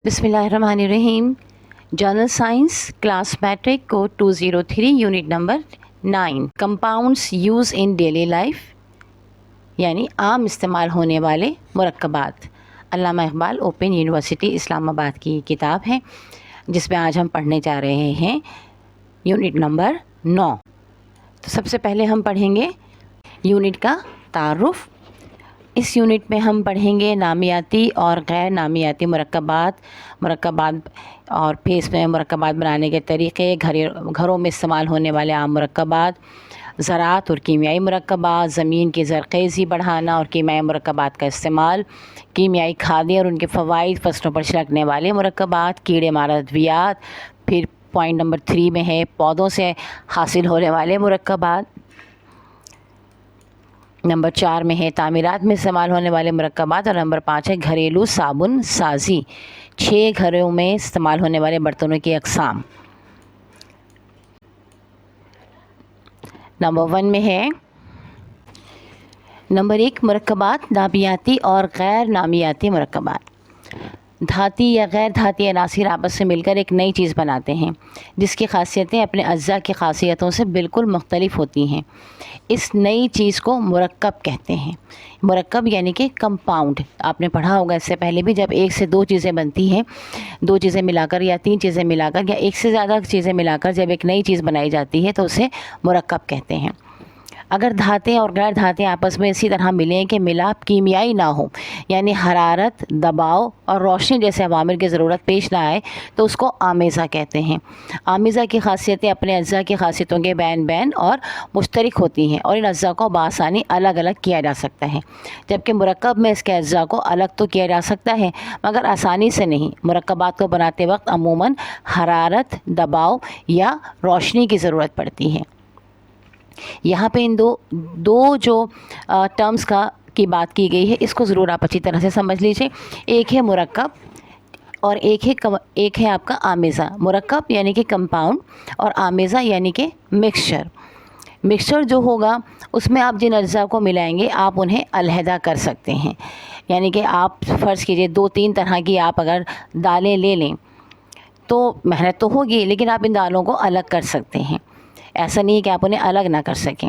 बिस्मिल्लाहिर्रहमानिर्रहीम। General science class matric को 203 unit number 9 compounds use in daily life यानी आम इस्तेमाल होने वाले मुरक्कबात, अल्लामा इकबाल ओपन यूनिवर्सिटी इस्लामाबाद की किताब है जिसमें आज हम पढ़ने जा रहे हैं यूनिट नंबर 9। तो सबसे पहले हम पढ़ेंगे यूनिट का तारुफ़। इस यूनिट में हम पढ़ेंगे नामियाती और गैर नामियाती मुरक्कबात और फिर इसमें मुरक्कबात बनाने के तरीक़े, घरों में इस्तेमाल होने वाले आम मुरक्कबात, ज़राअत और कीमियाई मुरक्कबात, ज़मीन की ज़रख़ेज़ी बढ़ाना और कीमियाई मुरक्कबात का इस्तेमाल, कीमियाई खादें और उनके फ़वाइद, फसलों पर छिड़कने वाले मुरक्कबात, कीड़े मार अद्वियात। फिर पॉइंट नंबर 3 में है पौधों से हासिल होने वाले मुरक्कबात। नंबर 4 में है तामीरात में इस्तेमाल होने वाले मुरक्कबात और नंबर 5 है घरेलू साबुन साजी, 6 घरों में इस्तेमाल होने वाले बर्तनों की अक़साम। नंबर 1 में है नंबर 1 मुरक्कबात नामियाती और गैर नामियाती मुरक्कबात। धाती या गैर धाती अनासिर आपस में मिलकर एक नई चीज़ बनाते हैं जिसकी ख़ासियतें अपने अज्जा की ख़ासियतों से बिल्कुल मुख्तलिफ़ होती हैं। इस नई चीज़ को मुरक्कब कहते हैं। मुरक्कब यानी कि कंपाउंड। आपने पढ़ा होगा इससे पहले भी, जब एक से दो चीज़ें बनती हैं, दो चीज़ें मिलाकर या तीन चीज़ें मिलाकर या एक से ज़्यादा चीज़ें मिलाकर जब एक नई चीज़ बनाई जाती है तो उसे मुरक्कब कहते हैं। अगर धातें और गैर धातें आपस में इसी तरह मिलें कि मिलाप कीमियाई ना हो, यानी हरारत, दबाव और रोशनी जैसे अवामिर की ज़रूरत पेश ना आए, तो उसको आमेज़ा कहते हैं। आमेज़ा की खासियतें अपने अज्जा की खासियतों के बैन और मुश्तरक होती हैं और इन अज्जा को बआसानी अलग अलग किया जा सकता है, जबकि मुरक्कब में इसके अज्जा को अलग तो किया जा सकता है मगर आसानी से नहीं। मुरक्कबात को बनाते वक्त अमूमन हरारत, दबाव या रोशनी की ज़रूरत पड़ती है। यहाँ पे इन दो जो टर्म्स की बात की गई है, इसको ज़रूर आप अच्छी तरह से समझ लीजिए। एक है मुरक्कब और एक है आपका आमेज़ा। मुरक्कब यानी कि कंपाउंड और आमेज़ा यानी कि मिक्सचर जो होगा उसमें आप जिन अज्जा को मिलाएंगे आप उन्हें अलहदा कर सकते हैं। यानी कि आप फ़र्ज़ कीजिए 2-3 तरह की आप अगर दालें ले लें तो मेहनत तो होगी, लेकिन आप इन दालों को अलग कर सकते हैं। ऐसा नहीं है कि आप उन्हें अलग ना कर सकें,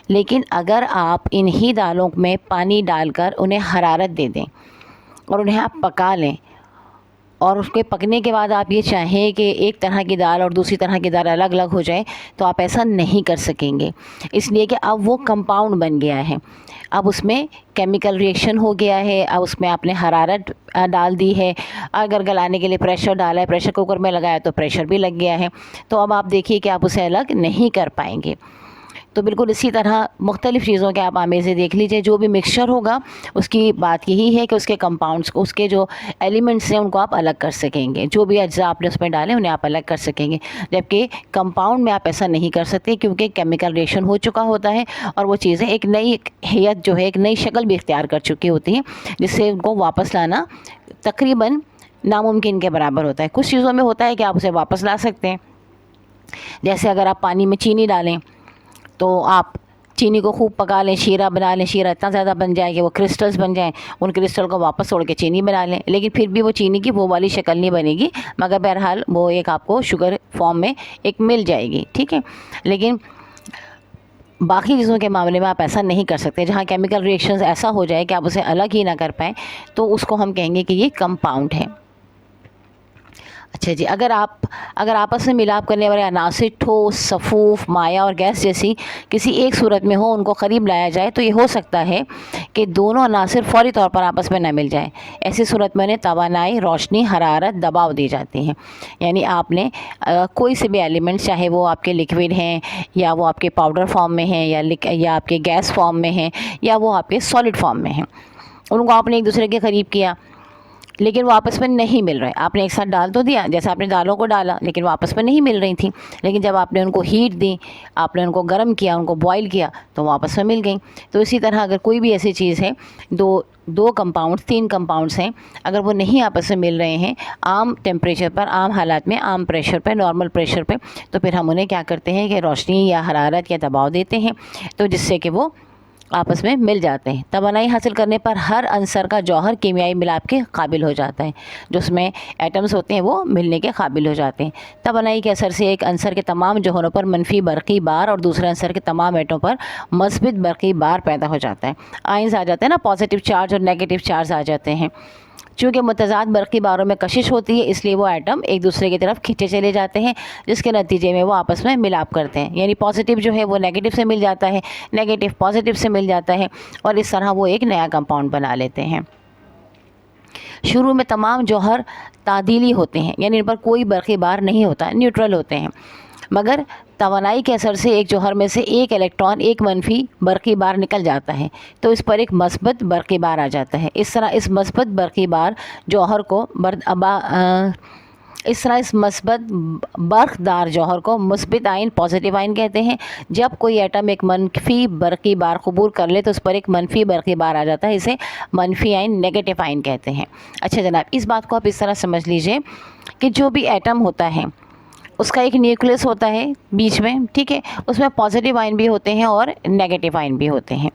लेकिन अगर आप इन्हीं दालों में पानी डालकर उन्हें हरारत दे दें और उन्हें आप पका लें और उसके पकने के बाद आप ये चाहें कि एक तरह की दाल और दूसरी तरह की दाल अलग अलग हो जाए, तो आप ऐसा नहीं कर सकेंगे, इसलिए कि अब वो कंपाउंड बन गया है। अब उसमें केमिकल रिएक्शन हो गया है, अब उसमें आपने हरारत डाल दी है। अगर गलाने के लिए प्रेशर डाला है, प्रेशर कुकर में लगाया तो प्रेशर भी लग गया है, तो अब आप देखिए कि आप उसे अलग नहीं कर पाएंगे। तो बिल्कुल इसी तरह मुख्तलिफ़ चीज़ों के आप आमेज़े देख लीजिए। जो भी मिक्सचर होगा उसकी बात यही है कि उसके कंपाउंड्स को, उसके जो एलिमेंट्स हैं उनको आप अलग कर सकेंगे। जो भी अज्जा आपने उसमें डाले उन्हें आप अलग कर सकेंगे, जबकि कंपाउंड में आप ऐसा नहीं कर सकते क्योंकि केमिकल रिएक्शन हो चुका होता है और वो चीज़ें एक नई हैयत जो है, एक नई शक्ल भी इख्तियार कर चुकी होती हैं, जिससे उनको वापस लाना तकरीबन नामुमकिन के बराबर होता है। कुछ चीज़ों में होता है कि आप उसे वापस ला सकते हैं, जैसे अगर आप पानी में चीनी डालें तो आप चीनी को खूब पका लें, शीरा बना लें, शीरा इतना ज़्यादा बन जाए कि वो क्रिस्टल्स बन जाएं, उन क्रिस्टल को वापस तोड़ के चीनी बना लें, लेकिन फिर भी वो चीनी की वो वाली शक्ल नहीं बनेगी, मगर बहरहाल वो एक आपको शुगर फॉर्म में एक मिल जाएगी, ठीक है। लेकिन बाकी चीज़ों के मामले में आप ऐसा नहीं कर सकते। जहाँ केमिकल रिएक्शंस ऐसा हो जाए कि आप उसे अलग ही ना कर पाएँ, तो उसको हम कहेंगे कि ये कंपाउंड है। अच्छा जी, अगर आपस में मिलाप करने वाले अनासिर ठोस, सफ़ूफ, माया और गैस जैसी किसी एक सूरत में हो, उनको करीब लाया जाए, तो ये हो सकता है कि दोनों अनासिर फ़ौरी तौर पर आपस में न मिल जाएं। ऐसी सूरत में उन्हें तवानाई, रोशनी, हरारत, दबाव दी जाती हैं। यानी आपने कोई से भी एलिमेंट्स, चाहे वो आपके लिक्विड हैं या वो आपके पाउडर फॉर्म में हैं या आपके गैस फॉर्म में हैं या वो आपके सॉलिड फॉर्म में हैं, उनको आपने एक दूसरे के करीब किया लेकिन वो आपस में नहीं मिल रहे। आपने एक साथ डाल तो दिया, जैसे आपने दालों को डाला, लेकिन वो आपस में नहीं मिल रही थी। लेकिन जब आपने उनको हीट दी, आपने उनको गर्म किया, उनको बॉईल किया, तो वो आपस में मिल गई। तो इसी तरह अगर कोई भी ऐसी चीज़ है, दो कंपाउंड्स, 3 कंपाउंड्स हैं, अगर वो नहीं आपस में मिल रहे हैं आम टेम्परेचर पर, आम हालात में, आम प्रेशर पर, नॉर्मल प्रेशर पर, तो फिर हम उन्हें क्या करते हैं कि रोशनी या हरारत या दबाव देते हैं, तो जिससे कि वो आपस में मिल जाते हैं। तवानाई हासिल करने पर हर अंसर का जौहर कीमियाई मिलाप के काबिल हो जाता है, जो उसमें एटम्स होते हैं वो मिलने के काबिल हो जाते हैं। तवानाई के असर से एक अंसर के तमाम जौहरों पर मनफी बरक़ी बार और दूसरे अंसर के तमाम एटम पर मस्बित बरक़ी बार पैदा हो जाता है। आयंस आ जाते हैं ना, पॉजिटिव चार्ज और नेगेटिव चार्ज आ जाते हैं। चूँकि मुतज़ाद बरक़ी बारों में कशिश होती है, इसलिए वो एटम एक दूसरे की तरफ खींचे चले जाते हैं, जिसके नतीजे में वो आपस में मिलाप करते हैं। यानी पॉजिटिव जो है वो नेगेटिव से मिल जाता है, नेगेटिव पॉजिटिव से मिल जाता है, और इस तरह वो एक नया कंपाउंड बना लेते हैं। शुरू में तमाम जौहर तादीली होते हैं, यानी इन पर कोई बरक़ी बार नहीं होता, न्यूट्रल होते हैं। मगर तवानाई के असर से एक जौहर में से एक इलेक्ट्रॉन एक मनफी बरक़ी बार निकल जाता है, तो इस पर एक मस्बत बरक़ी बार आ जाता है। इस तरह इस मस्बत बरक़ी बार जौहर को इस मस्बत बर्क़दार जौहर को मुस्बित आयन पॉजिटिव आयन कहते हैं। जब कोई एटम एक मनफी बरक़ी बार कबूल कर ले तो उस पर एक मनफी बरक़ी बार आ जाता है, इसे मनफी आयन नेगेटिव आयन कहते हैं। अच्छा जनाब, इस बात को आप इस तरह समझ लीजिए कि जो भी एटम होता है उसका एक न्यूक्लियस होता है बीच में, ठीक है, उसमें पॉजिटिव आयन भी होते हैं और नेगेटिव आयन भी होते हैं।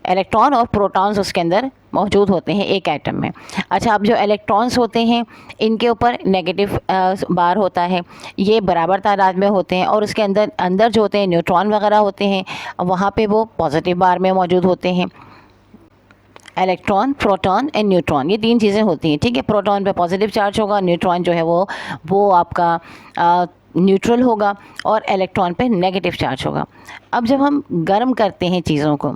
इलेक्ट्रॉन और प्रोटॉन्स उसके अंदर मौजूद होते हैं एक एटम में। अच्छा, अब जो इलेक्ट्रॉन्स होते हैं इनके ऊपर नेगेटिव बार होता है, ये बराबर तादाद में होते हैं, और उसके अंदर जो होते हैं न्यूट्रॉन वगैरह होते हैं, वहाँ पे वो पॉजिटिव बार में मौजूद होते हैं। इलेक्ट्रॉन, प्रोटॉन एंड न्यूट्रॉन, ये तीन चीज़ें होती हैं, ठीक है। प्रोटॉन पे पॉजिटिव चार्ज होगा, न्यूट्रॉन जो है वो आपका न्यूट्रल होगा, और इलेक्ट्रॉन पे नेगेटिव चार्ज होगा। अब जब हम गर्म करते हैं चीज़ों को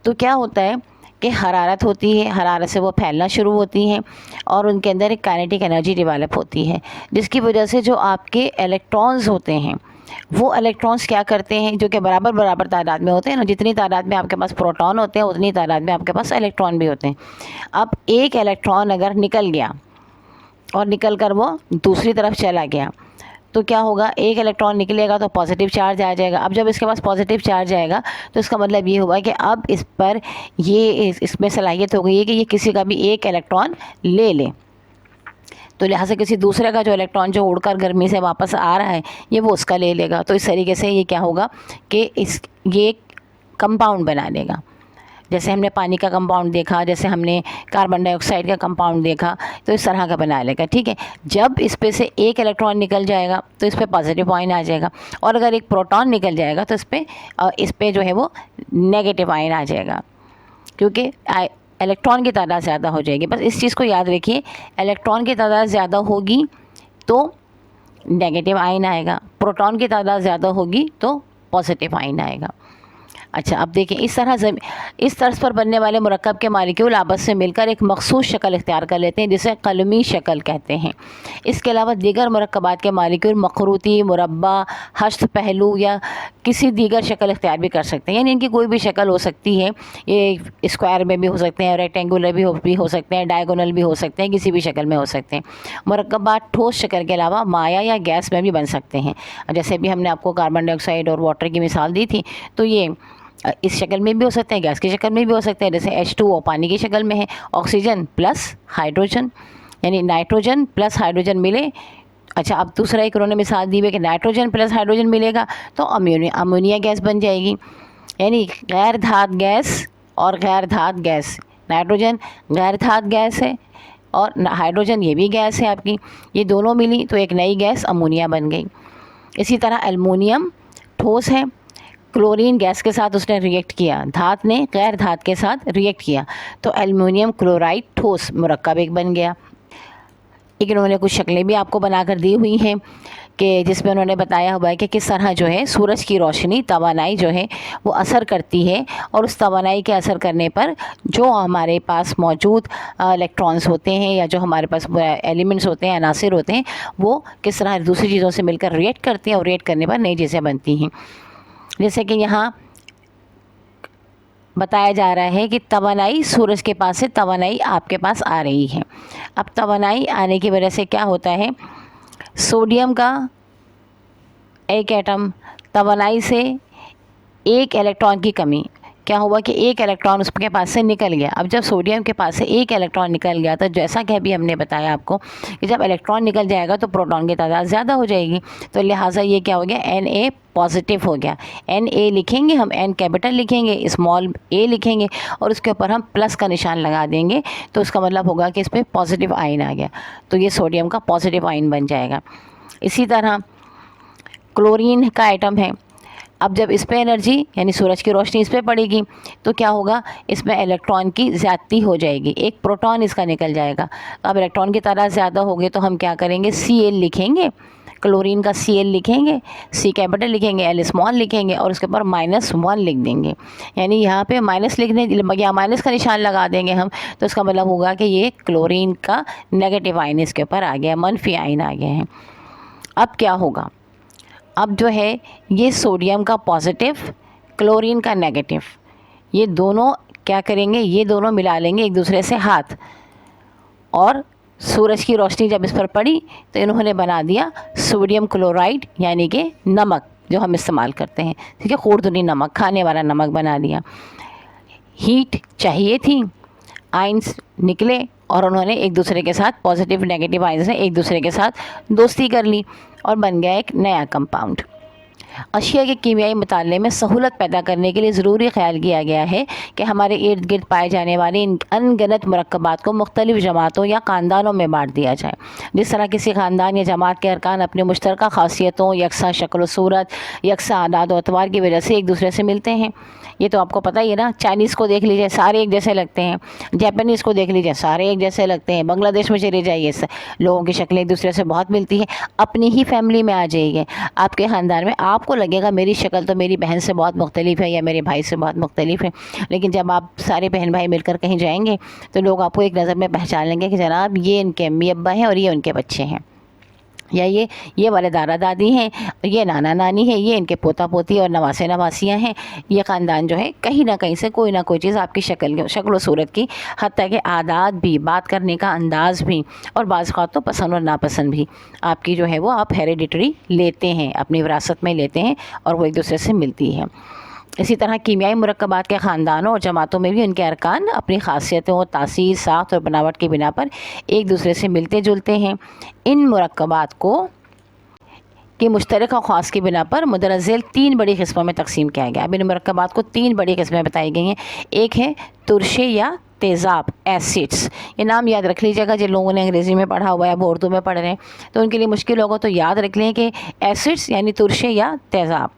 तो क्या होता है कि हरारत होती है, हरारत से वो फैलना शुरू होती हैं और उनके अंदर एक काइनेटिक एनर्जी डेवलप होती है, जिसकी वजह से जो आपके इलेक्ट्रॉन्स होते हैं वो इलेक्ट्रॉन्स क्या करते हैं, जो कि बराबर तादाद में होते हैं ना, जितनी तादाद में आपके पास प्रोटॉन होते हैं उतनी तादाद में आपके पास इलेक्ट्रॉन भी होते हैं। अब एक इलेक्ट्रॉन अगर निकल गया और निकल कर वो दूसरी तरफ चला गया तो क्या होगा, एक इलेक्ट्रॉन निकलेगा तो पॉजिटिव चार्ज आ जाएगा। अब जब इसके पास पॉजिटिव चार्ज आएगा तो इसका मतलब ये हुआ कि अब इस पर इसमें सलाहियत हो गई है कि ये किसी का भी एक इलेक्ट्रॉन ले ले, तो लिहाजा किसी दूसरे का जो इलेक्ट्रॉन जो उड़कर गर्मी से वापस आ रहा है ये वो उसका ले लेगा। तो इस तरीके से ये क्या होगा कि ये कंपाउंड बना लेगा। जैसे हमने पानी का कंपाउंड देखा, जैसे हमने कार्बन डाइऑक्साइड का कंपाउंड देखा, तो इस तरह का बना लेगा, ठीक है। जब इस पे से एक इलेक्ट्रॉन निकल जाएगा तो इस पे पॉजिटिव आयन आ जाएगा, और अगर एक प्रोटॉन निकल जाएगा तो इस पे जो है वो नेगेटिव आयन आ जाएगा, क्योंकि इलेक्ट्रॉन की तादाद ज़्यादा हो जाएगी। बस इस चीज़ को याद रखिए, इलेक्ट्रॉन की तादाद ज़्यादा होगी तो नेगेटिव आयन आएगा, प्रोटॉन की तादाद ज़्यादा होगी तो पॉजिटिव आयन आएगा। अच्छा, अब देखें इस तर्ज पर बनने वाले मुरक्कब के मालिक्यूल आपस में मिलकर एक मखसूस शक्ल इख्तियार कर लेते हैं, जिसे कलमी शक्ल कहते हैं। इसके अलावा दीगर मुरक्कबात के मालिक्यूल मखरूती, मुरब्बा, हस्त पहलू या किसी दीगर शक्ल इख्तियार भी कर सकते हैं, यानी इनकी कोई भी शक्ल हो सकती है। ये स्क्वायर में भी हो सकते हैं, रेक्टेंगुलर भी हो सकते हैं, डायगोनल भी हो सकते हैं, किसी भी शक्ल में हो सकते हैं। मुरक्कबात ठोस शक्ल के अलावा माया या गैस में भी बन सकते हैं। जैसे भी हमने आपको कार्बन डाइऑक्साइड और वाटर की मिसाल दी थी, तो ये इस शक्ल में भी हो सकते हैं, गैस की शक्ल में भी हो सकते हैं। जैसे H2O पानी की शक्ल में है, ऑक्सीजन प्लस हाइड्रोजन, यानी नाइट्रोजन प्लस हाइड्रोजन मिले। अच्छा, अब दूसरा एक उन्होंने मिसाल दी है कि नाइट्रोजन प्लस हाइड्रोजन मिलेगा तो अमोनिया गैस बन जाएगी, यानी गैर धात गैस और गैर धात गैस। नाइट्रोजन गैर धात गैस है और हाइड्रोजन ये भी गैस है आपकी, ये दोनों मिली तो एक नई गैस अमोनिया बन गई। इसी तरह एल्युमिनियम ठोस है, क्लोरीन गैस के साथ उसने रिएक्ट किया, धात ने गैर धात के साथ रिएक्ट किया तो एल्युमिनियम क्लोराइड ठोस मुरक्कब एक बन गया। एक इन्होंने कुछ शक्लें भी आपको बनाकर दी हुई हैं कि जिसमें उन्होंने बताया हुआ है कि किस तरह जो है सूरज की रोशनी तवानाई जो है वो असर करती है, और उस तवानाई के असर करने पर जो हमारे पास मौजूद इलेक्ट्रॉन्स होते हैं या जो हमारे पास एलिमेंट्स होते हैं, अनासिर होते हैं, वो किस तरह दूसरी चीज़ों से मिलकर रिएक्ट करते हैं और रिएक्ट करने पर नई चीज़ें बनती हैं। जैसे कि यहाँ बताया जा रहा है कि तवानाई सूरज के पास से तवानाई आपके पास आ रही है। अब तवानाई आने की वजह से क्या होता है, सोडियम का एक एटम तवानाई से एक इलेक्ट्रॉन की कमी क्या हुआ कि एक इलेक्ट्रॉन उसके पास से निकल गया। अब जब सोडियम के पास से एक इलेक्ट्रॉन निकल गया तो जैसा कि अभी हमने बताया आपको कि जब इलेक्ट्रॉन निकल जाएगा तो प्रोटॉन की तादाद ज़्यादा हो जाएगी, तो लिहाजा ये क्या हो गया, Na पॉजिटिव हो गया। Na लिखेंगे हम, N कैपिटल लिखेंगे, स्मॉल a लिखेंगे और उसके ऊपर हम प्लस का निशान लगा देंगे, तो उसका मतलब होगा कि इस पर पॉजिटिव आयन आ गया, तो ये सोडियम का पॉजिटिव आयन बन जाएगा। इसी तरह क्लोरीन का आइटम है। अब जब इस पर एनर्जी यानी सूरज की रोशनी इस पर पड़ेगी तो क्या होगा, इसमें इलेक्ट्रॉन की ज़्यादती हो जाएगी, एक प्रोटॉन इसका निकल जाएगा। अब इलेक्ट्रॉन की तादाद ज़्यादा होगी तो हम क्या करेंगे, Cl लिखेंगे, क्लोरीन का Cl लिखेंगे, C कैपिटल लिखेंगे, L स्मॉल लिखेंगे और उसके ऊपर -1 लिख देंगे। यानी यहाँ पे माइनस लिखने या माइनस का निशान लगा देंगे हम, तो इसका मतलब होगा कि ये क्लोरीन का नेगेटिव आयन इसके ऊपर आ गया, मनफी आयन आ गए हैं। अब क्या होगा, अब जो है ये सोडियम का पॉजिटिव, क्लोरीन का नेगेटिव, ये दोनों क्या करेंगे, ये दोनों मिला लेंगे एक दूसरे से हाथ, और सूरज की रोशनी जब इस पर पड़ी तो इन्होंने बना दिया सोडियम क्लोराइड यानी कि नमक जो हम इस्तेमाल करते हैं, ठीक है, खूरदनी नमक, खाने वाला नमक बना दिया। हीट चाहिए थी, आयंस निकले और उन्होंने एक दूसरे के साथ, पॉजिटिव नेगेटिव आयंस ने एक दूसरे के साथ दोस्ती कर ली और बन गया एक नया कंपाउंड। अशिया के कीमियाई मुताले में सहूलत पैदा करने के लिए ज़रूरी ख्याल किया गया है कि हमारे इर्द गिर्द पाए जाने वाले इन अनगिनत मुरक्कबात को मुख्तलिफ़ जमातों या ख़ानदानों में बांट दिया जाए। जिस तरह किसी ख़ानदान या जमात के अरकान अपने मुश्तरका ख़ासियतों, यकसा शक्ल सूरत, यकसा आदात व अतवार की वजह से एक दूसरे से मिलते हैं। ये तो आपको पता ही है ना, चाइनीज़ को देख लीजिए सारे एक जैसे लगते हैं, जापानीज़ को देख लीजिए सारे एक जैसे लगते हैं, बांग्लादेश में चले जाइए लोगों की शक्लें एक दूसरे से बहुत मिलती हैं। अपनी ही फैमिली में आ जाइए, आपके ख़ानदान में आपको लगेगा मेरी शक्ल तो मेरी बहन से बहुत मुख्तलिफ है या मेरे भाई से बहुत मुख्तलिफ है, लेकिन जब आप सारे बहन भाई मिलकर कहीं जाएंगे तो लोग आपको एक नज़र में पहचान लेंगे कि जनाब ये इनके अम्मी अब्बा हैं और ये उनके बच्चे हैं, या ये वाले दादा दादी हैं, ये नाना नानी है, ये इनके पोता पोती और नवासे नवासियाँ हैं। ये ख़ानदान जो है कहीं ना कहीं से कोई ना कोई चीज़ आपकी शक्ल व सूरत की, हत्ता के आदात भी, बात करने का अंदाज़ भी और बाज़ ख़ात तो पसंद और नापसंद भी आपकी जो है वो आप हेरिडिटरी लेते हैं, अपनी विरासत में लेते हैं और वो एक दूसरे से मिलती है। इसी तरह कीमियाई मुरक्कबात के ख़ानदानों और जमातों में भी उनके अरकान अपनी ख़ासियतों, तासीर, साख्त और बनावट की बिना पर एक दूसरे से मिलते जुलते हैं। इन मुरक्कबात को कि मुश्तरक और ख़ास की बिना पर मुदरज़ेल 3 बड़ी किस्मों में तकसीम किया गया। अब इन मुरक्कबात को 3 बड़ी किस्में बताई गई हैं। एक है तुरशे या तेज़ाब, एसिड्स, ये नाम याद रख लीजिएगा। जिन लोगों ने अंग्रेज़ी में पढ़ा हुआ है, अब उर्दू में पढ़ रहे हैं तो उनके लिए मुश्किल होगा, तो याद रख लें कि एसिड्स यानी तुरशे या तेज़ाब।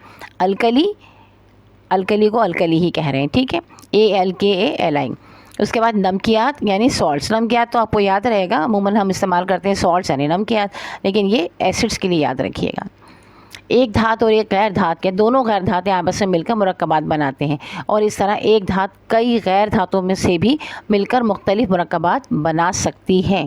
अल्कली को अल्कली ही कह रहे हैं, ठीक है, ALKALI। उसके बाद नमकियात यानी सॉल्ट्स। नमकियात तो आपको याद रहेगा, अमूमन हम इस्तेमाल करते हैं सॉल्ट्स यानी नमकियात, लेकिन ये एसिड्स के लिए याद रखिएगा। एक धात और एक गैर धात के दोनों गैर धातें आपस में मिलकर मुरक्कबात बनाते हैं और इस तरह एक धात कई गैर धातों में से भी मिलकर मुख्तलिफ मुरक्कबात बना सकती है।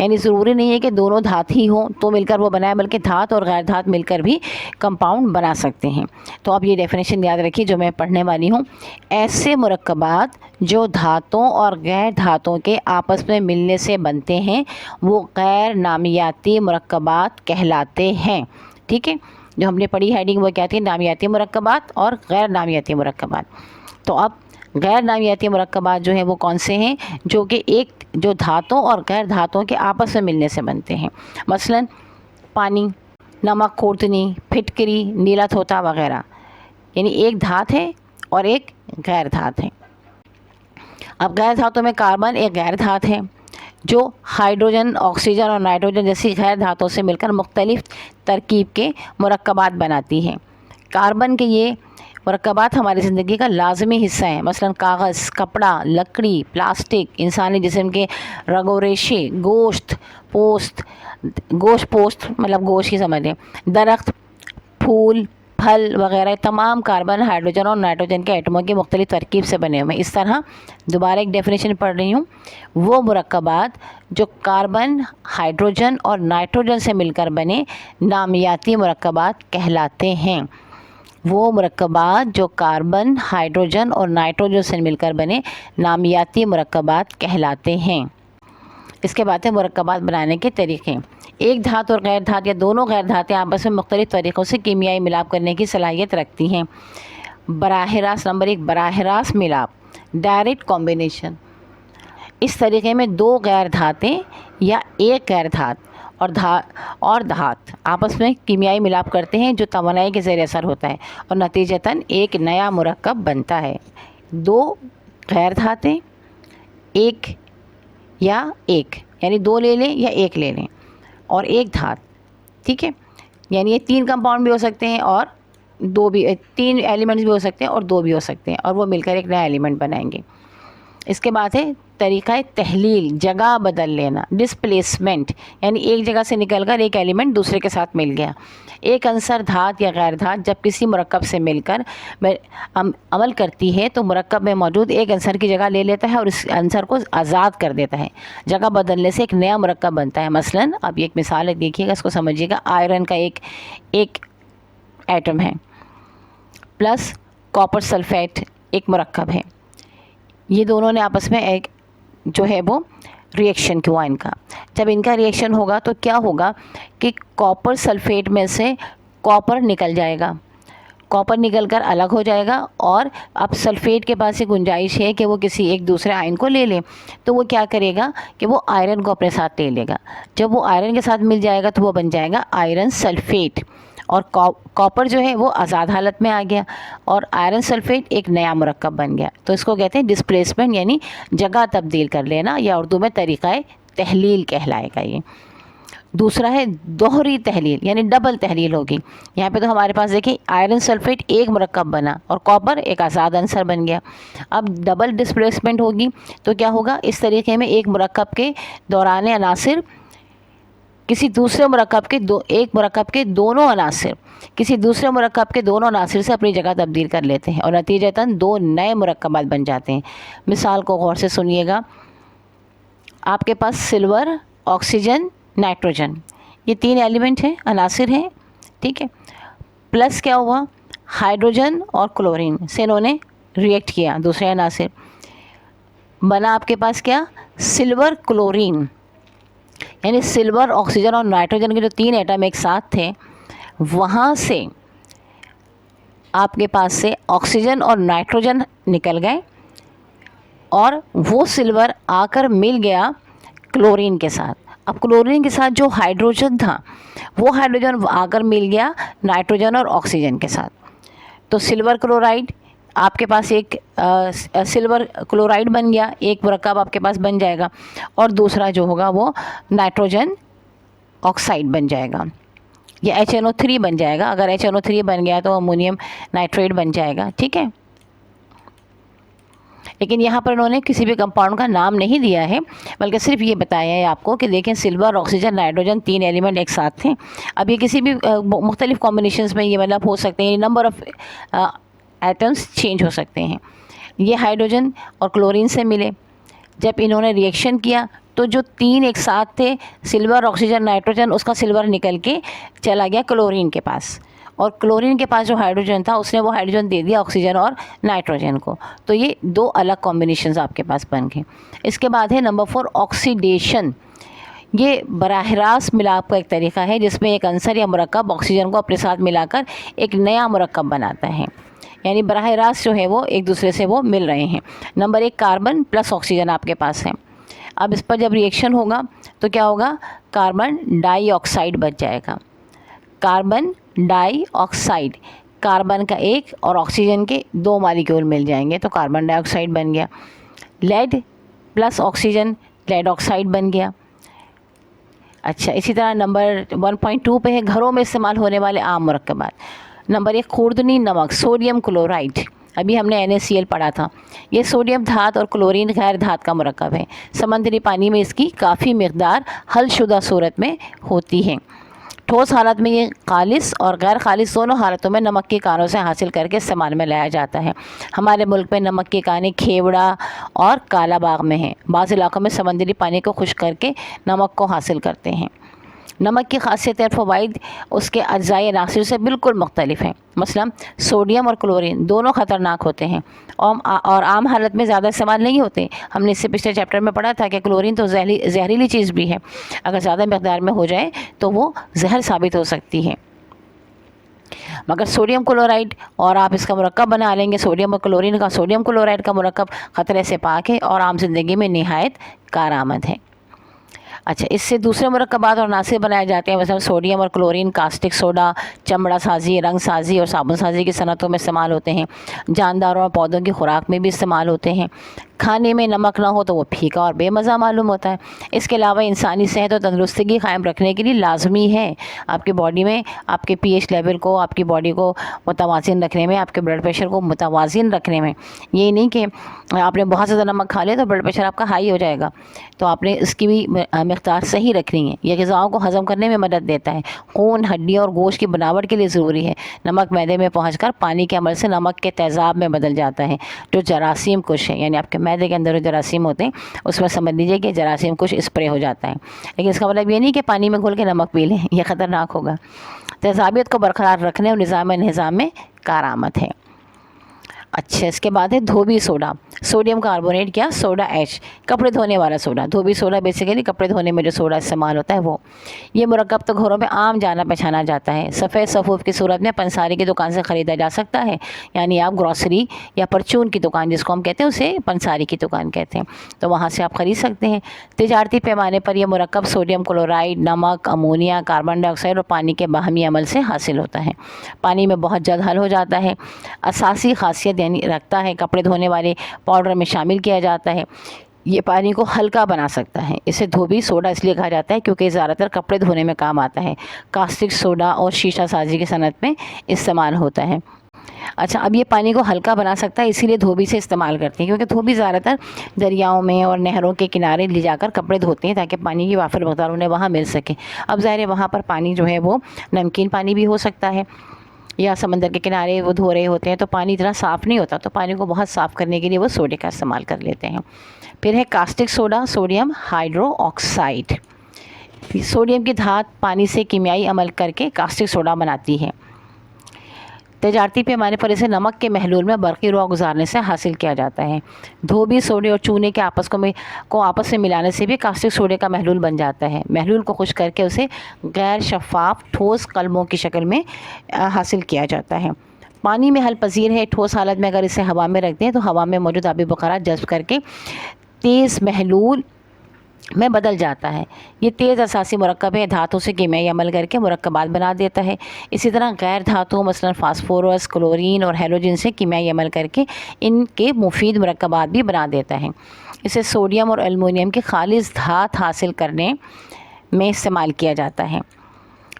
यानी ज़रूरी नहीं है कि दोनों धात ही हों तो मिलकर वो बनाए, बल्कि धात और गैर धात मिलकर भी कंपाउंड बना सकते हैं। तो आप ये डेफिनेशन याद रखिए जो मैं पढ़ने वाली हूँ। ऐसे मुरक्कबात जो धातों और गैर धातों के आपस में मिलने से बनते हैं वो गैर नामियाती मुरक्कबात कहलाते हैं, ठीक है। जो हमने पढ़ी हेडिंग वो क्या थी, नामियाती मुरक्कबात और गैर नामियाती मुरक्कबात। तो अब गैर नामियाती मुरक्कबात जो हैं वो कौन से हैं, जो कि जो धातों और गैर धातों के आपस में मिलने से बनते हैं। मसलन पानी, नमक, खूरदनी, फिटकरी, नीला तोता वगैरह, यानी एक धात है और एक गैर धात है। अब गैर धातों में कार्बन एक गैर धात है जो हाइड्रोजन, ऑक्सीजन और नाइट्रोजन जैसी गैर धातों से मिलकर मुख्तलिफ तरकीब के मुरक्कबात बनाती है। कार्बन के ये मुरक्कबात हमारी ज़िंदगी का लाजमी हिस्सा है। मसलन कागज़, कपड़ा, लकड़ी, प्लास्टिक, इंसानी जिस्म के रगो रेशे, गोश्त पोस्त मतलब गोश्त की समझ लें, दरख्त, फूल, फल वगैरह तमाम कार्बन, हाइड्रोजन और नाइट्रोजन के एटमों की मुख्तलिफ तरकीब से बने हुए हैं। इस तरह दोबारा एक डेफिनेशन पढ़ रही हूँ, वो मुरक्कबात जो कार्बन, हाइड्रोजन और नाइट्रोजन से मिलकर बने नामियाती मुरक्कबात कहलाते हैं। वो मुरक्कबात जो कार्बन, हाइड्रोजन और नाइट्रोजन से मिलकर बने नामियाती मुरक्कबात कहलाते हैं। इसके बाद है मुरक्कबात बनाने के तरीक़े। एक धात और गैर धात या दोनों गैर धातें आपस में मुख्तलिफ तरीक़ों से कीमियाई मिलाप करने की सलाहियत रखती हैं। बराह रास्त, नंबर 1 बराह रास्त मिलाप, डायरेक्ट कॉम्बिनेशन। इस तरीके में दो गैर धातें या एक गैर धात और धात आपस में कीमियाई मिलाप करते हैं जो तवानाई के ज़रिए असर होता है और नतीजतन एक नया मुरक्कब बनता है। दो गैर धातें एक या एक, यानी दो ले लें या एक ले लें, और एक धात, ठीक है। यानी ये 3 कंपाउंड भी हो सकते हैं और 3 एलिमेंट्स भी हो सकते हैं और 2 भी हो सकते हैं, और वो मिलकर एक नया एलिमेंट बनाएंगे। इसके बाद है तरीक़ा तहलील, जगह बदल लेना, डिस्प्लेसमेंट, यानी एक जगह से निकलकर एक एलिमेंट दूसरे के साथ मिल गया। एक अंसर धात या गैर धात जब किसी मुरक्कब से मिलकर अमल करती है तो मुरक्कब में मौजूद एक अंसर की जगह ले लेता है और इस अंसर को आज़ाद कर देता है। जगह बदलने से एक नया मुरक्कब बनता है। मसलन अब ये एक मिसाल है, देखिएगा, इसको समझिएगा। आयरन का एक एटम है प्लस कॉपर सल्फेट एक मुरक्कब है। ये दोनों ने आपस में एक जो है वो रिएक्शन हुआ इनका। जब इनका रिएक्शन होगा तो क्या होगा कि कॉपर सल्फेट में से कॉपर निकल जाएगा, कॉपर निकलकर अलग हो जाएगा, और अब सल्फेट के पास ये गुंजाइश है कि वो किसी एक दूसरे आयन को ले ले, तो वो क्या करेगा कि वो आयरन को अपने साथ ले लेगा। जब वो आयरन के साथ मिल जाएगा तो वो बन जाएगा आयरन सल्फेट, और कॉपर जो है वो आज़ाद हालत में आ गया और आयरन सल्फेट एक नया मुरक्कब बन गया। तो इसको कहते हैं डिस्प्लेसमेंट, यानी जगह तब्दील कर लेना, या उर्दू में तरीक़ा तहलील कहलाएगा ये। दूसरा है दोहरी तहलील, यानी डबल तहलील होगी। यहाँ पे तो हमारे पास देखिए आयरन सल्फेट एक मुरक्कब बना और कॉपर एक आज़ाद अंसर बन गया। अब डबल डिस्प्लेसमेंट होगी तो क्या होगा, इस तरीके में एक मुरक्कब के दौरान अनासिर किसी दूसरे मुरक्कब के एक मुरक्कब के दोनों अनासिर किसी दूसरे मुरक्कब के दोनों अनासिर से अपनी जगह तब्दील कर लेते हैं और नतीजतन दो नए मुरक्कबात बन जाते हैं। मिसाल को गौर से सुनिएगा। आपके पास सिल्वर, ऑक्सीजन, नाइट्रोजन, ये 3 एलिमेंट हैं, अनासिर हैं, ठीक है। प्लस क्या हुआ, हाइड्रोजन और क्लोरीन से इन्होंने रिएक्ट किया, दूसरे अनासिर बना आपके पास क्या, सिल्वर क्लोरीन, यानी सिल्वर, ऑक्सीजन और नाइट्रोजन के जो 3 एटम एक साथ थे, वहाँ से आपके पास से ऑक्सीजन और नाइट्रोजन निकल गए और वो सिल्वर आकर मिल गया क्लोरीन के साथ। अब क्लोरीन के साथ जो हाइड्रोजन था वो हाइड्रोजन आकर मिल गया नाइट्रोजन और ऑक्सीजन के साथ। तो सिल्वर क्लोराइड आपके पास एक सिल्वर क्लोराइड बन गया, एक मुरक्कब आपके पास बन जाएगा, और दूसरा जो होगा वो नाइट्रोजन ऑक्साइड बन जाएगा, या HNO3 बन जाएगा। अगर HNO3 बन गया तो अमोनियम नाइट्रेट बन जाएगा, ठीक है। लेकिन यहाँ पर उन्होंने किसी भी कंपाउंड का नाम नहीं दिया है, बल्कि सिर्फ ये बताया है आपको कि देखें सिल्वर, ऑक्सीजन, नाइट्रोजन 3 एलिमेंट एक साथ थे। अब ये किसी भी मुख्तलिफ कॉम्बिनेशंस में ये मतलब हो सकते हैं, नंबर ऑफ़ एटम्स चेंज हो सकते हैं। ये हाइड्रोजन और क्लोरीन से मिले, जब इन्होंने रिएक्शन किया तो जो 3 एक साथ थे, सिल्वर, ऑक्सीजन, नाइट्रोजन, उसका सिल्वर निकल के चला गया क्लोरीन के पास, और क्लोरीन के पास जो हाइड्रोजन था उसने वो हाइड्रोजन दे दिया ऑक्सीजन और नाइट्रोजन को। तो ये 2 अलग कॉम्बिनेशंस आपके पास बन गए। इसके बाद है नंबर 4 ऑक्सीडेशन। ये बराह रास्त मिलाप का एक तरीका है जिसमें एक अंसर या मुरक्कब ऑक्सीजन को अपने साथ मिलाकर एक नया मुरक्कब बनाता है, यानी बराह रास्त जो है वो एक दूसरे से वो मिल रहे हैं। नंबर 1 कार्बन प्लस ऑक्सीजन आपके पास है। अब इस पर जब रिएक्शन होगा तो क्या होगा, कार्बन डाइऑक्साइड बच जाएगा। कार्बन डाइऑक्साइड, कार्बन का एक और ऑक्सीजन के 2 मॉलिक्यूल मिल जाएंगे तो कार्बन डाइऑक्साइड बन गया। Lead plus oxygen lead oxide बन गया। अच्छा, इसी तरह नंबर 1.2 पे है घरों में इस्तेमाल होने वाले आम मुरक्कबात। नंबर 1 खुर्दनी नमक, सोडियम क्लोराइड, अभी हमने NaCl पढ़ा था। ये सोडियम धात और क्लोरीन गैर धात का मुरक्कब है। समंदरी पानी में इसकी काफ़ी मिकदार हलशुदा सूरत में होती है। ठोस हालत में ये खालिस और गैर खालिस दोनों हालतों में नमक की कानों से हासिल करके इस्तेमाल में लाया जाता है। हमारे मुल्क में नमक की कानें खेवड़ा और काला बाग में हैं। बाज़ इलाक़ों में समंदरी पानी को खुश्क करके नमक को हासिल करते हैं। नमक की खासियत और फ़वाइद उसके अज्जाए अनासिर से बिल्कुल मुख्तलिफ हैं। मसलन सोडियम और क्लोरीन दोनों ख़तरनाक होते हैं और आम हालत में ज़्यादा इस्तेमाल नहीं होते। हमने इससे पिछले चैप्टर में पढ़ा था कि क्लोरीन तो जहरीली चीज़ भी है, अगर ज़्यादा मकदार में हो जाए तो वो जहर साबित हो सकती है। मगर सोडियम क्लोराइड और आप इसका मुरक्कब बना लेंगे, सोडियम और क्लोरीन का सोडियम क्लोराइड का मुरक्कब ख़तरे से पाक है और आम जिंदगी में निहायत कारआमद है। अच्छा, इससे दूसरे मुरक्कबात और अनासिर बनाए जाते हैं, वैसे सोडियम और क्लोरीन कास्टिक सोडा चमड़ा साजी, रंग साजी और साबुन साजी की सनतों में इस्तेमाल होते हैं। जानदारों और पौधों की खुराक में भी इस्तेमाल होते हैं। खाने में नमक ना हो तो वो फीका और बेमज़ा मालूम होता है। इसके अलावा इंसानी सेहत और तंदुरुस्ती कायम रखने के लिए लाजमी है आपकी बॉडी में आपके पीएच लेवल को, आपकी बॉडी को मुतवाज़िन रखने में, आपके ब्लड प्रेशर को मुतवाज़िन रखने में। ये नहीं कि आपने बहुत ज़्यादा नमक खा लिया तो ब्लड प्रेशर आपका हाई हो जाएगा, तो आपने इसकी भी मिक़दार सही रखनी है। यह ग़िज़ाओं को हज़म करने में मदद देता है। खून, हड्डियों और गोश्त की बनावट के लिए ज़रूरी है। नमक मैदे में पहुँचकर पानी के अमल से नमक के तेज़ाब में बदल जाता है, जो जरासीम कुश है, यानी आपके मैदे के अंदर जो जरासीम होते हैं उसमें समझ लीजिए कि जरासीम कुछ स्प्रे हो जाता है। लेकिन इसका मतलब ये नहीं कि पानी में घोल के नमक पी लें, यह ख़तरनाक होगा। तेज़ाबियत को बरकरार रखने और निज़ाम में कारआमद है। अच्छा, इसके बाद है धोबी सोडा, सोडियम कार्बोनेट या सोडा एच, कपड़े धोने वाला सोडा। धोबी सोडा बेसिकली कपड़े धोने में जो सोडा इस्तेमाल होता है वो। ये मुरक्कब तो घरों में आम जाना पहचाना जाता है। सफ़ेद सफ़ूफ की सूरत में पंसारी की दुकान से ख़रीदा जा सकता है, यानी आप ग्रॉसरी या परचून की दुकान जिसको हम कहते हैं उसे पंसारी की दुकान कहते हैं, तो वहाँ से आप ख़रीद सकते हैं। तिजारती पैमाने पर यह मुरक्कब सोडियम क्लोराइड, नमक, अमोनिया, कार्बन डाइऑक्साइड और पानी के बाहमी अमल से हासिल होता है। पानी में बहुत जल्द हल हो जाता है। असासी खासियत यानी रखता है, कपड़े धोने वाले पाउडर में शामिल किया जाता है। ये पानी को हल्का बना सकता है। इसे धोबी सोडा इसलिए कहा जाता है क्योंकि ज़्यादातर कपड़े धोने में काम आता है। कास्टिक सोडा और शीशा साजी की सनत में इस्तेमाल होता है। अच्छा, अब ये पानी को हल्का बना सकता है, इसीलिए धोबी से इस्तेमाल करते हैं, क्योंकि धोबी ज़्यादातर दरियाओं में और नहरों के किनारे ले जाकर कपड़े धोते हैं ताकि पानी की वाफिर मकदार उन्हें वहाँ मिल सके। अब ज़ाहिर है वहाँ पर पानी जो है वो नमकीन पानी भी हो सकता है, या समंदर के किनारे वो धो रहे होते हैं तो पानी इतना साफ़ नहीं होता, तो पानी को बहुत साफ़ करने के लिए वो सोडे का इस्तेमाल कर लेते हैं। फिर है caustic soda, sodium hydro oxide. Sodium की धात पानी से कीमियाई अमल करके कास्टिक सोडा बनाती है। तजारती पैमाने पर इसे नमक के महलूल में बरक़ी रुआ गुजारने से हासिल किया जाता है। धोबी सोडे और चूने के आपस में मिलाने से भी कास्टिक सोडे का महलूल बन जाता है। महलूल को खुश्क करके उसे गैर शफ़ाफ ठोस कलमों की शक्ल में हासिल किया जाता है। पानी में हल पजीर है। ठोस हालत में अगर इसे हवा में रख दें तो हवा में मौजूद आबी बुखारा जज्ब करके तेज़ महलूल में बदल जाता है। ये तेज़ असासी मुरक्कब है, धातु से कीमियाई अमल करके मुरक्कबात बना देता है। इसी तरह गैर धातु मसलन फास्फोरस, क्लोरीन और हैलोजन से कीमियाई अमल करके इनके मुफीद मुरक्कबात भी बना देता है। इसे सोडियम और एल्युमिनियम की खालिस धात हासिल करने में इस्तेमाल किया जाता है।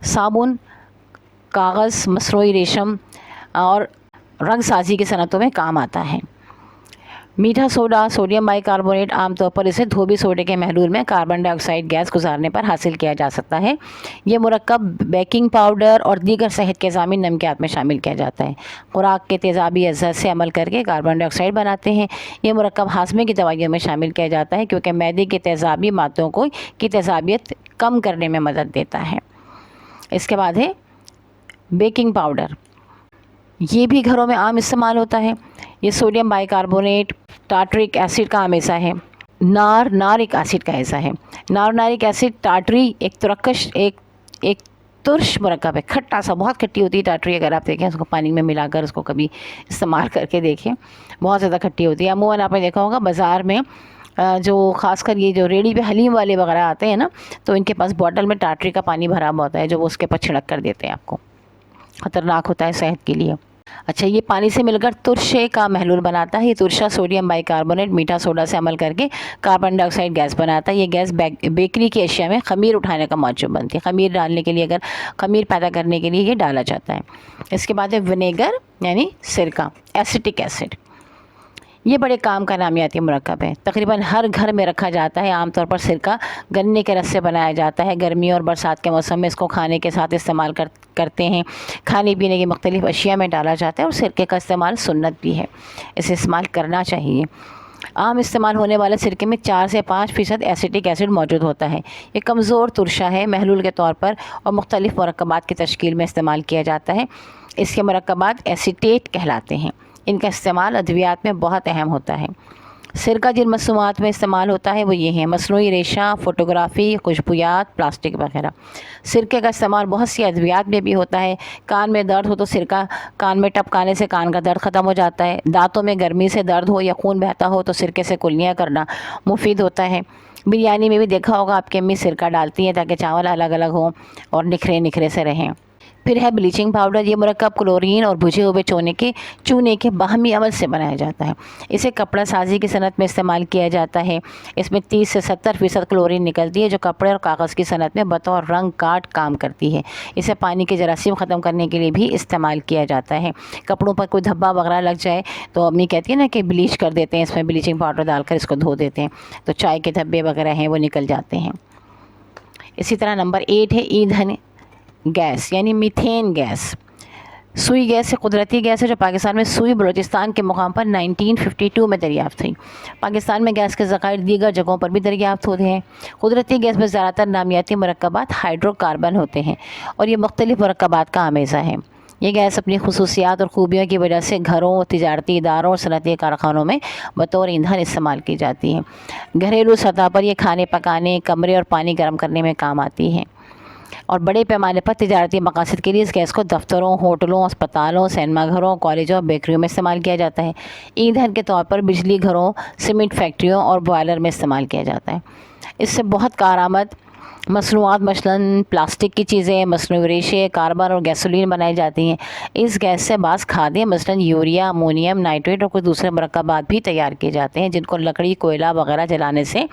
साबुन, कागज़, मसनूई रेशम और रंग साजी की सनतों में काम आता है। मीठा सोडा, सोडियम बाइकार्बोनेट, आमतौर पर इसे धोबी सोडे के महलूल में कार्बन डाइऑक्साइड गैस गुजारने पर हासिल किया जा सकता है। यह मुरक्कब बेकिंग पाउडर और दीगर सेहत के ज़ामिन नमकियात में शामिल किया जाता है। खुराक के तेज़ाबी अज़ा से अमल करके कार्बन डाइऑक्साइड बनाते हैं। यह मुरक्कब हाजमे की दवाइयों में शामिल किया जाता है क्योंकि मैदे के तेज़ाबी मादों की तेज़ाबियत कम करने में मदद देता है। इसके बाद है बेकिंग पाउडर। ये भी घरों में आम इस्तेमाल होता है। ये सोडियम बाइकार्बोनेट, टार्टरिक एसिड का हम हिस्सा है। नारिक एसिड का हिस्सा है। नारिक एसिड टार्टरी एक तुर्श मुरक्कब है, खट्टा सा, बहुत खट्टी होती है टार्टरी। अगर आप देखें उसको पानी में मिलाकर उसको कभी इस्तेमाल करके देखें, बहुत ज़्यादा खट्टी होती है। अमूमन आपने देखा होगा बाज़ार में जो ख़ासकर ये जो रेडी पे हलीम वाले वगैरह आते हैं ना, तो इनके पास बॉटल में टार्टरी का पानी भरा हुआ होता है जो वो उसके ऊपर छिड़क कर देते हैं आपको। ख़तरनाक होता है सेहत के लिए। अच्छा, ये पानी से मिलकर तुरशे का महलूल बनाता है। ये तुरशा सोडियम बाइकार्बोनेट मीठा सोडा से अमल करके कार्बन डाइऑक्साइड गैस बनाता है। ये गैस बेकरी की अशिया में ख़मीर उठाने का मौजूद बनती है। ख़मीर डालने के लिए, अगर ख़मीर पैदा करने के लिए ये डाला जाता है। इसके बाद है विनेगर यानी सिरका, एसिटिक एसिड। ये बड़े काम का नामियाती मुरक्कब है। तकरीबन हर घर में रखा जाता है। आमतौर पर सिरका गन्ने के रस से बनाया जाता है। गर्मी और बरसात के मौसम में इसको खाने के साथ इस्तेमाल करते हैं। खाने पीने की मुख्तलिफ़ अशिया में डाला जाता है और सिरके का इस्तेमाल सुन्नत भी है, इसे इस्तेमाल करना चाहिए। आम इस्तेमाल होने वाले सिरके में 4 से 5% एसिटिक एसिड मौजूद होता है। ये कमज़ोर तुरशा है, महलूल के तौर पर और मुख्तलिफ़ मुरक्कबात की तश्कील में इस्तेमाल किया जाता है। इसके मुरक्कबात एसीटेट कहलाते हैं। इनका इस्तेमाल अद्वियात में बहुत अहम होता है। सिरका जिन मसनूआत में इस्तेमाल होता है वो ये हैं: मसनूई रेशा, फ़ोटोग्राफ़ी, खुशबूयात, प्लास्टिक वगैरह। सिरके का इस्तेमाल बहुत सी अद्वियात में भी होता है। कान में दर्द हो तो सिरका कान में टपकाने से कान का दर्द ख़त्म हो जाता है। दांतों में गर्मी से दर्द हो या खून बहता हो तो सिरके से कुल्लियाँ करना मुफीद होता है। बिरयानी में भी देखा होगा आपकी अम्मी सिरका डालती हैं ताकि चावल अलग अलग हों और निखरे निखरे से रहें। फिर है ब्लीचिंग पाउडर। ये मुरक्कब क्लोरीन और भुजे हुए चूने के बाहमी अमल से बनाया जाता है। इसे कपड़ा साजी की सनत में इस्तेमाल किया जाता है। इसमें 30 से 70% क्लोरीन निकलती है जो कपड़े और कागज़ की सनत में बतौर रंग काट काम करती है। इसे पानी के जरासीम ख़त्म करने के लिए भी इस्तेमाल किया जाता है। कपड़ों पर कोई धब्बा वगैरह लग जाए तो अम्मी कहती है ना कि ब्लीच कर देते हैं, इसमें ब्लीचिंग पाउडर डालकर इसको धो देते हैं तो चाय के धब्बे वगैरह हैं वो निकल जाते हैं। इसी तरह नंबर 8 है ईंधन गैस यानी मीथेन गैस। सुई गैस कुदरती गैस है जो पाकिस्तान में सुई बलूचिस्तान के मुकाम पर 1952 में दरियाफ़्त हुई। पाकिस्तान में गैस के ज़खायर दीगर जगहों पर भी दरियाफ़्त होते हैं। कुदरती गैस में ज़्यादातर नामियाती मरकबात हाइड्रोकार्बन होते हैं और ये मुख्तलिफ़ मरकबात का आमेज़ा है। ये गैस अपनी खुसूसियात और खूबियों की वजह से घरों, तिजारती इदारों और सनती कारखानों में बतौर ईंधन इस्तेमाल की जाती है। घरेलू सतह पर यह खाने पकाने, कमरे और पानी गर्म करने में काम आती है और बड़े पैमाने पर तिजारती मकासद के लिए इस गैस को दफ्तरों, होटलों, अस्पतालों, सिनेमा घरों, कॉलेजों और बेकरियों में इस्तेमाल किया जाता है। ईंधन के तौर पर बिजली घरों, सीमेंट फैक्ट्रियों और बॉयलर में इस्तेमाल किया जाता है। इससे बहुत कारआमद मसनूआत मसलन प्लास्टिक की चीज़ें, मसनूई रेशे, कार्बन और गैसोलीन बनाई जाती हैं। इस गैस से बाज़ खाद्य मसलन यूरिया, अमोनियम नाइट्रेट और कुछ दूसरे मरकबात भी तैयार किए जाते हैं जिनको लकड़ी, कोयला वगैरह जलाने से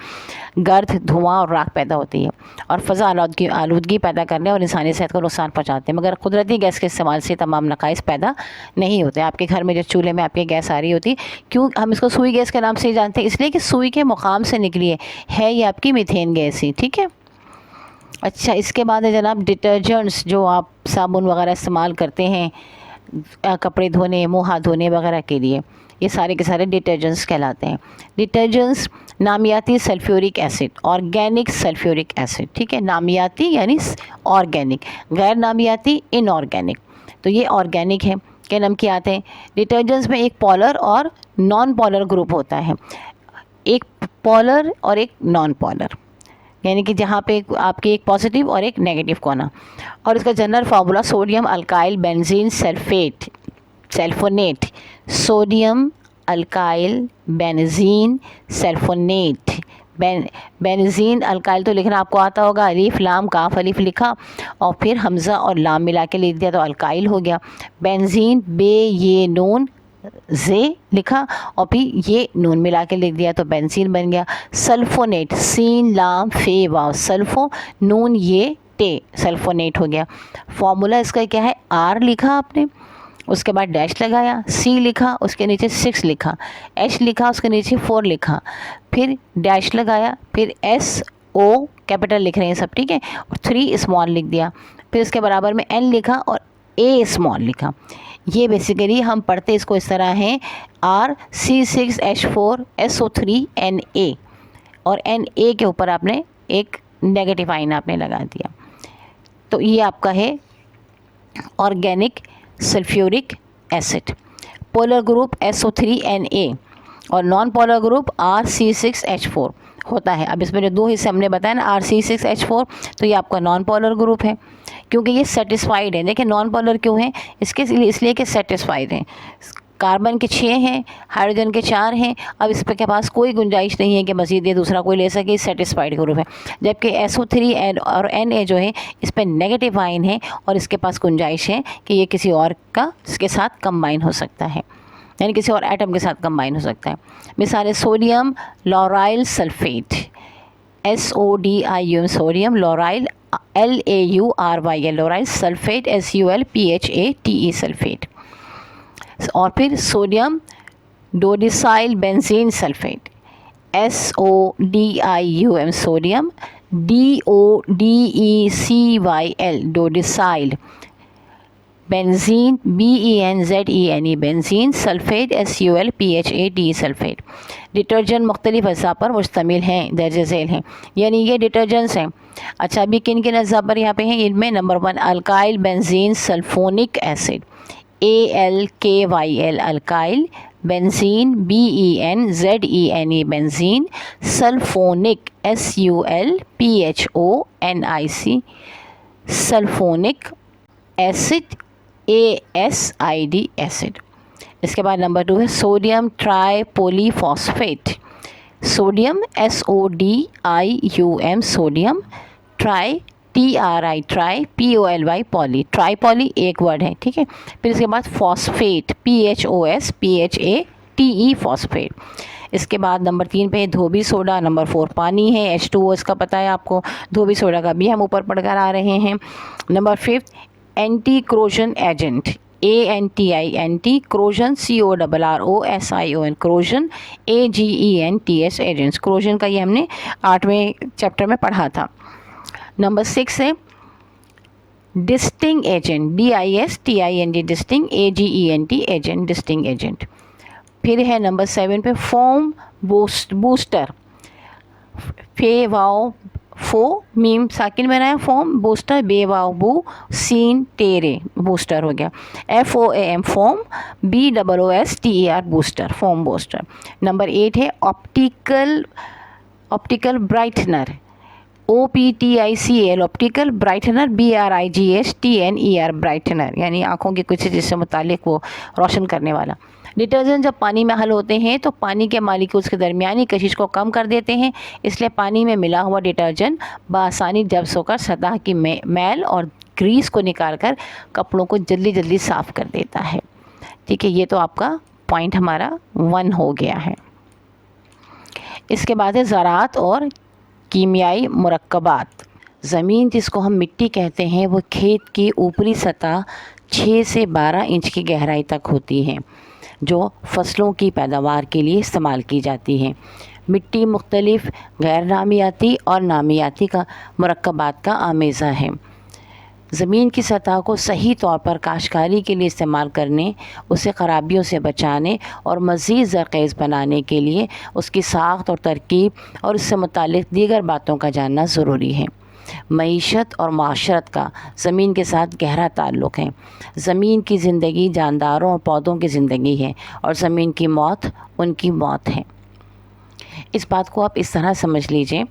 गर्द, धुआं और राख पैदा होती है और फ़ज़ा आलूदगी पैदा करने और इंसानी सेहत को नुकसान पहुँचाते हैं। मगर कुदरती गैस के इस्तेमाल से तमाम नकाइस पैदा नहीं होते। आपके घर में जो चूल्हे में आपकी गैस आ रही होती, क्यों हम इसको सुई गैस के नाम से ही जानते हैं? इसलिए कि सुई के मुकाम से निकली है ये आपकी मीथेन गैस ही। ठीक है। अच्छा, इसके बाद है जनाब डिटर्जेंट्स जो आप साबुन वगैरह इस्तेमाल करते हैं कपड़े धोने, मुँह हाथ धोने वगैरह के लिए, ये सारे के सारे डिटर्जेंट्स कहलाते हैं। डिटर्जेंट्स नामियाती sulphuric acid, organic sulphuric acid. ठीक है, नामियाती यानी ऑर्गेनिक, गैर नामियाती इनऑर्गेनिक। तो ये ऑर्गेनिक है के नाम के आते हैं। डिटर्जेंट्स में एक पोलर और नॉन पोलर ग्रुप होता है, एक पोलर और एक नॉन पोलर, यानी कि जहाँ पे आपके एक पॉजिटिव और एक नेगेटिव कोना। और इसका general formula sodium alkyl benzene sulphonate, sodium alkyl benzene sulphonate. Benzene alkyl तो लिखना आपको आता होगा, अलीफ लाम काफ अलीफ लिखा और फिर हमज़ा और लाम मिला के लिख दिया तो अल्काइल हो गया। बेंजीन बे ये नून जे लिखा और फिर ये नून मिला के लिख दिया तो बेंजीन बन गया। सल्फोनेट सीन लाम फे वाव, सल्फो नून ये टे, सल्फोनेट हो गया। फॉर्मूला इसका क्या है? आर लिखा आपने, उसके बाद डैश लगाया, सी लिखा, उसके नीचे 6 लिखा, एच लिखा, उसके नीचे 4 लिखा, फिर डैश लगाया, फिर एस ओ कैपिटल लिख रहे हैं सब, ठीक है, और 3 स्मॉल लिख दिया, फिर इसके बराबर में एन लिखा और ए स्मॉल लिखा। ये बेसिकली हम पढ़ते इसको इस तरह हैं RC6H4SO3Na और Na के ऊपर आपने एक नेगेटिव आइन आपने लगा दिया। तो ये आपका है organic sulphuric acid. Polar group SO3Na और नॉन पोलर ग्रुप RC6H4 होता है। अब इसमें जो 2 हिस्से हमने बताया ना RC6H4, तो ये आपका नॉन पोलर ग्रुप है क्योंकि ये सेटिस्फाइड है। देखिए नॉन पोलर क्यों है? इसलिए कि सेटिस्फाइड है। कार्बन के 6 हैं, हाइड्रोजन के 4 हैं। अब इस पर के पास कोई गुंजाइश नहीं है कि मज़ीद ये दूसरा कोई ले सके, सेटिस्फाइड ग्रुप है। जबकि SO3 और Na जो है इस पर नेगेटिव आइन है और इसके पास गुंजाइश है कि ये किसी और का इसके साथ कंबाइन हो सकता है, यानी किसी और एटम के साथ कंबाइन हो सकता है। मिसाल sodium lauryl sulphate, SODIUM sodium lauryl, LAURYL lauryl sulphate, SULPHATE sulphate. और फिर sodium dodecyl benzene sulphate, SODIUM sodium, DODECYL dodecyl benzene, BENZENE benzene sulphate, SULPHATE sulphate. Detergent मुख्तलिफ अज़ा पर मुश्तमिल हैं, दर्ज झेल हैं, यानी ये डिटर्जेंट्स हैं। अच्छा, अभी किन किन अज़ा पर यहाँ पे हैं? इनमें number 1 alkyl benzene sulphonic acid, ALKYL alkyl benzene BENZENE benzene, sulphonic SULPHONIC sulphonic acid ASID acid. इसके बाद नंबर 2 है sodium tripolyphosphate, sodium SODIUM sodium, tri TRI tri POLY poly, tri poly एक वर्ड है, ठीक है। फिर इसके बाद फॉस्फेट PHOSPHATE फॉस्फेट। इसके बाद नंबर 3 पे धोबी सोडा, नंबर 4 पानी है H2O, इसका पता है आपको, धोबी सोडा का भी हम ऊपर पढ़कर आ रहे हैं। Number 5 anti corrosion agent ANTI anti, corrosion CORROSION corrosion AGENTS agents, corrosion का ये हमने 8वें चैप्टर में पढ़ा था। नंबर 6 है dusting agent DISTING dusting AGENT agent, dusting agent. फिर है नंबर 7 पे फोम बूस्टर, फे वाओ फो मीम साकिन में रहा है, फोम बूस्टर, बे वाओ बू सीन टेरे, बूस्टर हो गया, FOAM foam, BOOSTER booster, foam booster. Number 8 है optical brightener OPTICL optical brightener, BRIGHTNER brightener, यानी आँखों की कुछ चीज़ से मुतालिक वो रोशन करने वाला। डिटर्जेंट जब पानी में हल होते हैं तो पानी के मालिक्यूल्स के दरमियानी कशिश को कम कर देते हैं, इसलिए पानी में मिला हुआ डिटर्जेंट बआसानी जब्स होकर सतह की मैल और ग्रीस को निकालकर कपड़ों को जल्दी जल्दी साफ़ कर देता है, ठीक है। ये तो आपका पॉइंट हमारा 1 हो गया है। इसके बाद है ज़राअत और कीमियाई मुरक्कबात। ज़मीन जिसको हम मिट्टी कहते हैं वो खेत की ऊपरी सतह 6 से 12 इंच की गहराई तक होती है, जो फसलों की पैदावार के लिए इस्तेमाल की जाती है। मिट्टी मुख्तलिफ़ गैर नामियाती और नामियाती का मुरक्कबात का आमेज़ा है। ज़मीन की सतह को सही तौर पर काश्तकारी के लिए इस्तेमाल करने, उसे ख़राबियों से बचाने और मज़ीद ज़रख़ेज़ बनाने के लिए उसकी साख्त और तरकीब और इससे मुताल्लिक़ दीगर बातों का जानना ज़रूरी है। मईशत और माशरत का ज़मीन के साथ गहरा ताल्लुक़ है। ज़मीन की ज़िंदगी जानदारों और पौधों की ज़िंदगी है और ज़मीन की मौत उनकी मौत है। इस बात को आप इस तरह समझ लीजिए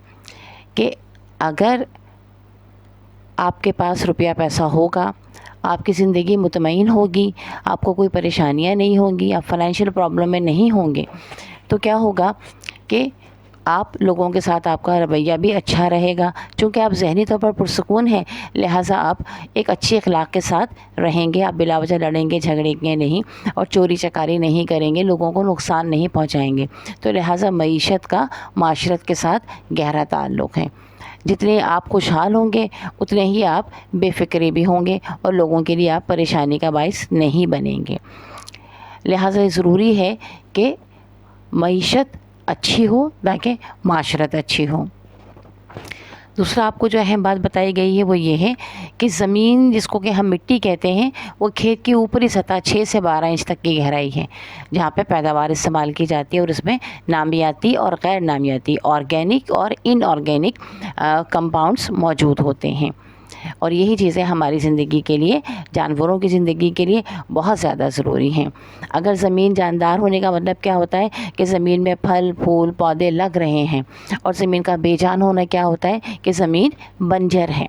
कि अगर आपके पास रुपया पैसा होगा, आपकी ज़िंदगी मुतमईन होगी, आपको कोई परेशानियां नहीं होंगी, आप फाइनेंशियल प्रॉब्लम में नहीं होंगे, तो क्या होगा कि आप लोगों के साथ आपका रवैया भी अच्छा रहेगा। चूँकि आप ज़हनी तौर पर पुरसुकून हैं, लिहाजा आप एक अच्छी अखलाक के साथ रहेंगे, आप बिलावजह लड़ेंगे झगड़ेंगे नहीं और चोरी चकारी नहीं करेंगे, लोगों को नुकसान नहीं पहुंचाएंगे। तो लिहाजा मईशत का माशरत के साथ गहरा ताल्लुक़ है। जितने आप खुशहाल होंगे उतने ही आप बेफ़िक्री भी होंगे और लोगों के लिए आप परेशानी का बाइस नहीं बनेंगे। लिहाजा ज़रूरी है कि मईशत अच्छी हो ताकि माशरत अच्छी हो। दूसरा आपको जो अहम बात बताई गई है वो ये है कि ज़मीन जिसको कि हम मिट्टी कहते हैं वो खेत की ऊपरी सतह 6 से 12 इंच तक की गहराई है, जहाँ पे पैदावार इस्तेमाल की जाती है और इसमें नामियाती और गैर नामियाती, ऑर्गेनिक और इनऑर्गेनिक कंपाउंड्स मौजूद होते हैं। और यही चीज़ें हमारी ज़िंदगी के लिए, जानवरों की ज़िंदगी के लिए बहुत ज़्यादा ज़रूरी हैं। अगर ज़मीन जानदार होने का मतलब क्या होता है कि ज़मीन में फल फूल पौधे लग रहे हैं, और ज़मीन का बेजान होना क्या होता है कि ज़मीन बंजर है।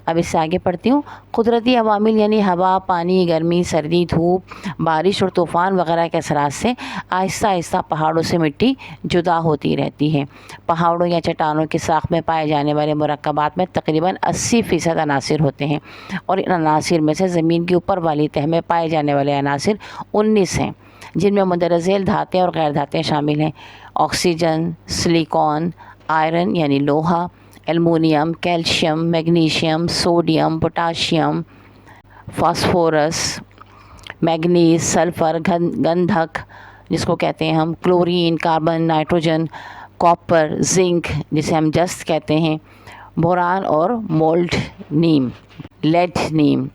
अब इससे आगे पढ़ती हूँ। कुदरती अवामिल यानी हवा, पानी, गर्मी, सर्दी, धूप, बारिश और तूफ़ान वगैरह के असरात से आहिस्ता आहिस्ता पहाड़ों से मिट्टी जुदा होती रहती है। पहाड़ों या चट्टानों की साख में पाए जाने वाले मुरक्कबात में तकरीबन 80% अनासिर होते हैं, और इन अनासिर में से ज़मीन की ऊपर वाली तह में पाए जाने वाले अनासिर 19 हैं, जिनमें मुंदरज़ेल धातें और गैर धातें शामिल हैं। ऑक्सीजन, सिलिकॉन, आयरन यानी लोहा, aluminium, calcium, magnesium, sodium, potassium, phosphorus, manganese, sulphur, गंधक जिसको कहते हैं हम, chlorine, carbon, nitrogen, copper, zinc जिसे हम जस्त कहते हैं, बोरान और मोल्ड नीम, लेड नीम,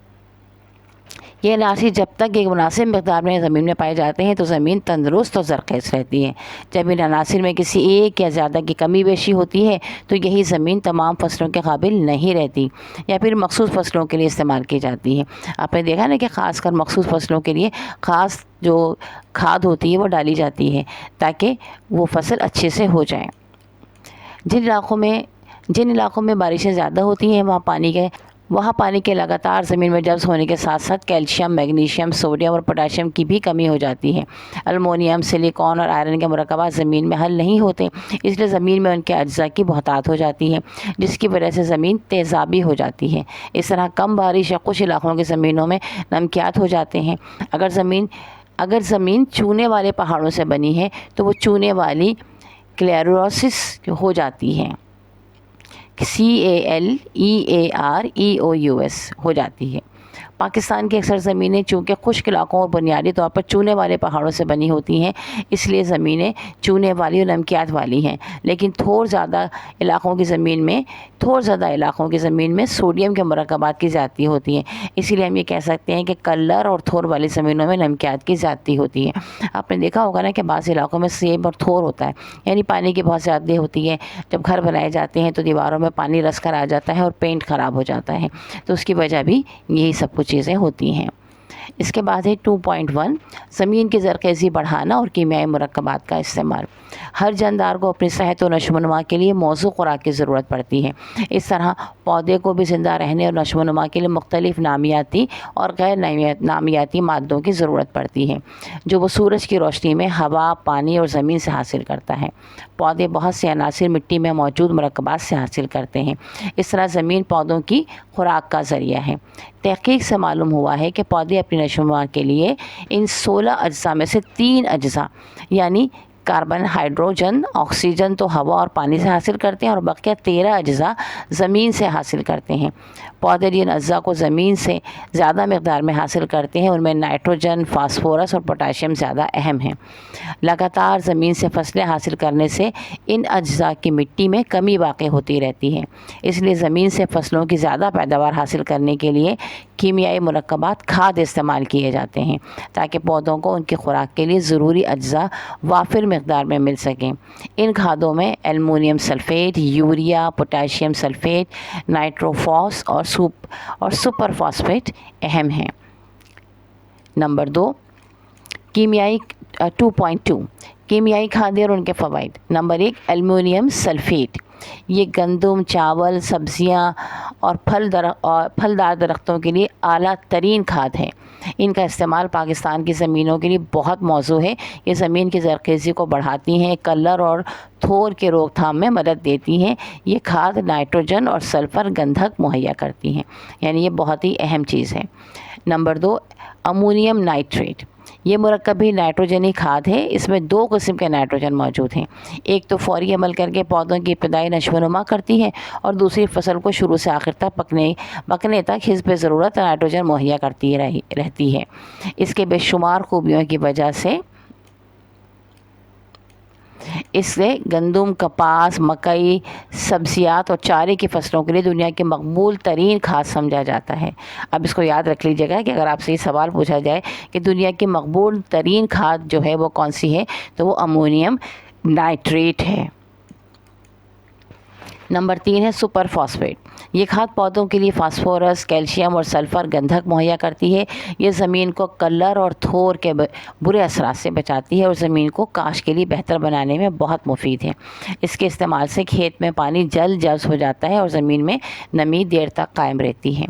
ये अनासी जब तक एक मुनासिब मकदार में ज़मीन में पाए जाते हैं तो ज़मीन तंदुरुस्त और ज़रख़ेज़ रहती है। जब इन अनासिर में किसी एक या ज़्यादा की कमी बेशी होती है तो यही ज़मीन तमाम फसलों के काबिल नहीं रहती या फिर मखसूस फसलों के लिए इस्तेमाल की जाती है। आपने देखा ना कि ख़ासकर मखसूस फसलों के लिए ख़ास जो खाद होती है वो डाली जाती है ताकि वो फसल अच्छे से हो जाए। जिन इलाक़ों में बारिशें ज़्यादा होती हैं वहाँ पानी के लगातार ज़मीन में जब्स होने के साथ साथ कैल्शियम, मैग्नीशियम, सोडियम और पोटाशियम की भी कमी हो जाती है। अल्मोनियम, सिलिकॉन और आयरन के मुरक्कबात ज़मीन में हल नहीं होते, इसलिए ज़मीन में उनके अज्जा की बहुतात हो जाती है, जिसकी वजह से ज़मीन तेज़ाबी हो जाती है। इस तरह कम बारिश या कुछ इलाक़ों की ज़मीनों में नमकियात हो जाते हैं। अगर ज़मीन चूने वाले पहाड़ों से बनी है तो वो चूने वाली क्लेरोसिस हो जाती है, CALEAREOUS हो जाती है। पाकिस्तान की अक्सर ज़मीनें चूँकि खुश्क इलाकों और बुनियादी तौर पर चूने वाले पहाड़ों से बनी होती हैं, इसलिए ज़मीनें चूने वाली और नमकियात वाली हैं। लेकिन थोड़ ज़्यादा इलाकों की ज़मीन में सोडियम के मुरक्कबात की ज़्यादती होती है, इसीलिए हम ये कह सकते हैं कि कल्लर और थोर वाली ज़मीनों में नमकियात की ज़्यादती होती है। आपने देखा होगा ना कि बाज़ इलाकों में सेब और थोर होता है, यानी पानी की बहुत ज़्यादती होती है। जब घर बनाए जाते हैं तो दीवारों में पानी रस कर आ जाता है और पेंट ख़राब हो जाता है, तो उसकी वजह भी यही सब कुछ चीज़ें होती हैं। इसके बाद है 2.1 ज़मीन की ज़रख़ेज़ी बढ़ाना और कीमियाई मुरक्कबात का इस्तेमाल। हर जानदार को अपनी सेहत और नशोनुमा के लिए मौजू खुराक की ज़रूरत पड़ती है। इस तरह पौधे को भी ज़िंदा रहने और नशोनुमा के लिए मुख्तलिफ़ नामियाती और गैर नामियाती मादों की ज़रूरत पड़ती है, जो वो सूरज की रोशनी में हवा, पानी और ज़मीन से हासिल करता है। पौधे बहुत से अनासिर मिट्टी में मौजूद मुरक्कबात से हासिल करते हैं। इस तरह ज़मीन पौधों की खुराक का ज़रिया है। तहक़ीक़ से मालूम हुआ है कि पौधे अपनी नशोनुमा के लिए इन 16 अज्जा में से 3 अज्जा यानी कार्बन, हाइड्रोजन, ऑक्सीजन तो हवा और पानी से हासिल करते हैं और बकिया 13 अज्जा ज़मीन से हासिल करते हैं। पौधे जिन अज्जा को ज़मीन से ज़्यादा मकदार में हासिल करते हैं उनमें नाइट्रोजन, फास्फोरस और पोटाशियम ज़्यादा अहम हैं। लगातार ज़मीन से फसलें हासिल करने से इन अज्जा की मिट्टी में कमी वाक़ई होती रहती है, इसलिए ज़मीन से फसलों की ज़्यादा पैदावार हासिल करने के लिए कीमियाई मुरक्कबात खाद इस्तेमाल किए जाते हैं ताकि पौधों को उनकी खुराक के लिए ज़रूरी अज्जा वाफिर मकदार में मिल सकें। इन खादों में aluminium sulphate, urea, potassium sulphate, nitrophos और सुपर फॉस्फेट अहम हैं। नंबर 2 कीमियाई 2.2 कीमियाई खादें और उनके फ़वाइद। Number 1 aluminium sulphate. ये गंदम, चावल, सब्ज़ियाँ और फलदार दरख्तों के लिए आला तरीन खाद है। इनका इस्तेमाल पाकिस्तान की ज़मीनों के लिए बहुत मौजू है। ये ज़मीन की ज़रख़ेज़ी को बढ़ाती हैं, कलर और थोर के रोकथाम में मदद देती हैं। ये खाद नाइट्रोजन और सल्फ़र गंधक मुहैया करती हैं, यानी ये बहुत ही अहम चीज़ है। Number 2 ammonium nitrate. ये मुरक्कब भी नाइट्रोजनी खाद है। इसमें 2 किस्म के नाइट्रोजन मौजूद हैं। एक तो फौरी अमल करके पौधों की इब्तदाई नशोनुमा करती है और दूसरी फसल को शुरू से आखिर तक पकने तक हिस्ब ज़रूरत नाइट्रोजन मुहैया करती रहती है। इसके बेशुमार खूबियों की वजह से इससे गंदम, कपास, मकई, सब्जियात और चारे की फसलों के लिए दुनिया की मकबूल तरीन खाद समझा जाता है। अब इसको याद रख लीजिएगा कि अगर आपसे ये सवाल पूछा जाए कि दुनिया की मकबूल तरीन खाद जो है वो कौन सी है, तो वो अमोनियम नाइट्रेट है। नंबर 3 है सुपर फॉस्फेट। ये खाद पौधों के लिए फास्फोरस, कैल्शियम और सल्फ़र गंधक मुहैया करती है। ये ज़मीन को कलर और थोर के बुरे असरात से बचाती है और ज़मीन को काश्त के लिए बेहतर बनाने में बहुत मुफीद है। इसके इस्तेमाल से खेत में पानी जल्द जज़्ब हो जाता है और ज़मीन में नमी देर तक कायम रहती है।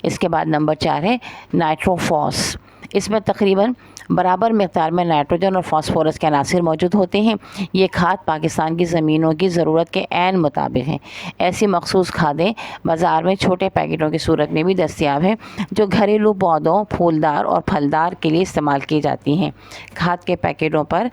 इसके बाद नंबर 4 है नाइट्रोफॉस। इसमें तकरीबन बराबर मकदार में नाइट्रोजन और फास्फोरस के अनासिर मौजूद होते हैं। ये खाद पाकिस्तान की ज़मीनों की ज़रूरत के ऐन मुताबिक हैं। ऐसी मखसूस खादें बाज़ार में छोटे पैकेटों की सूरत में भी दस्तयाब हैं, जो घरेलू पौधों, फूलदार और फलदार के लिए इस्तेमाल की जाती हैं। खाद के पैकेटों पर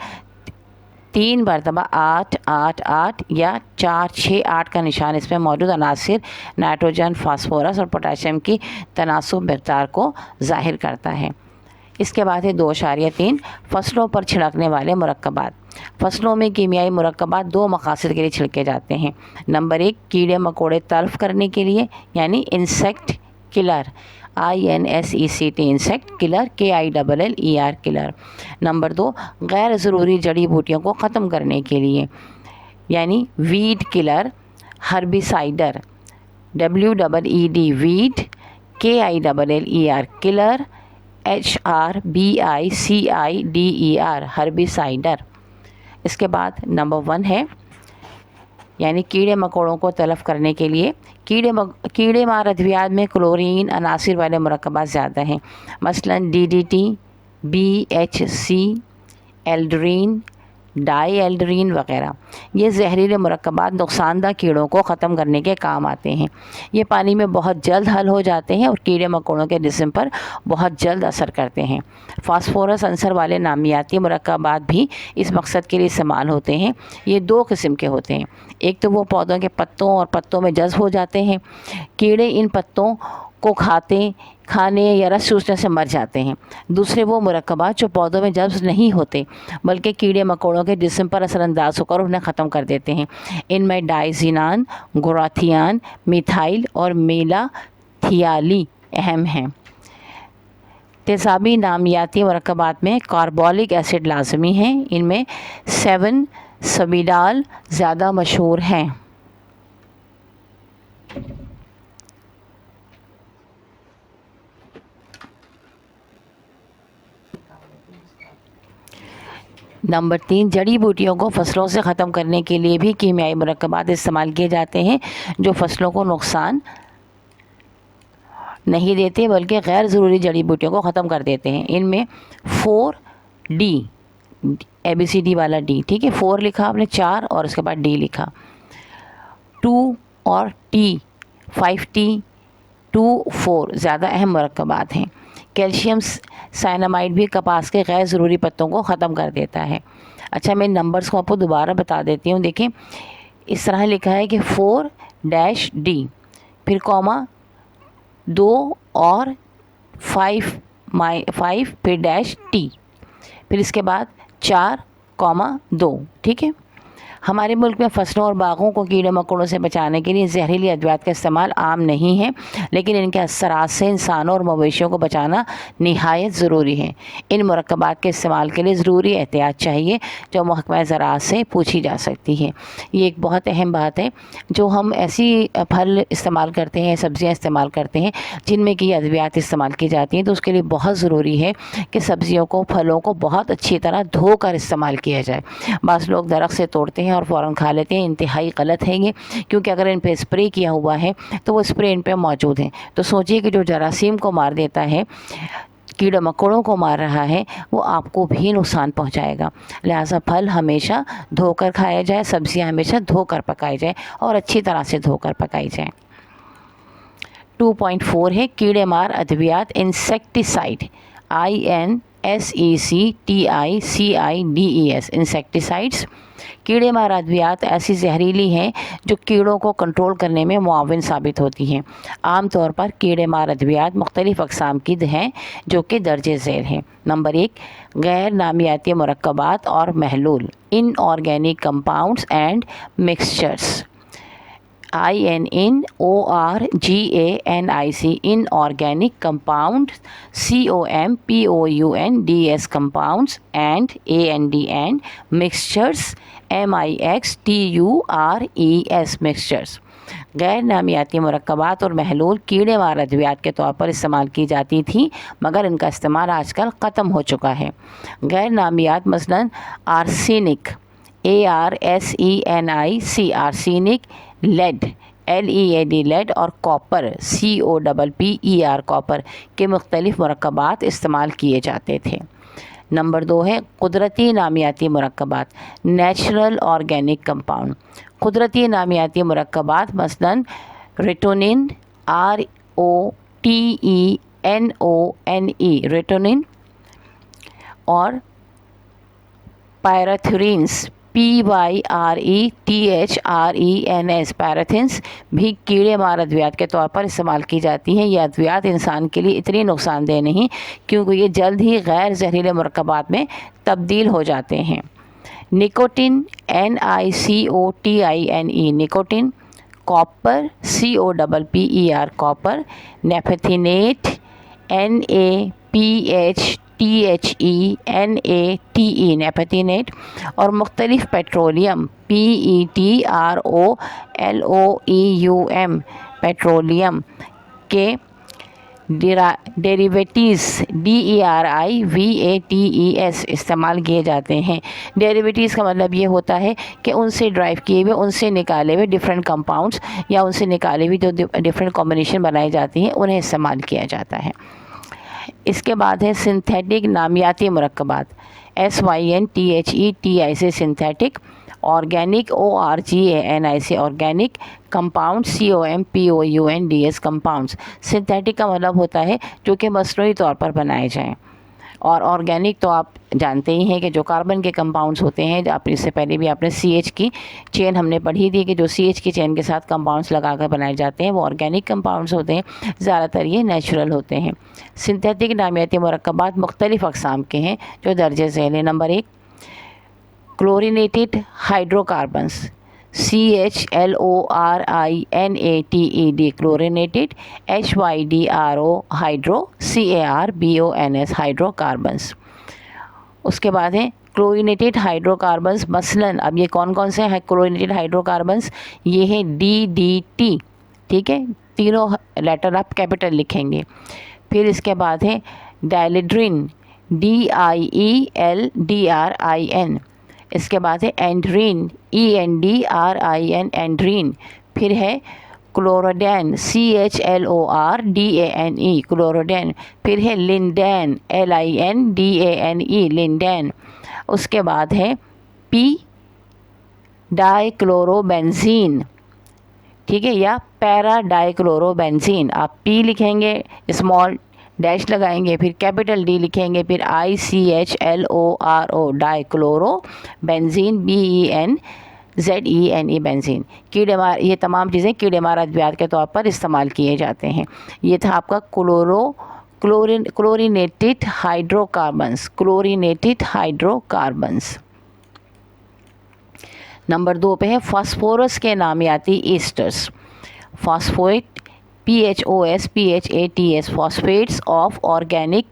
3 मरतबा 8-8-8 या 4-6-8 का निशान इसमें मौजूद अनासिर नाइट्रोजन, फास्फोरस और पोटाशियम की तनासुब मकदार को ज़ाहिर करता है। इसके बाद है 2.3 फसलों पर छिड़कने वाले मुरक्कबात। फसलों में कीमियाई मुरक्कबात 2 मकासद के लिए छिड़के जाते हैं। नंबर 1 कीड़े मकोड़े तल्फ करने के लिए, यानी insect killer, INSECT insect, killer KILLER killer. Number 2, गैर ज़रूरी जड़ी बूटियों को ख़त्म करने के लिए, यानी weed killer, herbicider, WEED weed, KILLER killer, HRBICIDER herbicider. इसके बाद नंबर 1 है यानी कीड़े मकोड़ों को तलफ करने के लिए कीड़े मार अद्वियात में क्लोरीन अनासिर वाले मुरक्कबात ज़्यादा हैं, मसलन DDT, BHC, aldrin, dieldrin वगैरह। ये जहरीले मुरक्कबात नुकसानदा कीड़ों को ख़त्म करने के काम आते हैं। ये पानी में बहुत जल्द हल हो जाते हैं और कीड़े मकोड़ों के जिस्म पर बहुत जल्द असर करते हैं। फास्फोरस अंसर वाले नामियाती मुरक्कबात भी इस मकसद के लिए इस्तेमाल होते हैं। ये 2 किस्म के होते हैं, एक तो वो पौधों के पत्तों और पत्तों में जज्ब हो जाते हैं, कीड़े इन पत्तों को खाने या रस चूसने से मर जाते हैं। दूसरे वो मुरक्कबात जो पौधों में जज्ब नहीं होते बल्कि कीड़े मकोड़ों के जिस्म पर असरअंदाज होकर उन्हें ख़त्म कर देते हैं। इनमें डाइजीनान, गोराथियान, मिथाइल और मेलाथियाली अहम हैं। तेज़ाबी नामियाती मुरक्कबात में कार्बोलिक एसिड लाजमी हैं। इनमें 7-सबिडाल ज़्यादा मशहूर हैं। नंबर 3, जड़ी बूटियों को फसलों से ख़त्म करने के लिए भी कीमियाई मुरक्कबात इस्तेमाल किए जाते हैं जो फसलों को नुकसान नहीं देते बल्कि गैर ज़रूरी जड़ी बूटियों को ख़त्म कर देते हैं। इनमें 4D, ABCD वाला D, ठीक है, 4 लिखा आपने 4 और उसके बाद D लिखा, 2 और T, 5T, 2,4 ज़्यादा अहम मुरक्कबात हैं। कैल्शियम साइनामाइड भी कपास के गैर ज़रूरी पत्तों को ख़त्म कर देता है। अच्छा, मैं नंबर्स को आपको दोबारा बता देती हूँ। देखिए, इस तरह लिखा है कि 4-D, फिर कॉमा 2 और 5 फिर -T, फिर इसके बाद 4,2, ठीक है। हमारे मुल्क में फसलों और बागों को कीड़े मकोड़ों से बचाने के लिए जहरीली अद्वियात का इस्तेमाल आम नहीं है, लेकिन इनके असरात से इंसानों और मवेशियों को बचाना निहायत ज़रूरी है। इन मुरक्कबात के इस्तेमाल के लिए ज़रूरी एहतियात चाहिए जो महकमा ज़राअत से पूछी जा सकती है। ये एक बहुत अहम बात है। जो हम ऐसी फल इस्तेमाल करते हैं, सब्ज़ियाँ इस्तेमाल करते हैं जिनमें कि अद्वियात इस्तेमाल की जाती हैं, तो उसके लिए बहुत ज़रूरी है कि सब्ज़ियों को, फलों को बहुत अच्छी तरह धोकर इस्तेमाल किया जाए। बाज़ लोग दरख्त से तोड़ते हैं और फ़ौरन खा लेते हैं। इंतहाई गलत है ये, क्योंकि अगर इन पे स्प्रे किया हुआ है तो वो स्प्रे इन पे मौजूद है। तो सोचिए कि जो जरासीम को मार देता है, कीड़े मकोड़ों को मार रहा है, वो आपको भी नुकसान पहुंचाएगा। लिहाजा फल हमेशा धोकर खाया जाए, सब्जियां हमेशा धोकर पकाई जाए और अच्छी तरह से धोकर पकाई जाए। 2.4 है कीड़े मार अद्वियात इंसेक्टिसाइड, INSECTICIDES इंसेक्टिसाइड्स। कीड़े मार अद्वियात ऐसी जहरीली हैं जो कीड़ों को कंट्रोल करने में मुआविन साबित होती हैं। आम तौर पर कीड़े मार अद्वियात मुख्तलिफ़ अक़साम की हैं जो कि दर्जे झेल हैं। नंबर 1, गैर नामियाती मुरक्कबात और महलूल, inorganic compounds and mixtures, INORGANIC inorganic compounds, COMPOUNDS compounds and AND mixtures, MIXTURES mixtures। गैर नामियाती मुरक्कबात और महलूल कीड़े मार अद्वियात के तौर पर इस्तेमाल की जाती थी, मगर इनका इस्तेमाल आजकल ख़त्म हो चुका है। गैर नामियात मसलन arsenic, ARSENIC arsenic, lead, LED lead और कॉपर, COPPER कॉपर के मुख्तलिफ़ मुरक्कबात इस्तेमाल किए जाते थे। नंबर 2 है कुदरती नामियाती मुरक्कबात, नेचुरल ऑर्गेनिक कंपाउंड। कुदरती नामियाती मुरक्कबात मसलन रेटोनिन, ROTENONE रेटोनिन और पायरेथ्रिन्स, PYRETHRENS पैराथिन्स भी कीड़े मार अद्वियात के तौर पर इस्तेमाल की जाती हैं। ये अद्वियात इंसान के लिए इतनी नुकसानदेह नहीं, क्योंकि ये जल्द ही गैर जहरीले मुरक्कबात में तब्दील हो जाते हैं। Nicotine, NICOTINE nicotine, copper, COPPER copper, naphthenate, NAPHTHENATE naphthenate, और मुख्तलिफ पेट्रोलियम PETROLEUM पेट्रोलियम के डेरिवेटिव्स DERIVATES इस्तेमाल किए जाते हैं। डेरिवेटिव्स का मतलब ये होता है कि उनसे ड्राइव किए हुए, उनसे निकाले हुए डिफरेंट कंपाउंड्स या उनसे निकाले हुए जो डिफरेंट कॉम्बिनेशन बनाई जाती हैं उन्हें इस्तेमाल किया जाता है। इसके बाद है सिंथेटिक नामियाती मुरक्कबात, SYNTHETI से सिंथेटिक, ऑर्गेनिक ORGANI से organic, compound COMPOUNDS compounds. Synthetic का मतलब होता है जो कि मसनूई तौर पर बनाए जाएं, और ऑर्गेनिक तो आप जानते ही हैं कि जो कार्बन के कंपाउंड्स होते हैं। आप इससे पहले भी आपने CH की चेन हमने पढ़ी थी कि जो CH की चेन के साथ कंपाउंड्स लगाकर बनाए जाते हैं वो ऑर्गेनिक कंपाउंड्स होते हैं। ज़्यादातर ये नेचुरल होते हैं। सिंथेटिक नामियाती मुरक्कबात मुख्तलिफ़ अक़साम के हैं जो दर्जे झेल हैं। Number 1, chlorinated hydrocarbons, CHLORINATED chlorinated, HYDRO hydro, CARBONS hydrocarbons. उसके बाद है क्लोरिनेटेड हाइड्रोकार्बन्स, मसलन अब ये कौन कौन से हैं क्लोरिनेटेड हाइड्रोकार्बन्स, ये है DDT, ठीक है, तीनों लेटर आप कैपिटल लिखेंगे। फिर इसके बाद है डायलिड्रिन, DIELDRIN। इसके बाद है एंड्रीन, ENDRIN एंड्रीन। फिर है क्लोरोडेन, CHLORDANE क्लोरोडेन। फिर है लिंडेन, LINDANE लिंडेन। उसके बाद है P डाइक्लोरोबेंजीन, ठीक है, या पैरा डाइक्लोरोबेंजीन। आप P लिखेंगे, स्मॉल डैश लगाएंगे, फिर कैपिटल D लिखेंगे, फिर ICHLORO dichloro benzene, BENZENE benzene. कीड़े मार, ये तमाम चीज़ें कीड़े मार अद्वियात के तौर पर इस्तेमाल किए जाते हैं। ये था आपका chlorinated hydrocarbons, chlorinated hydrocarbons. Number 2 पे है फास्फोरस के नामियाती esters. Phosphate, PHOSPHATS phosphates of organic,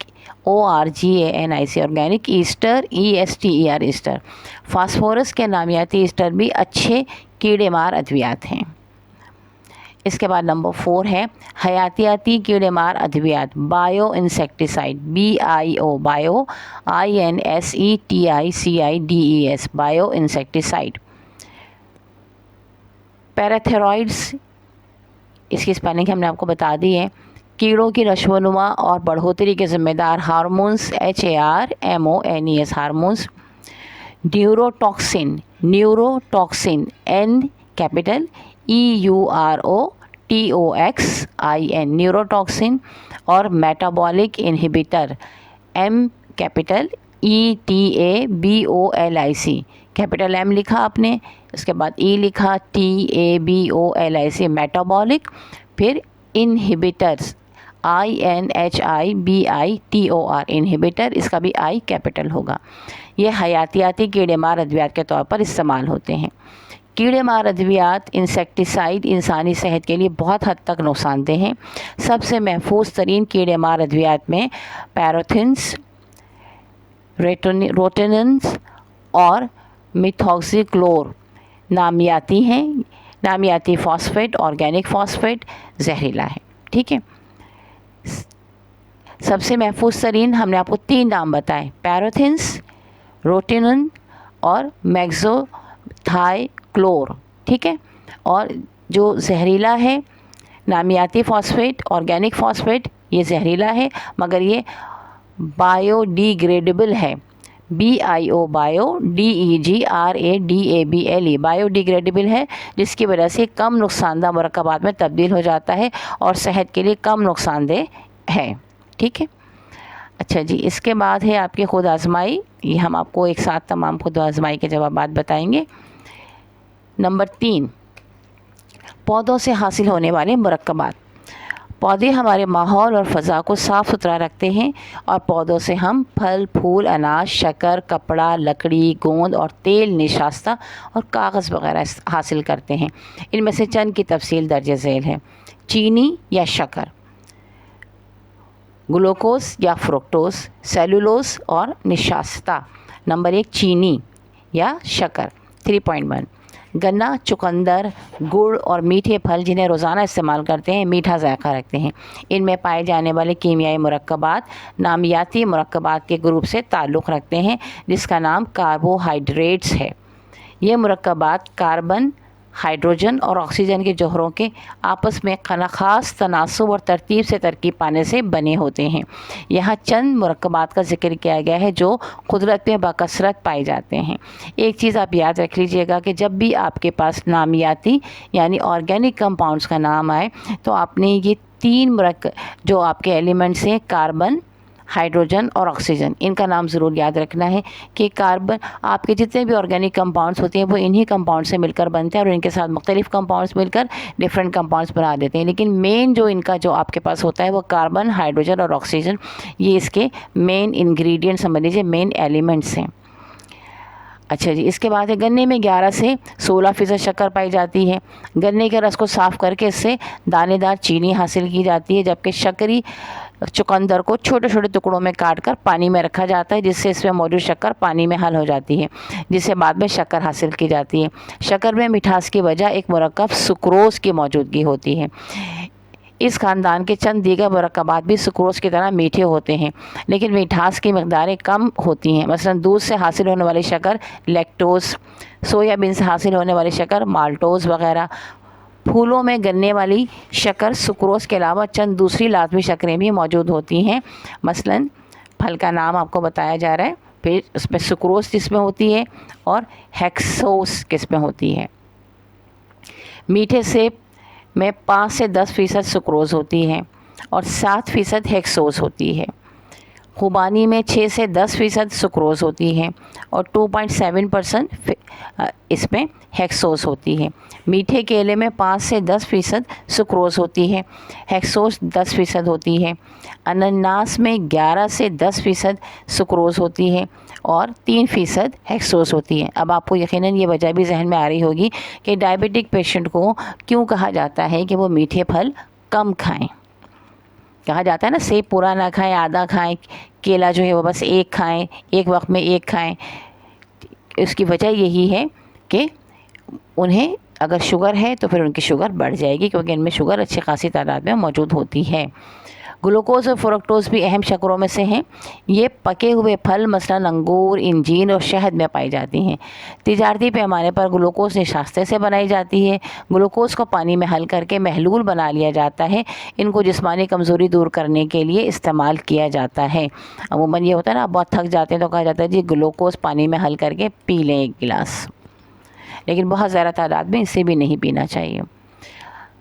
ORGANI से organic, ester, ESTER ester. Phosphorus के नामियाती ईस्टर भी अच्छे कीड़े मार अद्वियात हैं। इसके बाद नंबर 4 है हयातियाती कीड़े मार अद्वियात, bio insecticide, BIO bio, INSECTICIDES bio insecticide. Pyrethroids, इसकी स्पेलिंग हमने आपको बता दी है। कीड़ों की नशोनुमा और बढ़ोतरी के ज़िम्मेदार hormones, HARMONES hormones. Neurotoxin, neurotoxin, N capital, EUROTOXIN neurotoxin. और metabolic inhibitor, M capital, ETABOLIC capital M लिखा आपने, उसके बाद E लिखा, TABOLIC मेटाबॉलिक। फिर इनहिबिटर्स, INHIBITOR इनहिबिटर, इसका भी I कैपिटल होगा। ये हयातियाती कीड़े मार अद्वियात के तौर पर इस्तेमाल होते हैं। कीड़े मार अद्वियात इंसेक्टिसाइड इंसानी सेहत के लिए बहुत हद तक नुकसानदेह हैं। सबसे महफूज तरीन कीड़े मार अद्वियात में पैराथिन्स, रोटेनेंस और मिथॉक्सीक्लोर नामियाती हैं। नामियाती फॉस्फेट, ऑर्गेनिक फॉस्फेट जहरीला है, ठीक है। सबसे महफूज तरीन हमने आपको 3 नाम बताए, पैराथिन्स, रोटेनन और मैक्सोथाइक्लोर, ठीक है। और जो जहरीला है नामियाती फॉस्फेट, ऑर्गेनिक फॉस्फेट, ये जहरीला है मगर ये बायोडिग्रेडेबल है, BIO बायो, DEGRADABLE बायोडिग्रेडेबल है, जिसकी वजह से कम नुकसानदा मुरक्कबात में तब्दील हो जाता है और सेहत के लिए कम नुकसानदेह है, ठीक है। अच्छा जी, इसके बाद है आपकी खुद आजमाई। ये हम आपको एक साथ तमाम खुद आजमाई के जवाबात बताएंगे। नंबर 3, पौधों से हासिल होने वाले मुरक्कबात। पौधे हमारे माहौल और फ़ज़ा को साफ़ सुथरा रखते हैं और पौधों से हम फल, फूल, अनाज, शक्कर, कपड़ा, लकड़ी, गोंद और तेल, निशास्ता और कागज़ वगैरह हासिल करते हैं। इनमें से चंद की तफसील दर्ज झेल है। चीनी या शक्कर, ग्लूकोज या फ्रुक्टोज, सेलुलोज और निशास्ता। नंबर 1 चीनी या शक्कर। 3.1 गन्ना, चुकंदर, गुड़ और मीठे फल जिन्हें रोज़ाना इस्तेमाल करते हैं मीठा जायका रखते हैं। इनमें पाए जाने वाले कीमियाई मुरक्कबात नामियाती मुरक्कबात के ग्रुप से ताल्लुक़ रखते हैं जिसका नाम कार्बोहाइड्रेट्स है। ये मुरक्कबात कार्बन, हाइड्रोजन और ऑक्सीजन के जौहरों के आपस में ख़ास तनासुब और तरतीब से तरकीब पाने से बने होते हैं। यहाँ चंद मुरक्कबात का जिक्र किया गया है जो कुदरत में बकसरत पाए जाते हैं। एक चीज़ आप याद रख लीजिएगा कि जब भी आपके पास नामियाती यानी ऑर्गेनिक कंपाउंड्स का नाम आए तो आपने ये 3 जो आपके एलिमेंट्स हैं कार्बन, हाइड्रोजन और ऑक्सीजन, इनका नाम ज़रूर याद रखना है कि कार्बन, आपके जितने भी ऑर्गेनिक कंपाउंड्स होते हैं वो इन्हीं कंपाउंड से मिलकर बनते हैं और इनके साथ मुख्तलिफ कंपाउंड्स मिलकर डिफरेंट कंपाउंड्स बना देते हैं। लेकिन मेन जो इनका जो आपके पास होता है वो कार्बन, हाइड्रोजन और ऑक्सीजन, ये इसके मेन इंग्रेडिएंट समझ लीजिए, मेन एलिमेंट्स हैं। अच्छा जी, इसके बाद है गन्ने में 11 से 16% शक्कर पाई जाती है। गन्ने के रस को साफ़ करके इससे दानेदार चीनी हासिल की जाती है, जबकि शक्करी चुकंदर को छोटे छोटे टुकड़ों में काटकर पानी में रखा जाता है जिससे इसमें मौजूद शक्कर पानी में हल हो जाती है, जिससे बाद में शक्कर हासिल की जाती है। शक्कर में मिठास की वजह एक मुरक्कब सुक्रोज़ की मौजूदगी होती है। इस ख़ानदान के चंद दीगर मुरक्कबात भी सुक्रोज़ की तरह मीठे होते हैं लेकिन मिठास की मकदारें कम होती हैं। मसलन दूध से हासिल होने वाली शक्कर लैक्टोज़, सोयाबीन से हासिल होने वाली शक्कर माल्टोज़ वगैरह। फूलों में गन्ने वाली शक्कर सुक्रोज़ के अलावा चंद दूसरी लाजमी शक्करें भी मौजूद होती हैं। मसलन फल का नाम आपको बताया जा रहा है, फिर उसमें सुक्रोज़ किस्में होती है और हेक्सोस किस्में होती है। मीठे सेब में 5 से 10% सुक्रोज़ होती है और 7% हेक्सोस होती है। खुबानी में 6 से 10% सुक्रोज़ होती है और 2.7% इसमें हेक्सोस होती है। मीठे केले में 5 से 10% सुक्रोज़ होती है, हेक्सोस 10% होती है। अनानास में 11 से 10% सुक्रोज़ होती है और 3% हेक्सोस होती है। अब आपको यकीनन ये वजह भी जहन में आ रही होगी कि डायबिटिक पेशेंट को क्यों कहा जाता है कि वो मीठे फल कम खाएं। कहा जाता है ना, सेब पूरा ना खाएं, आधा खाएं, केला जो है वो बस एक खाएं, एक वक्त में एक खाएं। इसकी वजह यही है कि उन्हें अगर शुगर है तो फिर उनकी शुगर बढ़ जाएगी क्योंकि इनमें शुगर अच्छी खासी तादाद में मौजूद होती है। ग्लूकोज और फ्रुक्टोज भी अहम शक्करों में से हैं। ये पके हुए फल मसलन अंगूर, इंजीर और शहद में पाई जाती हैं। तिजारती पैमाने पर ग्लूकोज निशास्ते से बनाई जाती है। ग्लूकोज को पानी में हल करके महलूल बना लिया जाता है। इनको जिस्मानी कमज़ोरी दूर करने के लिए इस्तेमाल किया जाता है। अमूमन ये होता है ना, आप बहुत थक जाते हैं तो कहा जाता है जी ग्लूकोज पानी में हल करके पी लें 1 गिलास, लेकिन बहुत ज़्यादा तादाद में इसे भी नहीं पीना चाहिए।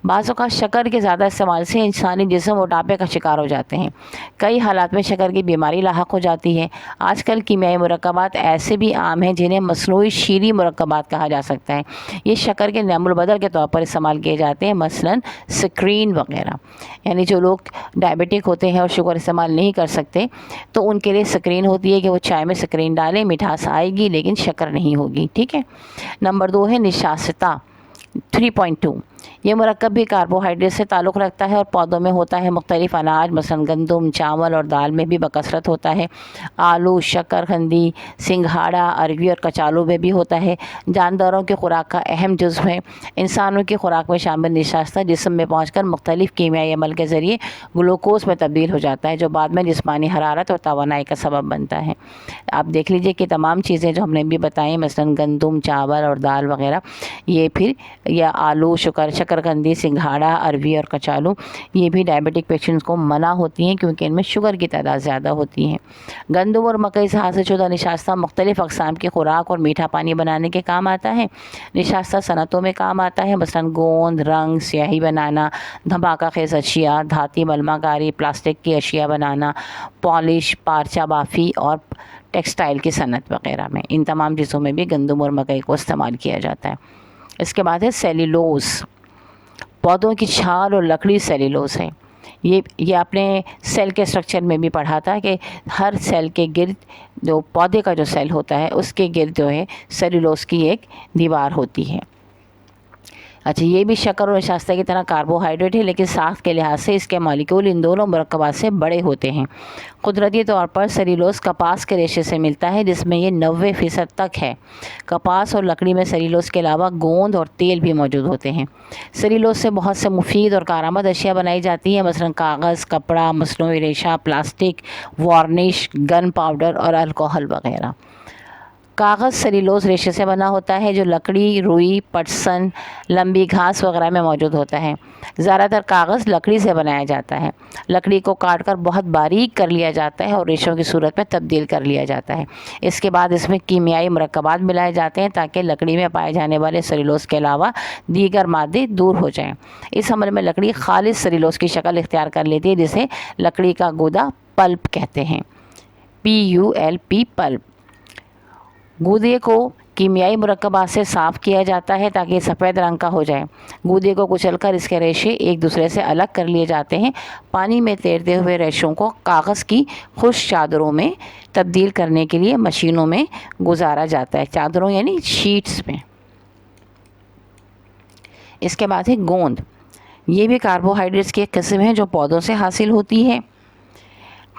बाज़ औक़ात शक्कर के ज़्यादा इस्तेमाल से इंसानी जिस्म मोटापे का शिकार हो जाते हैं। कई हालात में शक्कर की बीमारी लाहक हो जाती है। आजकल कीमियाई मुरक्कबात ऐसे भी आम हैं जिन्हें मसनूई शीरी मुरक्कबात कहा जा सकता है। ये शक्कर के नमुल बदल के तौर पर इस्तेमाल किए जाते हैं, मसलन स्क्रीन वगैरह। यानी जो लोग डायबिटिक होते हैं और शुगर इस्तेमाल नहीं कर सकते तो उनके लिए स्क्रीन होती है कि वो चाय में स्क्रीन डालें, मिठास आएगी लेकिन शक्कर नहीं होगी। ठीक है। नंबर 2 है निशास्ता। 3.2 ये मुरक्कब भी कार्बोहाइड्रेट से ताल्लुक़ रखता है और पौधों में होता है। मुख्तलिफ अनाज मसलन गंदम, चावल और दाल में भी बकसरत होता है। आलू, शक्करकंदी, सिंघाड़ा, अरवी और कचालू में भी होता है। जानदारों की खुराक का अहम जुज़्व है। इंसानों की खुराक में शामिल निशास्ता जिस्म में पहुँचकर मुख्तलिफ कीमियाई अमल के ज़रिए ग्लूकोज में तब्दील हो जाता है जो बाद में जिस्मानी हरारत और तवानाई का सबब बनता है। आप देख लीजिए कि तमाम चीज़ें जो हमने भी बताई मसलन गंदम, चावल और दाल वगैरह, ये फिर या आलू, शक्करकंदी, सिंघाड़ा, अरवी और कचालू, ये भी डायबिटिक पेशेंट्स को मना होती हैं क्योंकि इनमें शुगर की तादाद ज़्यादा होती है। गंदम और मकई से हासिल शुदा निशास्ता मुख्तलिफ़ अक़साम की खुराक और मीठा पानी बनाने के काम आता है। निशास्ता सनतों में काम आता है, मसलन गोंद, रंग, स्याही बनाना, धमाका खेज़ अशिया, धाती मलमाकारी, प्लास्टिक की अशिया बनाना, पॉलिश, पारचा बाफ़ी और टेक्सटाइल की सनत वगैरह में। इन तमाम चीज़ों में भी गंदम और मकई को इस्तेमाल किया जाता है। इसके बाद है सेल्यूलोज़। पौधों की छाल और लकड़ी सेल्यूलोज़ है। ये आपने सेल के स्ट्रक्चर में भी पढ़ा था कि हर सेल के गिर्द, जो पौधे का जो सेल होता है उसके गिर्द जो है सेल्यूलोज़ की एक दीवार होती है। अच्छा, ये भी शक्कर और नशास्ता की तरह कार्बोहाइड्रेट है, लेकिन साख्त के लिहाज से इसके मॉलिक्यूल इन दोनों मरकबात से बड़े होते हैं। कुदरती तौर पर सेल्यूलोज कपास के रेशे से मिलता है, जिसमें ये 90% तक है। कपास और लकड़ी में सेल्यूलोज के अलावा गोंद और तेल भी मौजूद होते हैं। सेल्यूलोज से बहुत से मुफीद और कारआमद अशिया बनाई जाती हैं, मसलन कागज़, कपड़ा, मसनूई रेशा, प्लास्टिक, वार्निश, गन पाउडर और अल्कोहल वगैरह। कागज़ सेल्यूलोज रेशे से बना होता है, जो लकड़ी, रुई, पटसन, लंबी घास वगैरह में मौजूद होता है। ज़्यादातर कागज़ लकड़ी से बनाया जाता है। लकड़ी को काटकर बहुत बारीक कर लिया जाता है और रेशों की सूरत में तब्दील कर लिया जाता है। इसके बाद इसमें कीमियाई मरकबात मिलाए जाते हैं ताकि लकड़ी में पाए जाने वाले सेल्यूलोज के अलावा दीगर मादे दूर हो जाएँ। इस अमल में लकड़ी खालिस सेल्यूलोज की शक्ल इख्तियार कर लेती है, जिसे लकड़ी का गूदा पल्प कहते हैं। PULP pulp. गूदे को कीमियाई मुरक्कबात से साफ़ किया जाता है ताकि सफ़ेद रंग का हो जाए। गूदे को कुचलकर इसके रेशे एक दूसरे से अलग कर लिए जाते हैं। पानी में तैरते हुए रेशों को कागज़ की खुश्क चादरों में तब्दील करने के लिए मशीनों में गुजारा जाता है। चादरों यानी शीट्स में। इसके बाद है गोंद। ये भी कार्बोहाइड्रेट्स की एक किस्म है जो पौधों से हासिल होती है,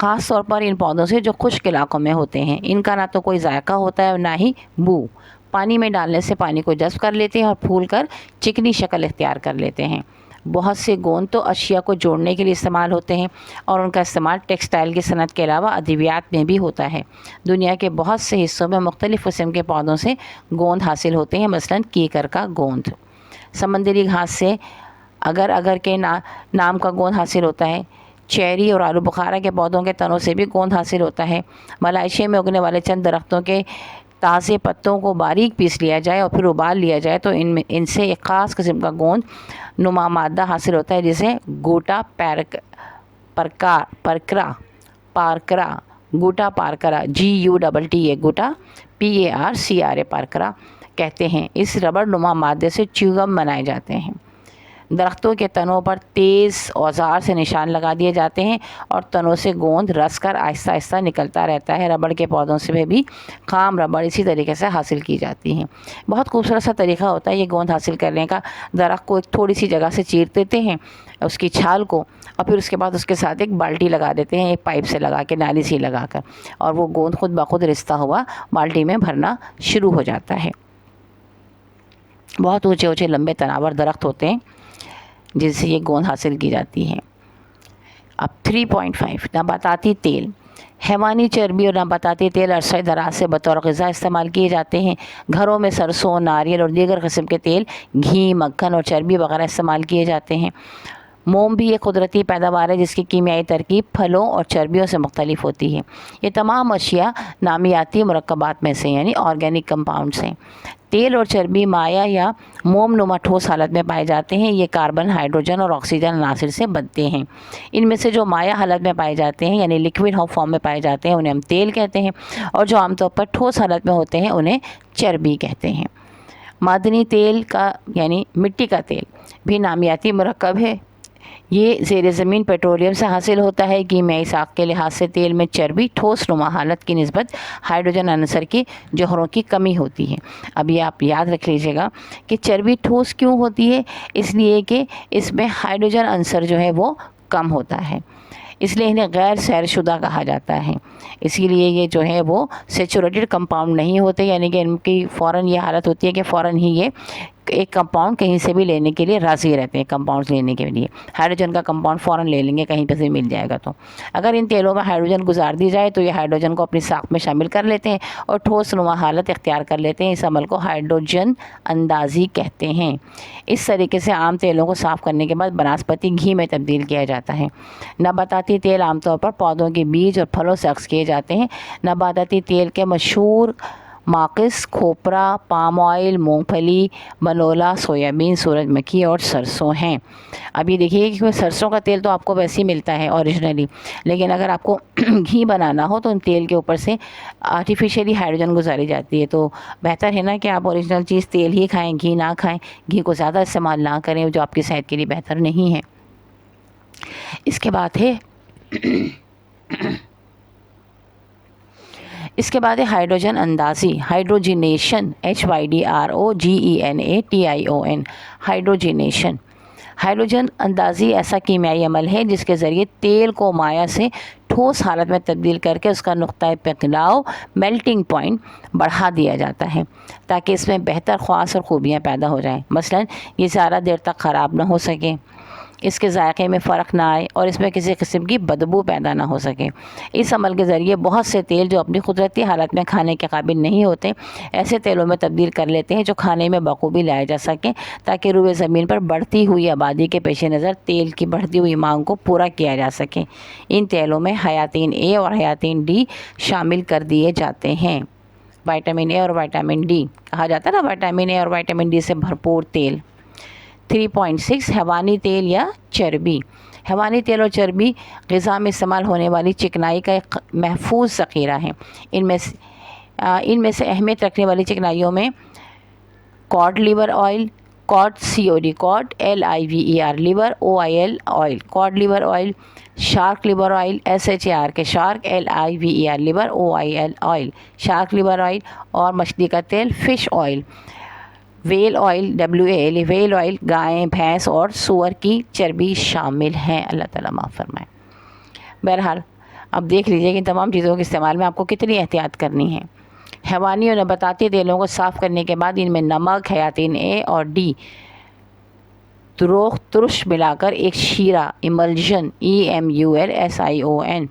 ख़ास तौर पर इन पौधों से जो खुश्क इलाकों में होते हैं। इनका ना तो कोई जायका होता है और ना ही बू। पानी में डालने से पानी को जज़्ब कर लेते हैं और फूल कर चिकनी शक्ल इख्तियार कर लेते हैं। बहुत से गोंद तो अशिया को जोड़ने के लिए इस्तेमाल होते हैं और उनका इस्तेमाल टेक्सटाइल की सनत के अलावा अद्वियात में भी होता है। दुनिया के बहुत से हिस्सों में मुख्तलिफ़ किस्म के पौधों से गोंद हासिल होते हैं, मसलन कीकर का गोंद। समंदरी घास से अगर के नाम का गोंद हासिल होता है। चेरी और आलू बुखारा के पौधों के तनों से भी गोंद हासिल होता है। मलेशिया में उगने वाले चंद दरख्तों के ताज़े पत्तों को बारीक पीस लिया जाए और फिर उबाल लिया जाए तो इनसे एक ख़ास किस्म का गोंद नुमा मादा हासिल होता है, जिसे गूटा पारकरा गूटा पारकरा GUTT गूटा PARCRA पारकरा कहते हैं। इस रबड़ नुमा मादे से च्युइंगम बनाए जाते हैं। दरख्तों के तनों पर तेज़ औजार से निशान लगा दिए जाते हैं और तनों से गोंद रस कर आहिस्ता आहिस्ता निकलता रहता है। रबड़ के पौधों से भी खाम रबड़ इसी तरीके से हासिल की जाती है। बहुत खूबसूरत सा तरीका होता है ये गोंद हासिल करने का। दरख्त को एक थोड़ी सी जगह से चीर देते हैं, उसकी छाल को, और फिर उसके बाद उसके साथ एक बाल्टी लगा देते हैं, एक पाइप से लगा के, नाली से लगा कर, और वो गोंद खुद ब खुद रिश्ता हुआ बाल्टी में भरना शुरू हो जाता है। बहुत ऊँचे ऊँचे लंबे तनावर दरख्त होते हैं जिनसे ये गोंद हासिल की जाती है। अब 3.5 नबाताती तेल। हैवानी चर्बी और नबाताती तेल अरसे दराज से बतौर ग़िज़ा इस्तेमाल किए जाते हैं। घरों में सरसों, नारियल और दीगर किस्म के तेल, घी, मक्खन और चर्बी वगैरह इस्तेमाल किए जाते हैं। मोम भी एक कुदरती पैदावार है जिसकी कीमियाई तरकीब फलों और चर्बियों से मुख्तलिफ होती है। ये तमाम अशिया नामियाती मुरक्कबात में से यानी ऑर्गेनिक कंपाउंड्स हैं। तेल और चर्बी माया या मोम नुमा ठोस हालत में पाए जाते हैं। ये कार्बन, हाइड्रोजन और ऑक्सीजन अनासिर से बनते हैं। इनमें से जो माया हालत में पाए जाते हैं यानी लिक्विड फॉर्म में पाए जाते हैं उन्हें हम तेल कहते हैं, और जो आमतौर पर ठोस हालत में होते हैं उन्हें चर्बी कहते हैं। मादनी तेल का यानी मिट्टी का तेल भी नामियाती मुरक्कब है। ये ज़ेर ज़मीन पेट्रोलियम से हासिल होता है। कीमियाई साख के लिहाज से तेल में चर्बी ठोस नुमा हालत की निस्बत हाइड्रोजन अनसर की जौहरों की कमी होती है। अब ये आप याद रख लीजिएगा कि चर्बी ठोस क्यों होती है, इसलिए कि इसमें हाइड्रोजन अनसर जो है वो कम होता है, इसलिए इन्हें गैर सैरशुदा कहा जाता है। इसीलिए ये जो है वो सेचुरेटेड कंपाउंड नहीं होते, यानी कि इनकी फ़ौरन ये हालत होती है कि फ़ौरन ही ये एक कंपाउंड कहीं से भी लेने के लिए राज़ी रहते हैं। कंपाउंड्स लेने के लिए हाइड्रोजन का कंपाउंड फ़ौरन ले लेंगे कहीं पर से मिल जाएगा। तो अगर इन तेलों में हाइड्रोजन गुजार दी जाए तो ये हाइड्रोजन को अपनी साख में शामिल कर लेते हैं और ठोस नुमा हालत इख्तियार कर लेते हैं। इस अमल को हाइड्रोजन अंदाज़ी कहते हैं। इस तरीके से आम तेलों को साफ़ करने के बाद बनास्पति घी में तब्दील किया जाता है। नबाताती तेल आमतौर पर पौधों के बीज और फलों से अक्स किए जाते हैं। नबाताती तेल के मशहूर माकिस खोपरा, पाम ऑयल, मूंगफली, बनोला, सोयाबीन, सूरजमुखी और सरसों हैं। अब ये देखिए कि सरसों का तेल तो आपको वैसे ही मिलता है ओरिजिनली, लेकिन अगर आपको घी बनाना हो तो उन तेल के ऊपर से आर्टिफिशियली हाइड्रोजन गुजारी जाती है। तो बेहतर है ना कि आप ओरिजिनल चीज़ तेल ही खाएं, घी ना खाएं, घी को ज़्यादा इस्तेमाल ना करें जो आपकी सेहत के लिए बेहतर नहीं है। इसके बाद है इसके बाद है हाइड्रोजन अंदाज़ी, हाइड्रोजिनेशन, HYDROGENATION, हाइड्रोजिनेशन। हाइड्रोजन अंदाज़ी ऐसा कीमियाई अमल है जिसके ज़रिए तेल को माया से ठोस हालत में तब्दील करके उसका नुक्ता पिघलाव, मेल्टिंग पॉइंट बढ़ा दिया जाता है ताकि इसमें बेहतर ख़वास और ख़ूबियाँ पैदा हो जाएं। मसलन ये ज़्यादा देर तक ख़राब ना हो सके, इसके जायके में फ़र्क ना आए और इसमें किसी किस्म की बदबू पैदा ना हो सके। इस अमल के ज़रिए बहुत से तेल जो अपनी कुदरती हालत में खाने के काबिल नहीं होते, ऐसे तेलों में तब्दील कर लेते हैं जो खाने में बखूबी लाए जा सकें, ताकि रूए ज़मीन पर बढ़ती हुई आबादी के पेश नज़र तेल की बढ़ती हुई मांग को पूरा किया जा सके। इन तेलों में हयातीन ए और हयातीन डी शामिल कर दिए जाते हैं। विटामिन ए और विटामिन डी कहा जाता है ना, विटामिन ए और विटामिन डी से भरपूर तेल। 3.6 हैवानी तेल या चर्बी। हैवानी तेल और चर्बी ग़िज़ा में इस्तेमाल होने वाली चिकनाई का एक महफूज ज़ख़ीरा है। इनमें से अहमियत रखने वाली चिकनाइयों में cod liver oil, cod COD cod LIVER liver, OIL oil, cod liver oil, shark liver oil, SHAR के shark, LIVER liver, OIL oil, shark liver oil, और मछली का तेल fish oil, whale oil, WAL whale oil, गाय, भैंस और सूअर की चर्बी शामिल हैं। अल्लाह ताला माफ़ फरमाए। बहरहाल अब देख लीजिए कि इन तमाम चीज़ों के इस्तेमाल में आपको कितनी एहतियात करनी है। हैवानी और नबाताती तेलों को साफ़ करने के बाद इनमें नमक, हयातीन A और D तुरुश मिलाकर एक शीरा, इमल्जन, EMULSION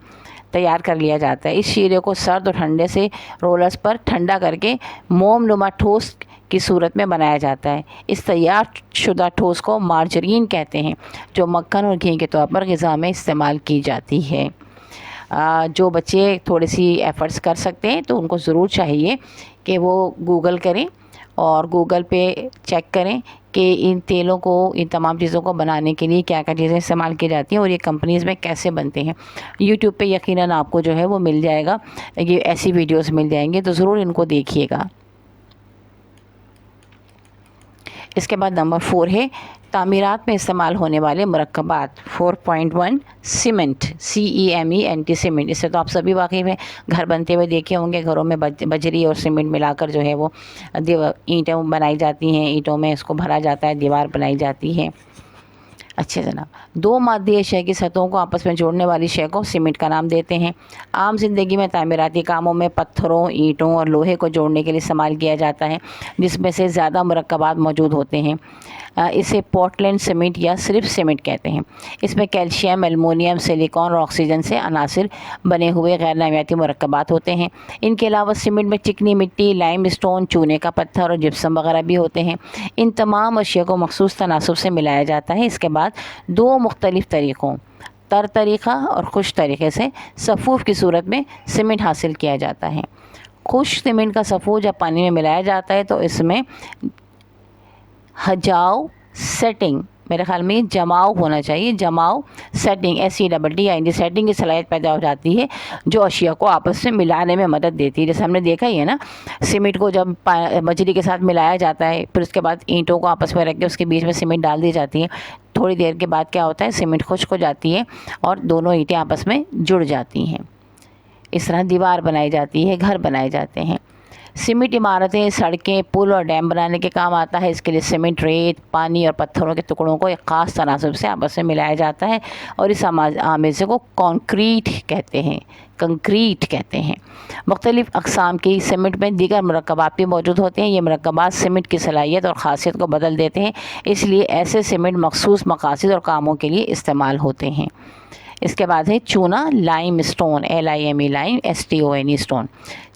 तैयार कर लिया जाता है। इस शीरे को सर्द और ठंडे से रोलर्स पर ठंडा करके मोमनुमा ठोस की सूरत में बनाया जाता है। इस तैयार शुदा ठोस को मार्जरीन कहते हैं, जो मक्खन और घी के तौर पर ग़िज़ा में इस्तेमाल की जाती है। जो बच्चे थोड़ी सी एफ़र्ट्स कर सकते हैं तो उनको ज़रूर चाहिए कि वो गूगल करें और गूगल पे चेक करें कि इन तेलों को, इन तमाम चीज़ों को बनाने के लिए क्या क्या चीज़ें इस्तेमाल की जाती हैं और ये कंपनीज़ में कैसे बनते हैं। यूट्यूब पे यकीनन आपको जो है वो मिल जाएगा, ये ऐसी वीडियोस मिल जाएंगे, तो ज़रूर इनको देखिएगा। इसके बाद नंबर 4 है तामीरात में इस्तेमाल होने वाले मुरक्कबात। 4.1 सीमेंट, CEMENT सीमेंट। इससे तो आप सभी वाकिफ़ हैं, घर बनते हुए देखे होंगे। घरों में बजरी और सीमेंट मिलाकर जो है वो ईंटें बनाई जाती हैं, ईंटों में इसको भरा जाता है, दीवार बनाई जाती है। अच्छा जनाब, दो मादी शय की सतहों को आपस में जोड़ने वाली शय को सीमेंट का नाम देते हैं। आम जिंदगी में तामीराती कामों में पत्थरों, ईंटों और लोहे को जोड़ने के लिए इस्तेमाल किया जाता है, जिसमें से ज़्यादा मुरक्कबात मौजूद होते हैं। इसे पोर्टलैंड सीमेंट या सिर्फ सीमेंट कहते हैं। इसमें कैल्शियम, एल्युमिनियम, सिलिकॉन और ऑक्सीजन से अनासिर बने हुए गैर नामियाती मुरक्कबात होते हैं। इनके अलावा सीमेंट में चिकनी मिट्टी, लाइम स्टोन, चूने का पत्थर और जिप्सम वगैरह भी होते हैं। इन तमाम अशिया को मखसूस तनासुब से मिलाया जाता है। इसके बाद दो मुख्तलिफ तरीक़ों, तर तरीक़ा और खुश तरीक़े से सफ़ूफ़ की सूरत में सीमेंट हासिल किया जाता है। खुश सीमेंट का सफ़ूफ़ जब पानी में मिलाया जाता है तो इसमें हजाव, सेटिंग, मेरे ख्याल में जमाव होना चाहिए, जमाव, सेटिंग, SETTING, सेटिंग की सलाहियत पैदा हो जाती है, जो अशिया को आपस में मिलाने में मदद देती है। जैसे हमने देखा ही है ना, सीमेंट को जब बजरी के साथ मिलाया जाता है, फिर उसके बाद ईंटों को आपस में रख के उसके बीच में सीमेंट डाल दी जाती है, थोड़ी देर के बाद क्या होता है, सीमेंट खुश्क हो जाती है और दोनों ईंटें आपस में जुड़ जाती हैं। इस तरह दीवार बनाई जाती है, घर बनाए जाते हैं। सीमेंट इमारतें, सड़कें, पुल और डैम बनाने के काम आता है। इसके लिए सीमेंट रेत, पानी और पत्थरों के टुकड़ों को एक ख़ास तनासुब से आपस में मिलाया जाता है और इस आमेज़े को कंक्रीट कहते हैं। मुख्तलिफ़ अक़साम की सीमेंट में दीगर मुरक्कबात भी मौजूद होते हैं। ये मुरक्कबात सीमेंट की सलाहियत और ख़ासियत को बदल देते हैं, इसलिए ऐसे सीमेंट मखसूस मकासद और कामों के लिए इस्तेमाल होते हैं। इसके बाद है चूना, lime stone, LIME lime, STONE stone.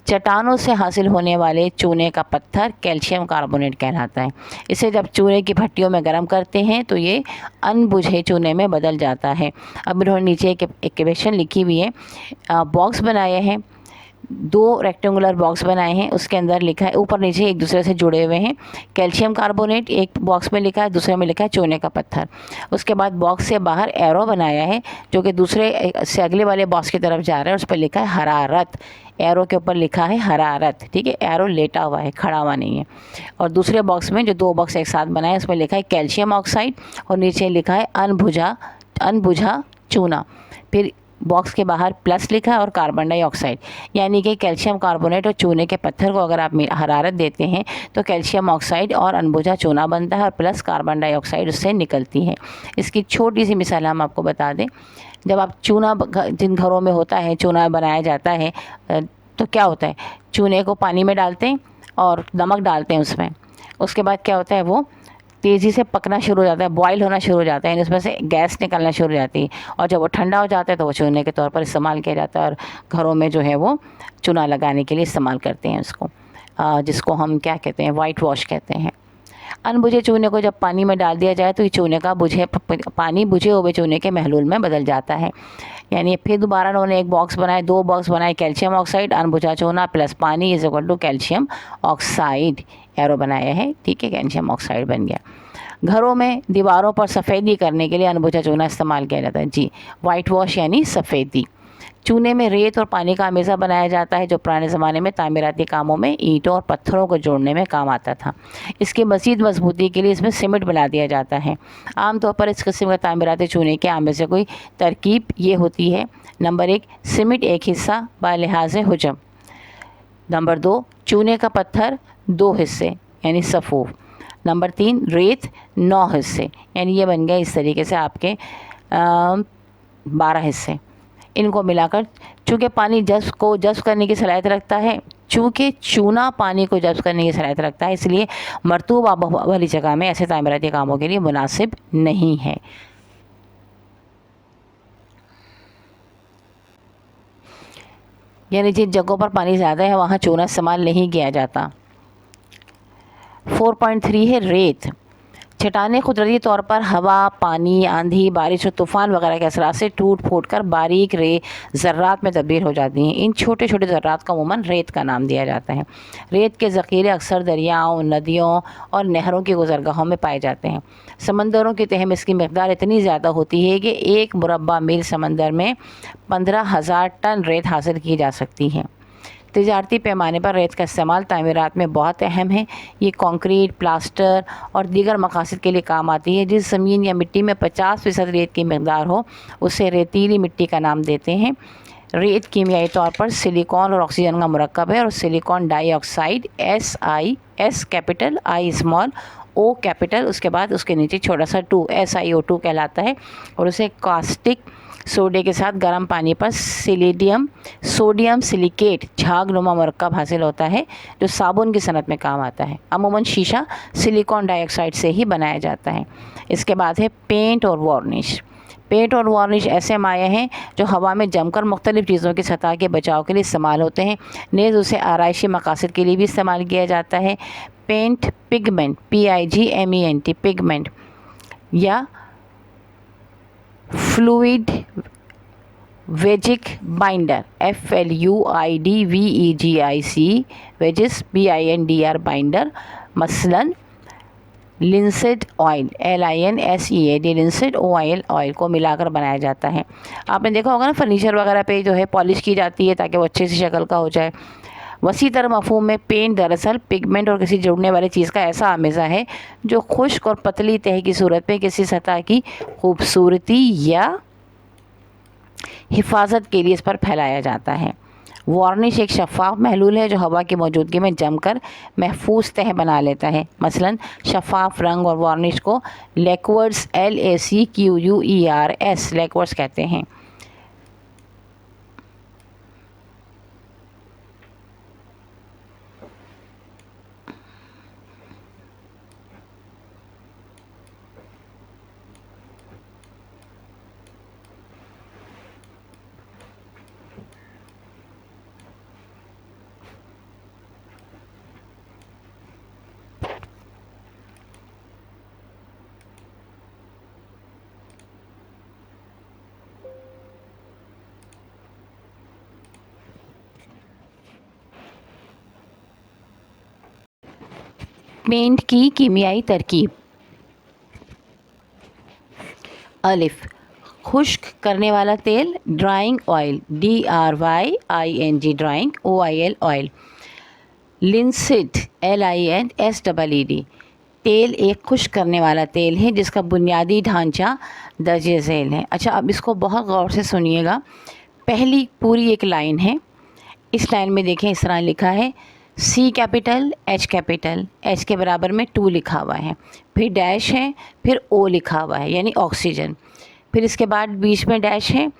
चट्टानों से हासिल होने वाले चूने का पत्थर कैल्शियम कार्बोनेट कहलाता है। इसे जब चूने की भट्टियों में गर्म करते हैं तो ये अनबुझे चूने में बदल जाता है। अब इन्होंने नीचे एक इक्वेशन लिखी हुई है, बॉक्स बनाए हैं, दो रेक्टेंगुलर बॉक्स बनाए हैं, उसके अंदर लिखा है, ऊपर नीचे एक दूसरे से जुड़े हुए हैं, कैल्शियम कार्बोनेट एक बॉक्स में लिखा है, दूसरे में लिखा है चूने का पत्थर। उसके बाद बॉक्स से बाहर एरो बनाया है जो कि दूसरे से अगले वाले बॉक्स की तरफ जा रहा है, उस पर लिखा है हरारत। एरो के ऊपर लिखा है हरारत, ठीक है, एरो लेटा हुआ है, खड़ा हुआ नहीं है। और दूसरे बॉक्स में, जो दो बॉक्स एक साथ बनाए, उसमें लिखा है कैल्शियम ऑक्साइड और नीचे लिखा है अनबुझा चूना। फिर बॉक्स के बाहर प्लस लिखा है और कार्बन डाइऑक्साइड, यानी कि कैल्शियम कार्बोनेट और चूने के पत्थर को अगर आप हरारत देते हैं तो कैल्शियम ऑक्साइड और अनबुझा चूना बनता है और प्लस कार्बन डाइऑक्साइड उससे निकलती है। इसकी छोटी सी मिसाल हम आपको बता दें, जब आप चूना जिन घरों में होता है चूना बनाया जाता है तो क्या होता है, चूने को पानी में डालते हैं और नमक डालते हैं उसमें, उसके बाद क्या होता है वो तेज़ी से पकना शुरू हो जाता है, बॉयल होना शुरू हो जाता है, उसमें से गैस निकलना शुरू हो जाती है और जब वो ठंडा हो जाता है तो वो चूने के तौर पर इस्तेमाल किया जाता है और घरों में जो है वो चूना लगाने के लिए इस्तेमाल करते हैं उसको, जिसको हम क्या कहते हैं, वाइट वॉश कहते हैं। अनबुझे चूने को जब पानी में डाल दिया जाए तो ये चूने का पानी बुझे हुए चूने के महलूल में बदल जाता है। यानी फिर दोबारा उन्होंने एक बॉक्स बनाए, 2 बॉक्स बनाए, कैल्शियम ऑक्साइड अनबुझा चूना प्लस पानी is equal to calcium oxide, arrow बनाया है, ठीक है, कैल्शियम ऑक्साइड बन गया। घरों में दीवारों पर सफ़ेदी करने के लिए अनबुझा चूना इस्तेमाल किया जाता है जी, वाइट वॉश यानी सफ़ेदी। चूने में रेत और पानी का हमेशा बनाया जाता है जो पुराने ज़माने में तामीराती कामों में ईंटों और पत्थरों को जोड़ने में काम आता था। इसकी मज़ीद मजबूती के लिए इसमें सीमेंट मिला दिया जाता है। आमतौर पर इस किस्म के तामीराती चूने के आम में से कोई तरकीब ये होती है, नंबर 1 सीमेंट एक हिस्सा बालिहाज हुजम, नंबर 2 चूने का पत्थर 2 हिस्से यानी सफ़ूफ, नंबर 3 रेत 9 हिस्से, यानी ये बन गए इस तरीके से आपके 12 हिस्से। इनको मिलाकर, चूँकि पानी जज़्ब करने की सलाहियत रखता है, चूँकि चूना पानी को जज़्ब करने की सलाहियत रखता है, इसलिए मरतूब आबहवा वाली जगह में ऐसे तामीराती कामों के लिए मुनासिब नहीं है। यानी जिन जगहों पर पानी ज़्यादा है वहाँ चूना इस्तेमाल नहीं किया जाता। 4.3 है रेत। चट्टानें कुदरती तौर पर हवा, पानी, आंधी, बारिश और तूफ़ान वगैरह के असरात से टूट फूट कर बारीक ज़र्रात में तब्दील हो जाती हैं। इन छोटे छोटे ज़र्रात का अमूमन रेत का नाम दिया जाता है। रेत के ज़ख़ीरे अक्सर दरियाओं, नदियों और नहरों की गुज़रगाहों में पाए जाते हैं। समंदरों की तह में इसकी मकदार इतनी ज़्यादा होती है कि 1 मुरब्बा मील समंदर में 15,000 टन रेत हासिल की जा सकती है। तिजारती पैमाने पर रेत का इस्तेमाल तामीरात में बहुत अहम है। ये कंक्रीट, प्लास्टर और दीगर मकासद के लिए काम आती है। जिस ज़मीन या मिट्टी में 50% रेत की मकदार हो उसे रेतीली मिट्टी का नाम देते हैं। रेत कीमियाई तौर पर सिलिकॉन और ऑक्सीजन का मुरक्कब है और silicon dioxide S capital, I small, O capital, उसके बाद उसके नीचे छोटा सा 2 SiO2 कहलाता है और उसे कास्टिक सोडे के साथ गर्म पानी पर सोडियम सिलिकेट झागनुमा मरकब हासिल होता है जो साबुन की सनत में काम आता है। अमूमन शीशा सिलिकॉन डाइऑक्साइड से ही बनाया जाता है। इसके बाद है पेंट और वार्निश। पेंट और वार्निश ऐसे माये हैं जो हवा में जमकर मुख्तलिफ़ चीज़ों की सतह के बचाव के लिए इस्तेमाल होते हैं। नेज़ उसे आराइशी मकासद के लिए भी इस्तेमाल किया जाता है। पेंट पिगमेंट, PIGMENT पिगमेंट या फ्लूइड वेजिक बाइंडर FLUIDVEGIC वेजिस BINDR बाइंडर, मसलन linseed oil LINSEAD linseed oil को मिलाकर बनाया जाता है। आपने देखा होगा ना फर्नीचर वगैरह पे जो है पॉलिश की जाती है ताकि वो अच्छे से शक्ल का हो जाए। वसी तरह मफहूम में पेंट दरअसल पिगमेंट और किसी जुड़ने वाली चीज़ का ऐसा आमेज़ा है जो खुश्क और पतली तह की सूरत में किसी सतह की खूबसूरती या हिफाजत के लिए इस पर फैलाया जाता है। वार्निश एक शफ़ाफ़ महलूल है जो हवा की मौजूदगी में जमकर महफूज तह बना लेता है। मसलन शफ़ाफ़ रंग और वार्निश को लेक्वर्ड्स LACQUERS लेक्वर्ड्स कहते हैं। पेंट की कीमियाई तरकीब। अलिफ खुश्क करने वाला तेल drawing oil DRYING drawing OIL oil. Linseed LINSEED तेल एक खुश्क करने वाला तेल है जिसका बुनियादी ढांचा दर्जे झेल है। अच्छा, अब इसको बहुत गौर से सुनिएगा। पहली पूरी एक लाइन है, इस लाइन में देखें इस तरह लिखा है C capital H capital, H के बराबर में 2 लिखा हुआ है, फिर डैश है, फिर O लिखा हुआ है यानी ऑक्सीजन, फिर इसके बाद बीच में डैश है,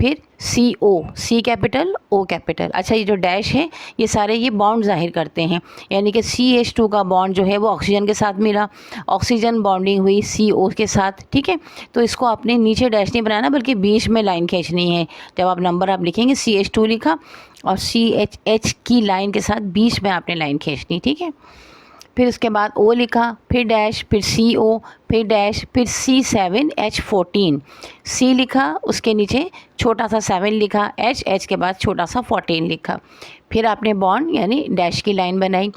फिर CO, C capital O capital. अच्छा, ये जो डैश है ये सारे ये बॉन्ड जाहिर करते हैं, यानी कि CH2 का बॉन्ड जो है वो ऑक्सीजन के साथ मिला, ऑक्सीजन बॉन्डिंग हुई CO के साथ, ठीक है। तो इसको आपने नीचे डैश नहीं बनाना बल्कि बीच में लाइन खींचनी है। जब आप नंबर आप लिखेंगे CH2 लिखा और CH की लाइन के साथ बीच में आपने लाइन खींचनी, ठीक है। फिर उसके बाद O लिखा, फिर डैश, फिर CO, फिर डैश, फिर C7H14, C लिखा, उसके नीचे छोटा सा 7 लिखा, H के बाद छोटा सा 14 लिखा, फिर आपने बॉन्ड यानी डैश की लाइन बनाई,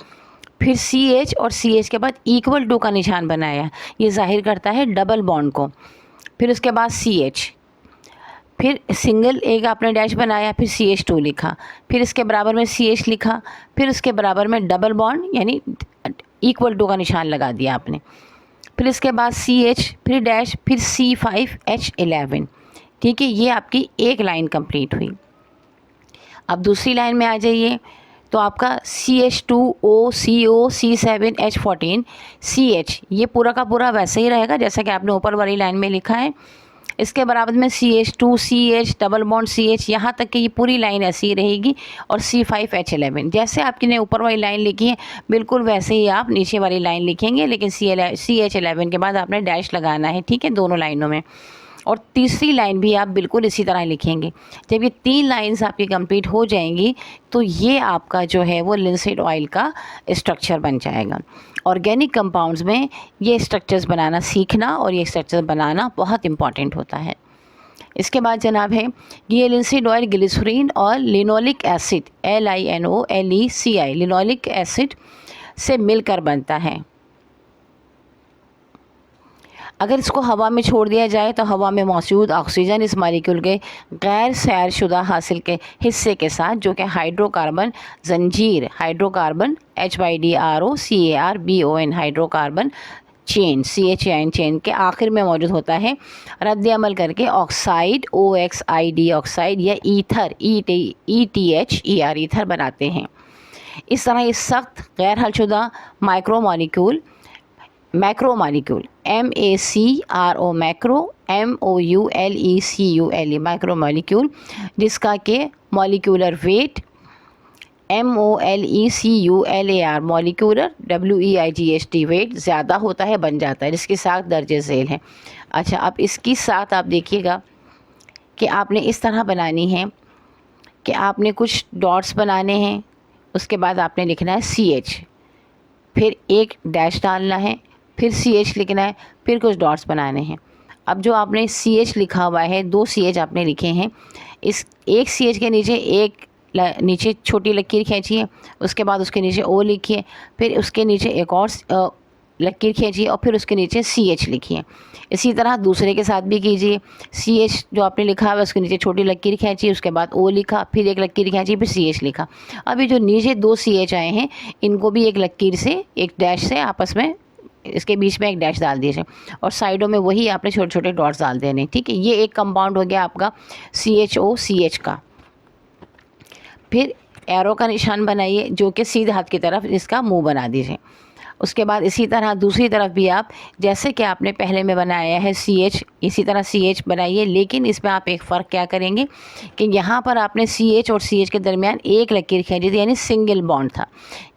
फिर CH और CH के बाद इक्वल टू का निशान बनाया, ये जाहिर करता है डबल बॉन्ड को। फिर उसके बाद CH, फिर सिंगल एक आपने डैश बनाया, फिर CH2 लिखा, फिर इसके बराबर में CH लिखा, फिर उसके बराबर में डबल बॉन्ड यानी इक्वल टू का निशान लगा दिया आपने, फिर इसके बाद CH, फिर डैश, फिर C5H11, ठीक है। ये आपकी एक लाइन कंप्लीट हुई। अब दूसरी लाइन में आ जाइए, तो आपका CH2O CO C7H14 CH, ये पूरा का पूरा वैसे ही रहेगा जैसा कि आपने ऊपर वाली लाइन में लिखा है। इसके बराबर में CH2 CH double bond CH, यहाँ तक कि ये पूरी लाइन ऐसी ही रहेगी, और C5H11 जैसे आपकी ने ऊपर वाली लाइन लिखी है बिल्कुल वैसे ही आप नीचे वाली लाइन लिखेंगे, लेकिन CH11 के बाद आपने डैश लगाना है, ठीक है, दोनों लाइनों में। और तीसरी लाइन भी आप बिल्कुल इसी तरह लिखेंगे। जब ये 3 लाइंस आपकी कंप्लीट हो जाएंगी तो ये आपका जो है वो लिंसीड ऑयल का स्ट्रक्चर बन जाएगा। ऑर्गेनिक कंपाउंड्स में ये स्ट्रक्चर्स बनाना सीखना और ये स्ट्रक्चर बनाना बहुत इम्पॉर्टेंट होता है। इसके बाद जनाब है ये लिंसीड ऑयल ग्लिसरीन और linoleic acid LINOLECI linoleic acid से मिलकर बनता है। अगर इसको हवा में छोड़ दिया जाए तो हवा में मौजूद ऑक्सीजन इस मालिक्यूल के गैर सैरशुदा हासिल के हिस्से के साथ जो कि हाइड्रोकार्बन जंजीर hydrocarbon HYDROCARBON hydrocarbon chain CHAN chain के आखिर में मौजूद होता है, रद्द अमल करके ऑक्साइड OXID ऑक्साइड या ईथर ETHER ईथर बनाते हैं। इस तरह ये सख्त गैर हलशुदा macro molecule MACRO macro MOULECULE macro molecule जिसका के molecular weight MOLECULAR molecular WEIGHT weight ज़्यादा होता है बन जाता है, जिसके साथ दर्जे झेल है। अच्छा, अब इसकी साथ आप देखिएगा कि आपने इस तरह बनानी है कि आपने कुछ डॉट्स बनाने हैं, उसके बाद आपने लिखना है CH, फिर एक डैश डालना है, फिर CH लिखना है, फिर कुछ डॉट्स बनाने हैं। अब जो आपने CH लिखा हुआ है 2 CH आपने लिखे हैं, इस एक CH के नीचे एक नीचे छोटी लकीर खींचिए, उसके बाद उसके नीचे O लिखिए, फिर उसके नीचे एक और लकीर खींचिए और फिर उसके नीचे CH लिखिए। इसी तरह दूसरे के साथ भी कीजिए। CH जो आपने लिखा है उसके नीचे छोटी लकीर खींची, उसके बाद O लिखा, फिर एक लकीर खींची, फिर CH लिखा। अभी जो नीचे 2 CH आए हैं इनको भी एक लकीर से एक डैश से आपस में इसके बीच में एक डैश डाल दीजिए और साइडों में वही आपने छोटे छोटे डॉट्स डाल देने, ठीक है। ये एक कंपाउंड हो गया आपका CHOCH का। फिर एरो का निशान बनाइए जो कि सीधे हाथ की तरफ इसका मुंह बना दीजिए। उसके बाद इसी तरह दूसरी तरफ भी आप जैसे कि आपने पहले में बनाया है CH, इसी तरह CH बनाइए, लेकिन इसमें आप एक फ़र्क क्या करेंगे कि यहाँ पर आपने CH और CH के दरमियान एक लकीर खींची थी यानी सिंगल बॉन्ड था,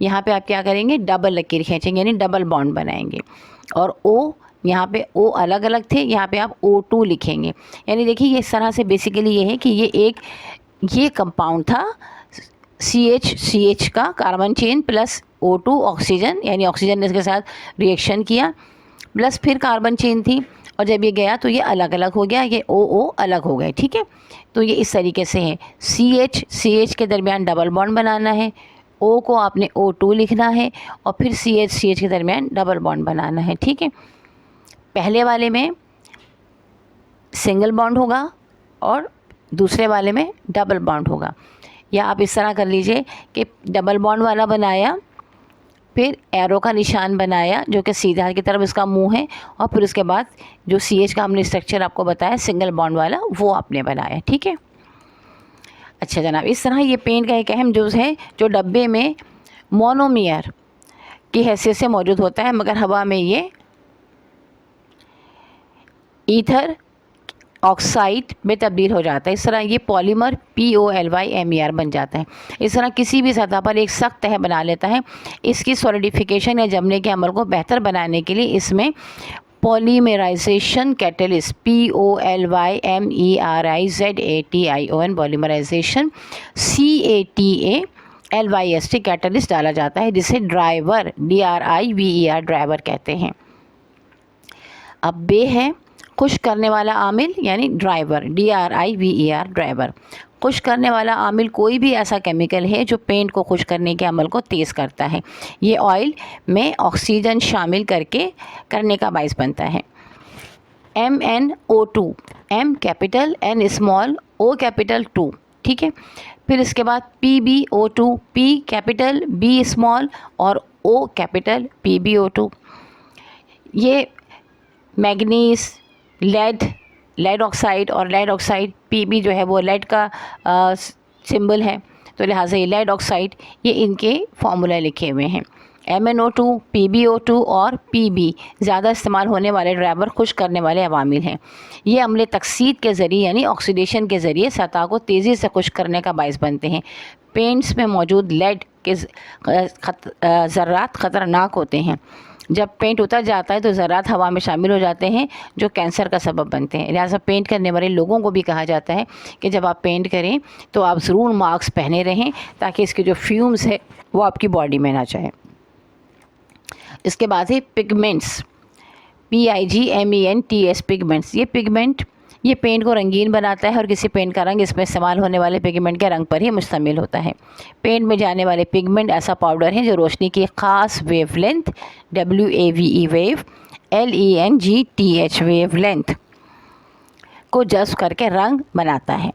यहाँ पे आप क्या करेंगे डबल लकीर खींचेंगे यानी डबल बॉन्ड बनाएंगे। और O यहाँ पे O अलग अलग थे, यहाँ पे आप O2 लिखेंगे। यानी देखिए ये इस तरह से बेसिकली ये है कि ये कंपाउंड था CH का carbon chain plus O2 oxygen, यानी ऑक्सीजन ने इसके साथ रिएक्शन किया, प्लस फिर कार्बन चेन थी और जब ये गया तो ये अलग अलग हो गया, ये OO अलग हो गए, ठीक है। तो ये इस तरीके से है। CH के दरमियान डबल बॉन्ड बनाना है, O को आपने O2 लिखना है और फिर CH के दरमियान डबल बॉन्ड बनाना है, ठीक है। पहले वाले में सिंगल बॉन्ड होगा और दूसरे वाले में डबल बॉन्ड होगा। या आप इस तरह कर लीजिए कि डबल बॉन्ड वाला बनाया फिर एरो का निशान बनाया जो कि सीधा की तरफ इसका मुंह है, और फिर उसके बाद जो CH का हमने स्ट्रक्चर आपको बताया सिंगल बॉन्ड वाला वो आपने बनाया। ठीक है। अच्छा जनाब, इस तरह ये पेंट का एक अहम जुज़ है जो डब्बे में मोनोमियर की हैसियत से मौजूद होता है, मगर हवा में ये ईथर ऑक्साइड में तब्दील हो जाता है। इस तरह ये पॉलीमर POLYMER बन जाता है। इस तरह किसी भी सतह पर एक सख्त तह बना लेता है। इसकी सॉलिडिफिकेशन या जमने के अमल को बेहतर बनाने के लिए इसमें polymerization catalyst POLYMERIZATION polymerization CATALYST catalyst डाला जाता है, जिसे ड्राइवर DRIVER ड्राइवर कहते हैं। अब बे है खुश करने वाला आमिल यानी ड्राइवर DRIVER ड्राइवर। खुश करने वाला आमिल कोई भी ऐसा केमिकल है जो पेंट को खुश करने के अमल को तेज़ करता है। ये ऑयल में ऑक्सीजन शामिल करने का बायस बनता है। MnO2, M capital, N small, O capital 2। ठीक है। फिर इसके बाद PbO2, P capital, B small और O कैपिटल, PbO2। ये मैग्नीज, लेड ऑक्साइड और लेड ऑक्साइड, Pb जो है वो लेड का सिंबल है, तो लिहाजा ये लेड ऑक्साइड, ये इनके फार्मूला लिखे हुए हैं। MnO2, PbO2 और Pb ज़्यादा इस्तेमाल होने वाले ड्राइवर खुश करने वाले अवामिल हैं। ये अम्ल तकसीद के ज़रिए यानी ऑक्सीडेशन के ज़रिए सतह को तेज़ी से खुश करने का बायस बनते हैं। पेंट्स में मौजूद लेड के ज़र्रात ख़तरनाक होते हैं। जब पेंट उतर जाता है तो ज़रात हवा में शामिल हो जाते हैं जो कैंसर का सबब बनते हैं। लिहाजा पेंट करने वाले लोगों को भी कहा जाता है कि जब आप पेंट करें तो आप ज़रूर मास्क पहने रहें ताकि इसके जो फ्यूम्स है वो आपकी बॉडी में ना जाए। इसके बाद है पिगमेंट्स, PIGMENTS पिगमेंट्स। ये पिगमेंट ये पेंट को रंगीन बनाता है और किसी पेंट का रंग इसमें इस्तेमाल होने वाले पिगमेंट के रंग पर ही मुश्तमिल होता है। पेंट में जाने वाले पिगमेंट ऐसा पाउडर है जो रोशनी की ख़ास wavelength WAVE wave LENGTH wavelength को जज्ब करके रंग बनाता है।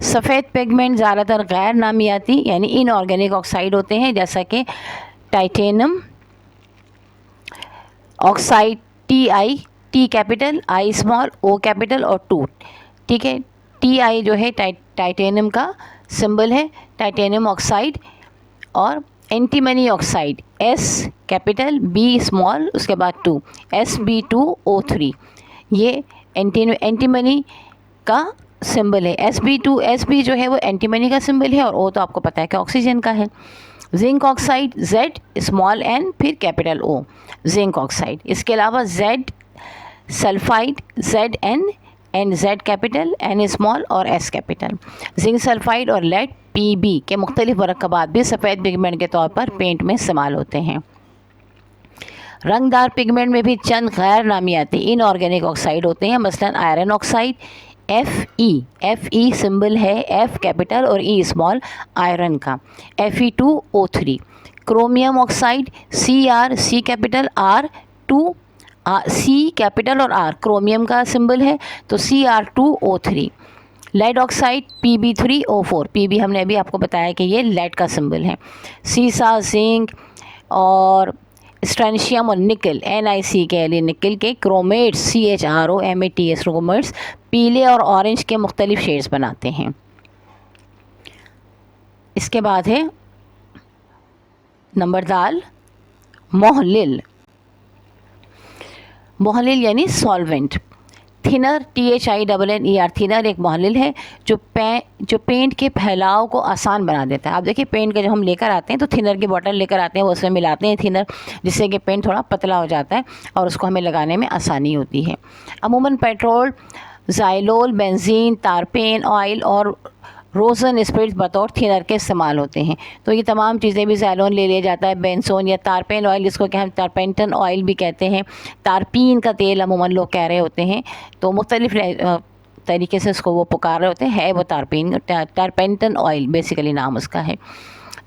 सफ़ेद पिगमेंट ज़्यादातर गैर नामियाती यानी इनऑर्गेनिक ऑक्साइड होते हैं, जैसा कि titanium oxide T capital, I small, O capital और 2। ठीक है। Ti जो है टाइटेनियम का सिंबल है, टाइटेनियम ऑक्साइड, और antimony oxide S capital, B small, उसके बाद 2 Sb2O3। ये एंटीमनी का सिंबल है। Sb जो है वो एंटीमनी का सिंबल है और O तो आपको पता है कि ऑक्सीजन का है। Zinc oxide Z small n फिर कैपिटल O, जिंक ऑक्साइड। इसके अलावा Z sulphide ZN, NZ capital, N small और S कैपिटल। जिंक सल्फाइड और लेड PB के मुख्तलिफ मरकबात भी सफ़ेद पिगमेंट के तौर पर पेंट में इस्तेमाल होते हैं। रंगदार पिगमेंट में भी चंद गैर नामियाती इनऑर्गेनिक ऑक्साइड होते हैं, मसलन आयरन ऑक्साइड Fe सिंबल है F कैपिटल और E स्मॉल आयरन का, Fe2O3। Chromium oxide Cr, C capital, R2 C capital और R क्रोमियम का सिंबल है तो Cr2O3। Lead oxide Pb3O4, Pb हमने अभी आपको बताया कि ये लेड का सिंबल है। सीसा, जिंक और स्ट्रेंशियम और निकल NiC के लिए निकल के क्रोमेट्स CHROMATS क्रोमेट्स पीले और ऑरेंज के मुख्तलिफ शेड्स बनाते हैं। इसके बाद है नंबर दाल मोहलिल। मोहलिल यानी सॉल्वेंट। थिनर THINNER थिनर एक मोहलिल है जो पेंट के फैलाव को आसान बना देता है। आप देखिए पेंट का जब हम लेकर आते हैं तो थिनर की बोतल लेकर आते हैं, वो उसमें मिलाते हैं थिनर, जिससे कि पेंट थोड़ा पतला हो जाता है और उसको हमें लगाने में आसानी होती है। अमूमन पेट्रोल, ज़ाइलोल, बेंजीन, तारपेन ऑयल और रोज़न स्पिरिट बतौर थिनर के इस्तेमाल होते हैं। तो ये तमाम चीज़ें भी ज़ाइलोन ले लिया जाता है, बेंसोन या तारपेन ऑयल जिसको कि हम तारपेंटन ऑयल भी कहते हैं, तारपीन का तेल अमूमन लोग कह रहे होते हैं, तो मुख्तलिफ तरीके से उसको वो पुकार रहे होते हैं, है वो तारपेंटन ऑयल बेसिकली नाम उसका है।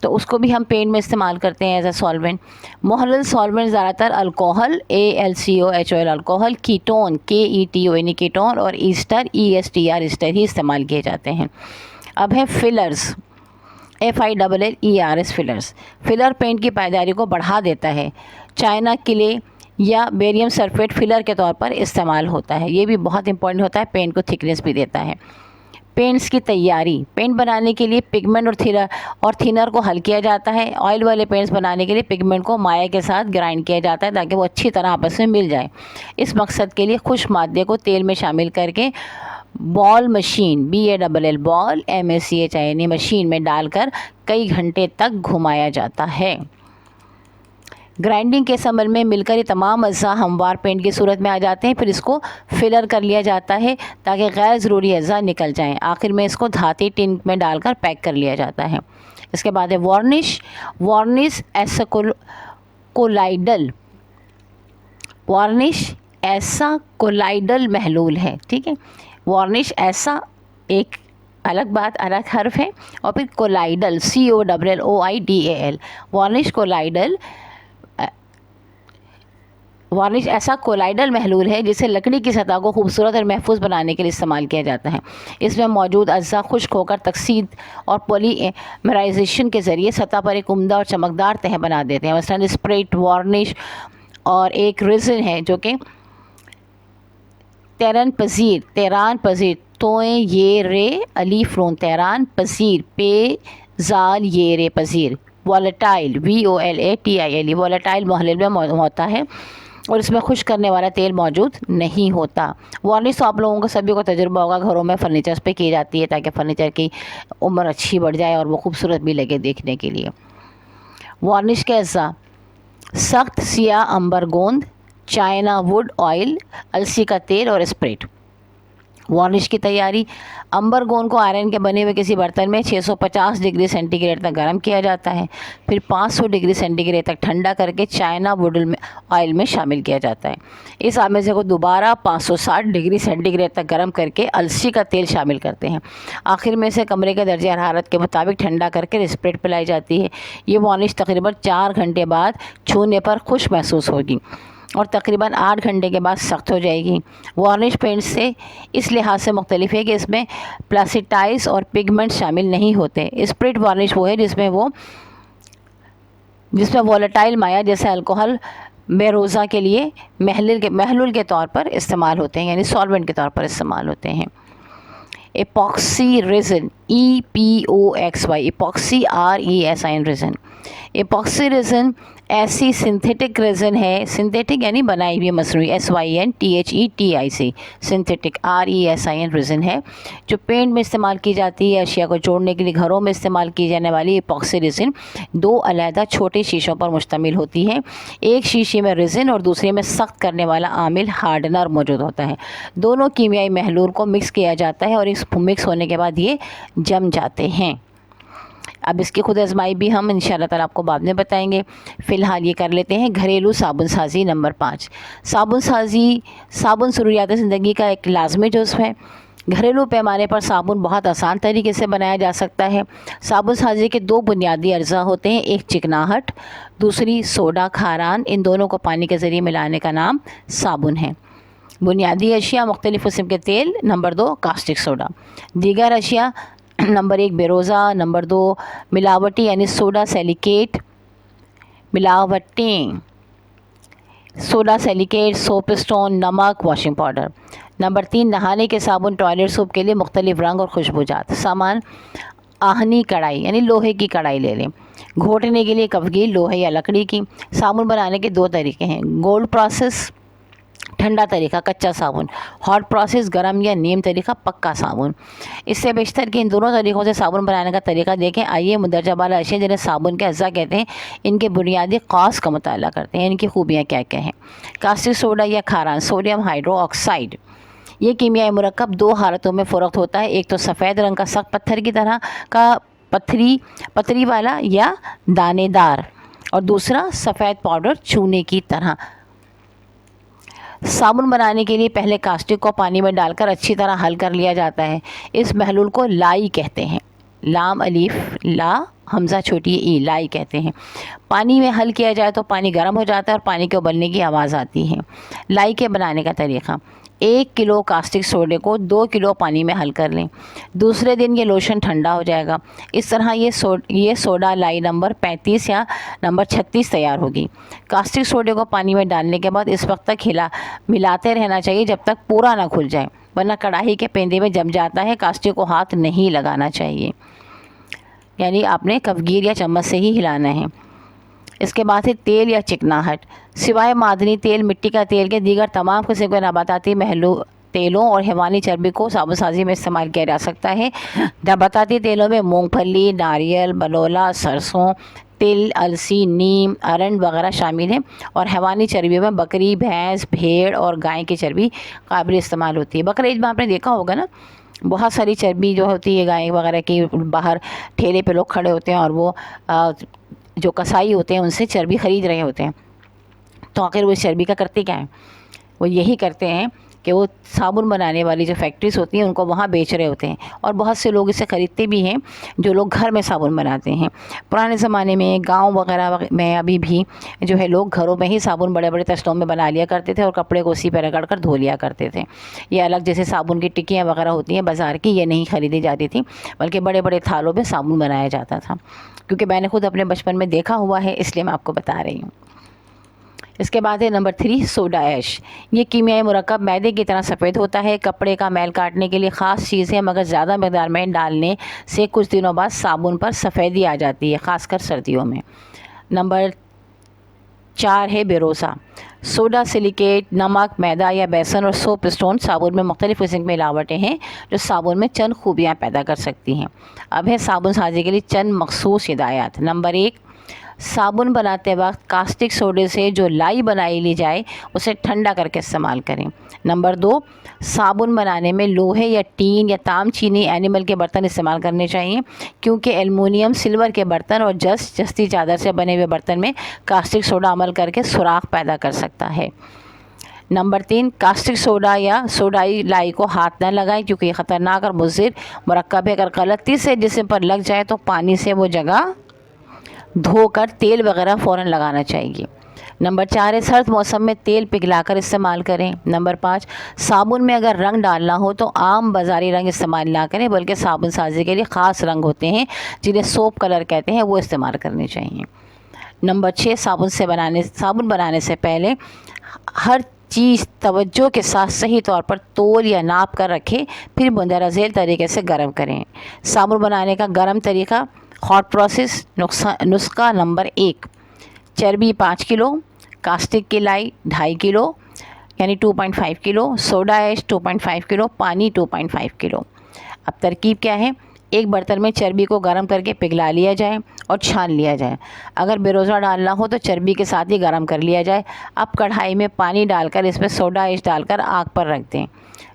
तो उसको भी हम पेंट में इस्तेमाल करते हैं एज अ सॉल्वेंट। मोहलिल सॉल्वेंट ज़्यादातर alcohol ALCOHOL alcohol, ketone KETO यानी कीटोन और ईस्टर ESTR ईस्टर ही इस्तेमाल किए जाते हैं। अब है fillers. FILLERS fillers. Filler paint की पायदारी को बढ़ा देता है। चाइना क्ले या बेरियम सल्फेट फिलर के तौर पर इस्तेमाल होता है। ये भी बहुत इंपॉर्टेंट होता है, पेंट को थिकनेस भी देता है। पेंट्स की तैयारी। पेंट बनाने के लिए पिगमेंट और थिनर को हल किया जाता है। ऑयल वाले पेंट्स बनाने के लिए पिगमेंट को माया के साथ ग्राइंड किया जाता है ताकि वो अच्छी तरह आपस में मिल जाए। इस मकसद के लिए खुश्क मादे को तेल में शामिल करके ball machine BALL ball MACHINE machine में डालकर कई घंटे तक घुमाया जाता है। ग्राइंडिंग के अमल में मिलकर ये तमाम अज़्ज़ा हमवार पेंट की सूरत में आ जाते हैं। फिर इसको फिलर कर लिया जाता है ताकि गैर ज़रूरी अज़्ज़ा निकल जाएं। आखिर में इसको धाती टिन में डालकर पैक कर लिया जाता है। इसके बाद है वार्निश। वार्निश ऐसा कोलाइडल महलूल है। ठीक है, वार्निश ऐसा एक अलग बात, अलग हर्फ है, और फिर कोलाइडल COLLOIDAL। वार्निश ऐसा कोलाइडल महलूल है जिसे लकड़ी की सतह को खूबसूरत और महफूज बनाने के लिए इस्तेमाल किया जाता है। इसमें मौजूद अज्जा खुश्क होकर तकसीद और पॉलीमराइजेशन के ज़रिए सतह पर एक उम्दा और चमकदार तह बना देते हैं। मसलन स्प्रेट वार्निश और एक रिजन है जो कि तेरान पज़ीर तोए ये रे अलीफ रून तेरान पज़ीर पे जाल ये रे पज़ीर। वॉलेटाइल VOLATILE वॉलेटाइल महलिल में होता है और इसमें खुश करने वाला तेल मौजूद नहीं होता। वार्निश तो आप लोगों को सभी को तजुर्बा होगा, घरों में फर्नीचर्स पे की जाती है ताकि फ़र्नीचर की उम्र अच्छी बढ़ जाए और वो खूबसूरत भी लगे देखने के लिए। वार्निश के अज़्ज़ा सख्त सियाह अंबर गोंद, चाइना वुड ऑयल, अलसी का तेल और स्प्रेट। वार्निश की तैयारी। अंबर गोंद को आयरन के बने हुए किसी बर्तन में 650 डिग्री सेंटीग्रेड तक गर्म किया जाता है। फिर 500 डिग्री सेंटीग्रेड तक ठंडा करके चाइना वुड ऑयल में शामिल किया जाता है। इस आमेज़े को दोबारा 560 डिग्री सेंटीग्रेड तक गर्म करके अलसी का तेल शामिल करते हैं। आखिर में इसे कमरे के दर्जे हरारत के मुताबिक ठंडा करके स्प्रेट पिलाई जाती है। ये वार्निश तकरीबन 4 घंटे बाद छूने पर खुश महसूस होगी और तकरीबन 8 घंटे के बाद सख्त हो जाएगी। वार्निश पेंट से इस लिहाज से मुख्तलिफ है कि इसमें प्लास्टिटाइज और पिगमेंट शामिल नहीं होते। स्प्रेट वार्निश वो है जिसमें वॉलेटाइल माया जैसे अल्कोहल बेरोज़ा के लिए महलूल के तौर पर इस्तेमाल होते हैं, यानी सॉल्वेंट के तौर पर इस्तेमाल होते हैं। Epoxy resin EPOXY epoxy RESIN resin. Epoxy resin ऐसी सिंथेटिक रेजिन है, सिंथेटिक यानी बनाई हुई मसनूई SYNTHETIC सिंथेटिक RESIN रेजिन है जो पेंट में इस्तेमाल की जाती है। अशिया को जोड़ने के लिए घरों में इस्तेमाल की जाने वाली एपॉक्सी रेजिन 2 अलहदा छोटे शीशों पर मुश्तमिल होती है। एक शीशे में रेजिन और दूसरे में सख्त करने वाला आमिल हार्डनर मौजूद होता है। दोनों कीमियाई महलूल को मिक्स किया जाता है और इस मिक्स होने के बाद ये जम जाते हैं। अब इसकी खुद आजमाई भी हम इंशाअल्लाह ताला आपको बाद में बताएंगे। फ़िलहाल ये कर लेते हैं घरेलू साबुन साजी नंबर 5। साबुन ज़रूरियात ज़िंदगी का एक लाज़मी जुज़्व है। घरेलू पैमाने पर साबुन बहुत आसान तरीके से बनाया जा सकता है। साबुन साजी के 2 बुनियादी अज्जा होते हैं, एक चिकनाहट, दूसरी सोडा खारान। इन दोनों को पानी के ज़रिए मिलाने का नाम साबुन है। बुनियादी अशिया मुख्तलिफ़ किस्म के तेल, नंबर 2 कास्टिक सोडा। दीगर अशिया नंबर 1 बेरोज़ा, नंबर 2 मिलावटी यानी सोडा सिलिकेट, सोप स्टोन, नमक, वॉशिंग पाउडर। नंबर 3 नहाने के साबुन, टॉयलेट सोप के लिए मुख्तलिफ़ रंग और खुशबूजात। सामान आहनी कढ़ाई यानी लोहे की कढ़ाई ले लें। घोटने के लिए कफगील, लोहे या लकड़ी की। साबुन बनाने के 2 तरीके हैं, गोल्ड प्रोसेस ठंडा तरीका कच्चा साबुन, हॉट प्रोसेस गर्म या नीम तरीका पक्का साबुन। इससे बेशतर कि इन दोनों तरीक़ों से साबुन बनाने का तरीका देखें। आइए मुंदरजा वाला अशिया जिन्हें साबुन के अज्जा कहते हैं, इनके बुनियादी ख़ास का मुताला करते हैं। इनकी खूबियाँ क्या क्या हैं। कास्टिक सोडा या खारान, सोडियम हाइड्रोक्साइड। ये कीमियाई मुरक्कब 2 हालतों में फ़रोख्त होता है। एक तो सफ़ेद रंग का सख्त पत्थर की तरह का पतरी वाला या दानेदार, और दूसरा सफ़ेद पाउडर चूने की तरह। साबुन बनाने के लिए पहले कास्टिक को पानी में डालकर अच्छी तरह हल कर लिया जाता है। इस महलूल को लाई कहते हैं, लाम अलीफ ला हमज़ा छोटी ई, लाई कहते हैं। पानी में हल किया जाए तो पानी गर्म हो जाता है और पानी के उबलने की आवाज़ आती है। लाई के बनाने का तरीक़ा, 1 किलो कास्टिक सोडे को 2 किलो पानी में हल कर लें। दूसरे दिन ये लोशन ठंडा हो जाएगा। इस तरह ये सोडा लाई नंबर 35 या नंबर 36 तैयार होगी। कास्टिक सोडे को पानी में डालने के बाद इस वक्त तक मिलाते रहना चाहिए जब तक पूरा ना खुल जाए, वरना कढ़ाई के पेंदे में जम जाता है। कास्टिक को हाथ नहीं लगाना चाहिए, यानी आपने कफगीर या चम्मच से ही हिलाना है। इसके बाद है तेल या चिकनाहट। सिवाय मादनी तेल, मिट्टी का तेल के दीगर तमाम किस्म के नबाताती महलू तेलों और हैवानी चर्बी को साबुनसाजी में इस्तेमाल किया जा सकता है। नबाताती तेलों में मूंगफली, नारियल, बलोला, सरसों, तिल, अलसी, नीम, अरंड वगैरह शामिल हैं। और हैवानी चर्बियों में बकरी, भैंस, भेड़ और गाय की चर्बी काबिल इस्तेमाल होती है। बकरीद में आपने देखा होगा ना, बहुत सारी चर्बी जो होती है गाय वगैरह की, बाहर ठेले पे लोग खड़े होते हैं और वो जो कसाई होते हैं उनसे चर्बी ख़रीद रहे होते हैं। तो आखिर वो चर्बी का करते क्या हैं? वो यही करते हैं कि वो साबुन बनाने वाली जो फैक्ट्रीज होती हैं उनको वहाँ बेच रहे होते हैं। और बहुत से लोग इसे ख़रीदते भी हैं जो लोग घर में साबुन बनाते हैं। पुराने ज़माने में गांव वगैरह में अभी भी जो है लोग घरों में ही साबुन बड़े बड़े तसलों में बना लिया करते थे और कपड़े को उसी पर रगड़ कर धो लिया करते थे। ये अलग जैसे साबुन की टिक्कियाँ वगैरह होती हैं बाज़ार की, ये नहीं ख़रीदी जाती थी, बल्कि बड़े बड़े थालों में साबुन बनाया जाता था। क्योंकि मैंने खुद अपने बचपन में देखा हुआ है, इसलिए मैं आपको बता रही हूँ। इसके बाद है नंबर 3 सोडा ऐश। ये कीमियाई मुरक्कब मैदे की तरह सफ़ेद होता है। कपड़े का मैल काटने के लिए ख़ास चीज़ है, मगर ज़्यादा मकदार में डालने से कुछ दिनों बाद साबुन पर सफ़ेदी आ जाती है, ख़ासकर सर्दियों में। नंबर 4 है बेरोसा। सोडा, सिलिकेट, नमक, मैदा या बेसन और सोप स्टोन साबुन में मुख्तलिफ़ किस्म की मिलावटें हैं जो साबुन में चंद खूबियाँ पैदा कर सकती हैं। अब है साबुन साजी के लिए चंद मखसूस हिदायत। नंबर 1, साबुन बनाते वक्त कास्टिक सोडे से जो लाई बनाई ली जाए उसे ठंडा करके इस्तेमाल करें। नंबर 2, साबुन बनाने में लोहे या टीन या तामचीनी एनिमल के बर्तन इस्तेमाल करने चाहिए, क्योंकि एल्युमिनियम, सिल्वर के बर्तन और जस्ती चादर से बने हुए बर्तन में कास्टिक सोडा अमल करके सुराख पैदा कर सकता है। नंबर 3, कास्टिक सोडा या सोडाई लाई को हाथ न लगाएं, क्योंकि ये ख़तरनाक और मुज़िर मुरक्कब है। अगर गलती से जिस्म पर लग जाए तो पानी से वो जगह धोकर तेल वगैरह फ़ौरन लगाना चाहिए। नंबर 4 है सर्द मौसम में तेल पिघलाकर इस्तेमाल करें। नंबर 5, साबुन में अगर रंग डालना हो तो आम बाज़ारी रंग इस्तेमाल ना करें, बल्कि साबुन साजी के लिए ख़ास रंग होते हैं जिन्हें सोप कलर कहते हैं, वो इस्तेमाल करने चाहिए। नंबर 6, साबुन बनाने से पहले हर चीज़ तवज्जो के साथ सही तौर पर तोल या नाप कर रखें, फिर मंदरअ ज़ैल तरीके से गर्म करें। साबुन बनाने का गर्म तरीका, हॉट प्रोसेस। नुस्खा नंबर 1, चर्बी 5 किलो, कास्टिक की लाई 2.5 किलो यानी 2.5 किलो, सोडा ऐश 2.5 किलो, पानी 2.5 किलो। अब तरकीब क्या है? एक बर्तन में चर्बी को गर्म करके पिघला लिया जाए और छान लिया जाए। अगर बेरोज़ा डालना हो तो चर्बी के साथ ही गर्म कर लिया जाए। अब कढ़ाई में पानी डालकर इसमें सोडा ऐश डालकर आग पर रख दें।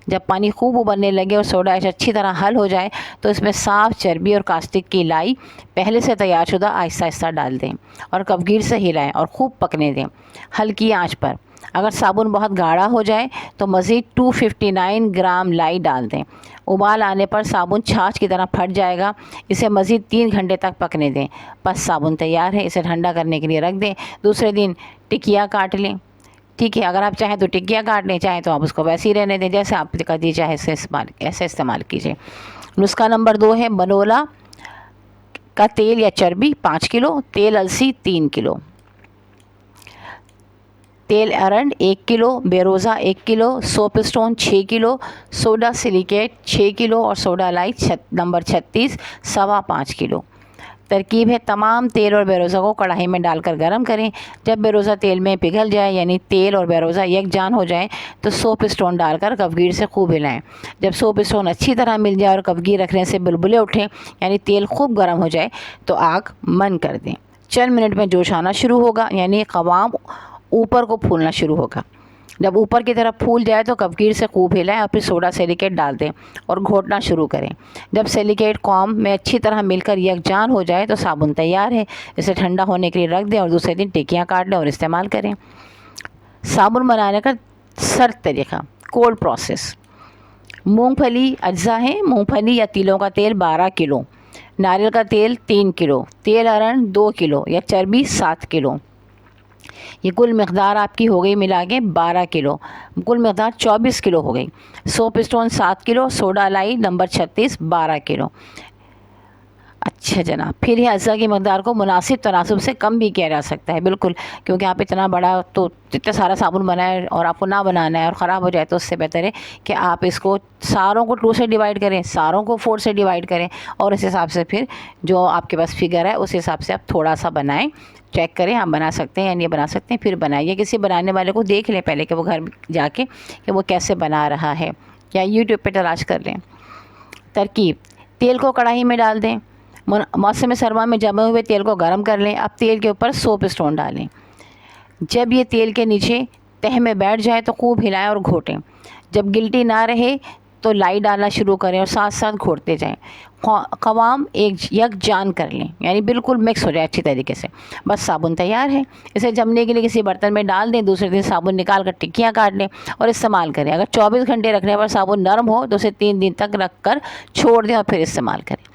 जब पानी खूब उबलने लगे और सोडा ऐश अच्छी तरह हल हो जाए तो इसमें साफ़ चर्बी और कास्टिक की लाई पहले से तैयार शुदा आहिस्ता आहिस्ता डाल दें और कफगीर से हिलाएं और खूब पकने दें हल्की आंच पर। अगर साबुन बहुत गाढ़ा हो जाए तो मज़ीद 259 ग्राम लाई डाल दें। उबाल आने पर साबुन छाछ की तरह फट जाएगा। इसे मज़ीद 3 घंटे तक पकने दें। बस साबुन तैयार है। इसे ठंडा करने के लिए रख दें। दूसरे दिन टिकिया काट लें। ठीक है, अगर आप चाहें तो टिकिया काट लें, चाहें तो आप उसको वैसे ही रहने दें, जैसे आप कभी चाहे ऐसे इस्तेमाल कीजिए। नुस्खा नंबर 2 है बनोला का तेल या चर्बी 5 किलो, तेल अलसी 3 किलो, तेल अरंड 1 किलो, बेरोज़ा 1 kilo, soap stone 6 kilo, soda silicate 6 kilo और सोडा लाई नंबर 36 5.25 किलो। तरकीब है तमाम तेल और बेरोज़ा को कढ़ाई में डालकर गर्म करें। जब बेरोज़ा तेल में पिघल जाए यानी तेल और बेरोज़ा यकजान हो जाए तो सोप स्टोन डालकर कफगीर से खूब हिलाएं। जब सोप स्टोन अच्छी तरह मिल जाए और कफगीर रखने से बुलबुले उठें यानी तेल खूब गर्म हो जाए तो आग मंद कर दें। चंद मिनट में जोश आना शुरू होगा यानी कवाम ऊपर को फूलना शुरू होगा। जब ऊपर की तरफ फूल जाए तो कफगीर से खूब हिलाएं और फिर सोडा सिलिकेट डाल दें और घोटना शुरू करें। जब सिलिकेट कॉम में अच्छी तरह मिलकर यकजान हो जाए तो साबुन तैयार है। इसे ठंडा होने के लिए रख दें और दूसरे दिन टिक्कियाँ काट लें और इस्तेमाल करें। साबुन बनाने का सर्द तरीका, कोल्ड प्रोसेस। मूंगफली अज्जा है। मूंगफली या तिलों का तेल 12 किलो, नारियल का तेल 3 किलो, तेल अरंड 2 किलो या चर्बी 7 किलो, ये कुल मकदार आपकी हो गई मिला के 12 किलो, कुल मकदार 24 किलो हो गई। Soap stone 7 kilo, soda lye number 36 12 kilo. अच्छा जनाब, फिर ये अज़ा की मकदार को मुनासिब तनासुब से कम भी किया जा सकता है, बिल्कुल, क्योंकि आप इतना बड़ा तो इतना सारा साबुन बनाए और आपको ना बनाना है और ख़राब हो जाए तो उससे बेहतर है कि आप इसको सारों को 2 से डिवाइड करें, सारों को 4 से डिवाइड करें और इस हिसाब से फिर जो आपके पास फिगर है उस हिसाब से आप थोड़ा सा बनाएं, चेक करें आप बना सकते हैं या नहीं बना सकते हैं, फिर बनाइए। किसी बनाने वाले को देख लें पहले कि वो घर जाके कि वो कैसे बना रहा है, या यूट्यूब पे तलाश कर लें। तरकीब: तेल को कढ़ाई में डाल दें, मौसम सरमा में जमे हुए तेल को गर्म कर लें। अब तेल के ऊपर सोप स्टोन डालें। जब ये तेल के नीचे तह में बैठ जाए तो खूब हिलाएं और घोटें। जब गिल्टी ना रहे तो लाई डालना शुरू करें और साथ साथ घोटते जाएं। कवाम एक यकजान कर लें, यानी बिल्कुल मिक्स हो जाए अच्छी तरीके से। बस साबुन तैयार है। इसे जमने के लिए किसी बर्तन में डाल दें, दूसरे दिन साबुन निकाल कर टिक्कियाँ काट लें और इस्तेमाल करें। अगर 24 घंटे रखने पर साबुन नरम हो तो उसे 3 दिन तक रख कर छोड़ दें और फिर इस्तेमाल करें।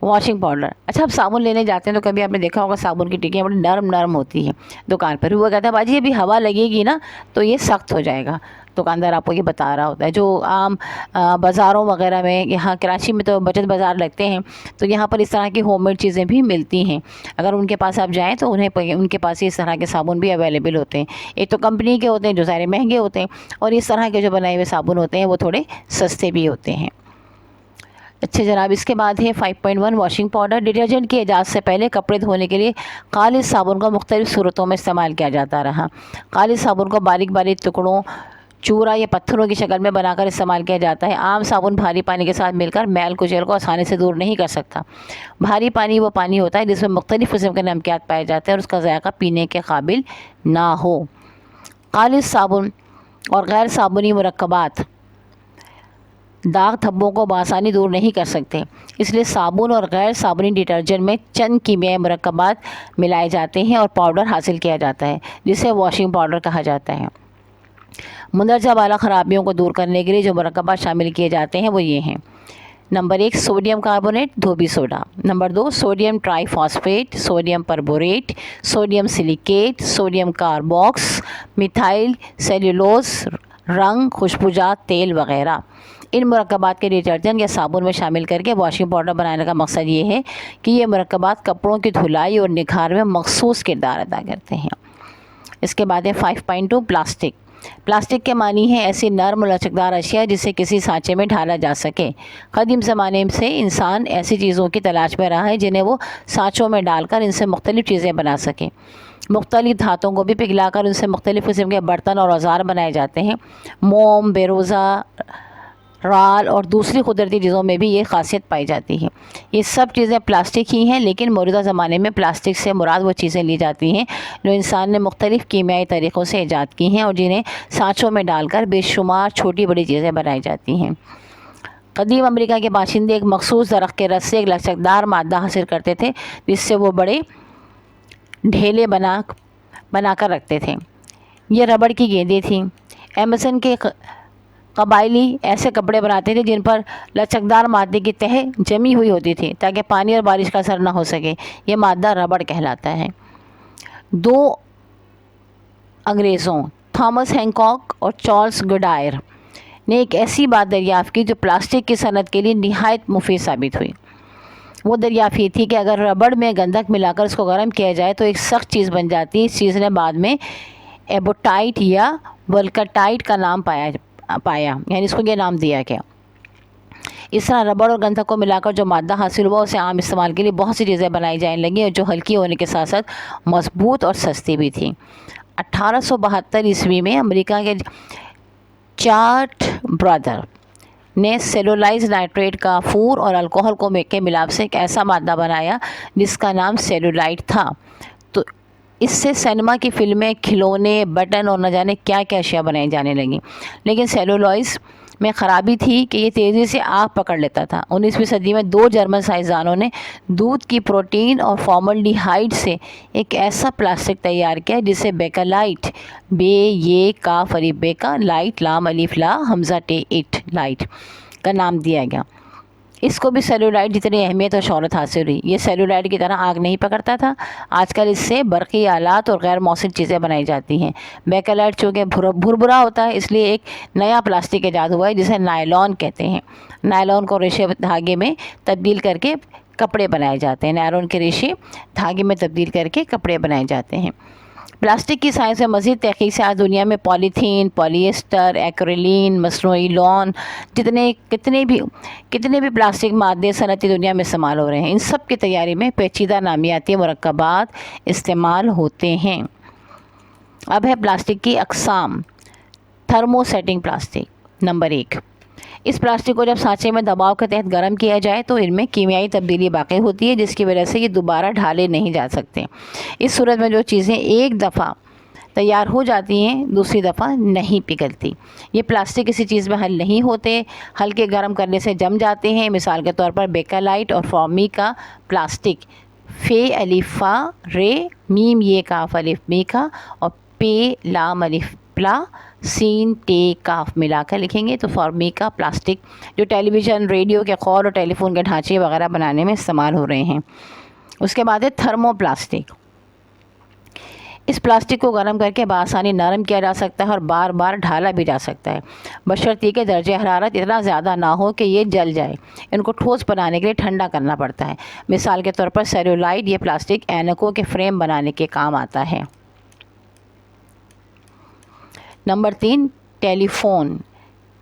वॉशिंग पाउडर: अच्छा, आप साबुन लेने जाते हैं तो कभी आपने देखा होगा साबुन की टिक्कियाँ बड़ी नरम नरम होती हैं दुकान पर। वो कहता है बाजी अभी हवा लगेगी ना तो ये सख्त हो जाएगा, दुकानदार आपको ये बता रहा होता है। जो आम बाज़ारों वगैरह में, यहाँ कराची में तो बचत बाज़ार लगते हैं, तो यहाँ पर इस तरह की होममेड चीज़ें भी मिलती हैं। अगर उनके पास आप जाएँ तो उनके पास इस तरह के साबुन भी अवेलेबल होते हैं। एक तो कंपनी के होते हैं जो सारे महंगे होते हैं, और इस तरह के जो बनाए हुए साबुन होते हैं वो थोड़े सस्ते भी होते हैं। अच्छे जनाब, इसके बाद है 5.1 वॉशिंग पाउडर। डिटर्जेंट की इजाज़त से पहले कपड़े धोने के लिए खालिस साबुन का मुख्तलिफ़ सूरतों में इस्तेमाल किया जाता रहा। खालिस साबुन को बारीक बारीक टुकड़ों, चूरा या पत्थरों की शक्ल में बनाकर इस्तेमाल किया जाता है। आम साबुन भारी पानी के साथ मिलकर मैल कुचैल को आसानी से दूर नहीं कर सकता। भारी पानी वो पानी होता है जिसमें मुख्तलिफ़ किस्म के नमकियात पाए जाते हैं और उसका ज़ायक़ा पीने के काबिल ना हो। खालिस साबुन और गैर साबुनी मुरक्कबात दाग धब्बों को बआसानी दूर नहीं कर सकते, इसलिए साबुन और गैर साबुनी डिटर्जेंट में चंद कीमियाई मुरक्कबात मिलाए जाते हैं और पाउडर हासिल किया जाता है जिसे वॉशिंग पाउडर कहा जाता है। मुंदरजा वाला ख़राबियों को दूर करने के लिए जो मुरक्कबात शामिल किए जाते हैं वो ये हैं: नंबर 1 सोडियम कार्बोनेट धोबी soda, number 2 sodium triphosphate, sodium perborate, sodium silicate, sodium carbox, methyl cellulose, रंग, खुशबूजात, तेल वगैरह। इन मुरक्कबात के डिटर्जेंट या साबुन में शामिल करके वॉशिंग पाउडर बनाने का मकसद ये है कि ये मुरक्कबात कपड़ों की धुलाई और निखार में मखसूस किरदार अदा करते हैं। इसके बाद है 5.2 प्लास्टिक। प्लास्टिक के मानी है ऐसी नर्म और लचकदार अशिया जिसे किसी सांचे में ढाला जा सके। कदीम ज़माने से इंसान ऐसी चीज़ों की तलाश में रहा है जिन्हें वो सांचों में डालकर इनसे मुख्तलिफ़ चीज़ें बना सके। मुख्तलिफ़ धातों को भी पिघलाकर उनसे मुख्तलिफ़ किस्म के बर्तन और औजार बनाए जाते हैं। मोम, बेरोज़ा, राल और दूसरी कुदरती चीज़ों में भी ये खासियत पाई जाती है। ये सब चीज़ें प्लास्टिक ही हैं, लेकिन मौजूदा ज़माने में प्लास्टिक से मुराद वो चीज़ें ली जाती हैं जो इंसान ने मुख्तलिफ़ कीमियाई तरीक़ों से ईजाद की हैं और जिन्हें सांचों में डालकर बेशुमार छोटी बड़ी चीज़ें बनाई जाती हैं। कदीम अमेरिका के बाशिंदे एक मखसूस दरख्त के रस से एक लचकदार मादा हासिल करते थे जिससे वो बड़े ढेले बनाकर रखते थे। ये रबड़ की गेंदें थीं। अमेज़न के कबायली ऐसे कपड़े बनाते थे जिन पर लचकदार मादे की तह जमी हुई होती थी ताकि पानी और बारिश का असर ना हो सके। ये मादा रबड़ कहलाता है। 2 अंग्रेज़ों थॉमस हैंकॉक और चार्ल्स गुडायर ने एक ऐसी बात दरियाफ़्त की जो प्लास्टिक की सनत के लिए निहायत मुफीद साबित हुई। वो दरियाफ़्त ये थी कि अगर रबड़ में गंधक मिलाकर उसको गर्म किया जाए तो एक सख्त चीज़ बन जाती है। इस चीज़ ने बाद में एबोटाइट या वल्काटाइट का नाम पाया, यानी इसको ये नाम दिया गया। इस तरह रबड़ और गंधक को मिलाकर जो मादा हासिल हुआ उसे आम इस्तेमाल के लिए बहुत सी चीज़ें बनाई जाने लगी और जो हल्की होने के साथ साथ मजबूत और सस्ती भी थी। 1872 ईस्वी में अमेरिका के चार्ट ब्रदर ने सेलुलाइज नाइट्रेट का फूर और अल्कोहल को के मिलाप से एक ऐसा मादा बनाया जिसका नाम सेलुलाइट था। तो इससे सिनेमा की फिल्में, खिलौने, बटन और न जाने क्या क्या अशिया बनाई जाने लगी। लेकिन सेलुलोइस में ख़राबी थी कि ये तेज़ी से आग पकड़ लेता था। 19वीं सदी में 2 जर्मन साइंसदानों ने दूध की प्रोटीन और फॉर्मल्डिहाइड से एक ऐसा प्लास्टिक तैयार किया जिसे बेकालाइट, बे ये काफ अलिफ बेका, लाइट लाम अलिफ ला हमज़ा टे इट लाइट का नाम दिया गया। इसको भी सेलुलाइड जितनी अहमियत और शोहरत हासिल हुई। ये सेलुलाइड की तरह आग नहीं पकड़ता था। आजकल इससे बरक़ी आलात और गैर मौसर चीज़ें बनाई जाती हैं। बेकेलाइट चूँकि भुरभुरा होता है, इसलिए एक नया प्लास्टिक ईजाद हुआ है जिसे नायलॉन कहते हैं। नायलॉन को रेशे धागे में तब्दील करके कपड़े बनाए जाते हैं। नायलॉन के रेशे धागे में तब्दील करके कपड़े बनाए जाते हैं। प्लास्टिक की साइंस में मज़ीद तहक़ीक़ से आज दुनिया में पॉलीथीन, पॉलिएस्टर, एक्रिलिन, मसनूई लॉन कितने भी प्लास्टिक मादे सनती दुनिया में इस्तेमाल हो रहे हैं। इन सब की तैयारी में पेचीदा नामियाती मुरक्कबात इस्तेमाल होते हैं। अब है प्लास्टिक की अक़साम। Thermosetting plastic number 1। इस प्लास्टिक को जब सांचे में दबाव के तहत गर्म किया जाए तो इनमें कीमियाई तब्दीली बाक़ी होती है, जिसकी वजह से ये दोबारा ढाले नहीं जा सकते। इस सूरत में जो चीज़ें एक दफ़ा तैयार हो जाती हैं दूसरी दफ़ा नहीं पिघलती। ये प्लास्टिक किसी चीज़ में हल नहीं होते, हल्के गर्म करने से जम जाते हैं। मिसाल के तौर पर बेकेलाइट और फॉर्मिका प्लास्टिक, फ़े अलिफ़ा रे मीम ये काफ अलिफ मीका और पे लाम अलिफ प्ला सीन टे काफ मिलाकर लिखेंगे तो फॉर्मिका प्लास्टिक, जो टेलीविज़न, रेडियो के खौल और टेलीफोन के ढांचे वगैरह बनाने में इस्तेमाल हो रहे हैं। उसके बाद है थर्मोप्लास्टिक। इस प्लास्टिक को गर्म करके बआसानी नरम किया जा सकता है और बार बार ढाला भी जा सकता है, बशर्ते कि दर्जे हरारत इतना ज़्यादा ना हो कि ये जल जाए। इनको ठोस बनाने के लिए ठंडा करना पड़ता है। मिसाल के तौर पर सेलुलाइड, ये प्लास्टिक ऐनकों के फ्रेम बनाने के काम आता है। नंबर 3, टेलीफोन,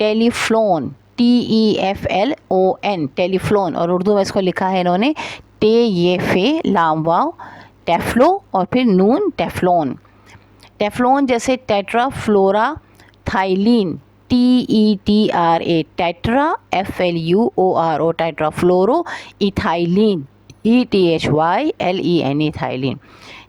टेलीफ्लोन, TEFLON, टेलीफ्लोन, और उर्दू में इसको लिखा है इन्होंने टे ये फे लाम वाव टेफ्लो और फिर नून टेफ्लोन। टेफ्लोन जैसे टेट्राफ्लोरा थाइलीन, TETRA, tetra FLUORO, tetrafluoro ethylene, ETHYLENE थाइलिन,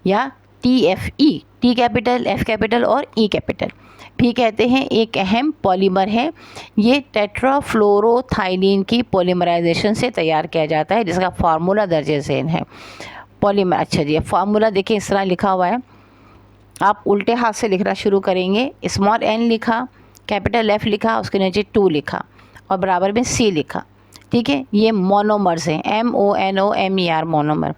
या TFE, T capital, F capital और E कैपिटल भी कहते हैं, एक अहम पॉलीमर है। ये टेट्राफ्लोरोथाइलिन की पॉलीमराइजेशन से तैयार किया जाता है, जिसका फार्मूला दर्जे ज़ेल है। पॉलीमर, अच्छा जी, फार्मूला देखिए इस तरह लिखा हुआ है। आप उल्टे हाथ से लिखना शुरू करेंगे। स्मॉल n लिखा, कैपिटल F लिखा, उसके नीचे 2 लिखा और बराबर में C लिखा। ठीक है, ये मोनोमर्स हैं, MONOMER मोनोमर।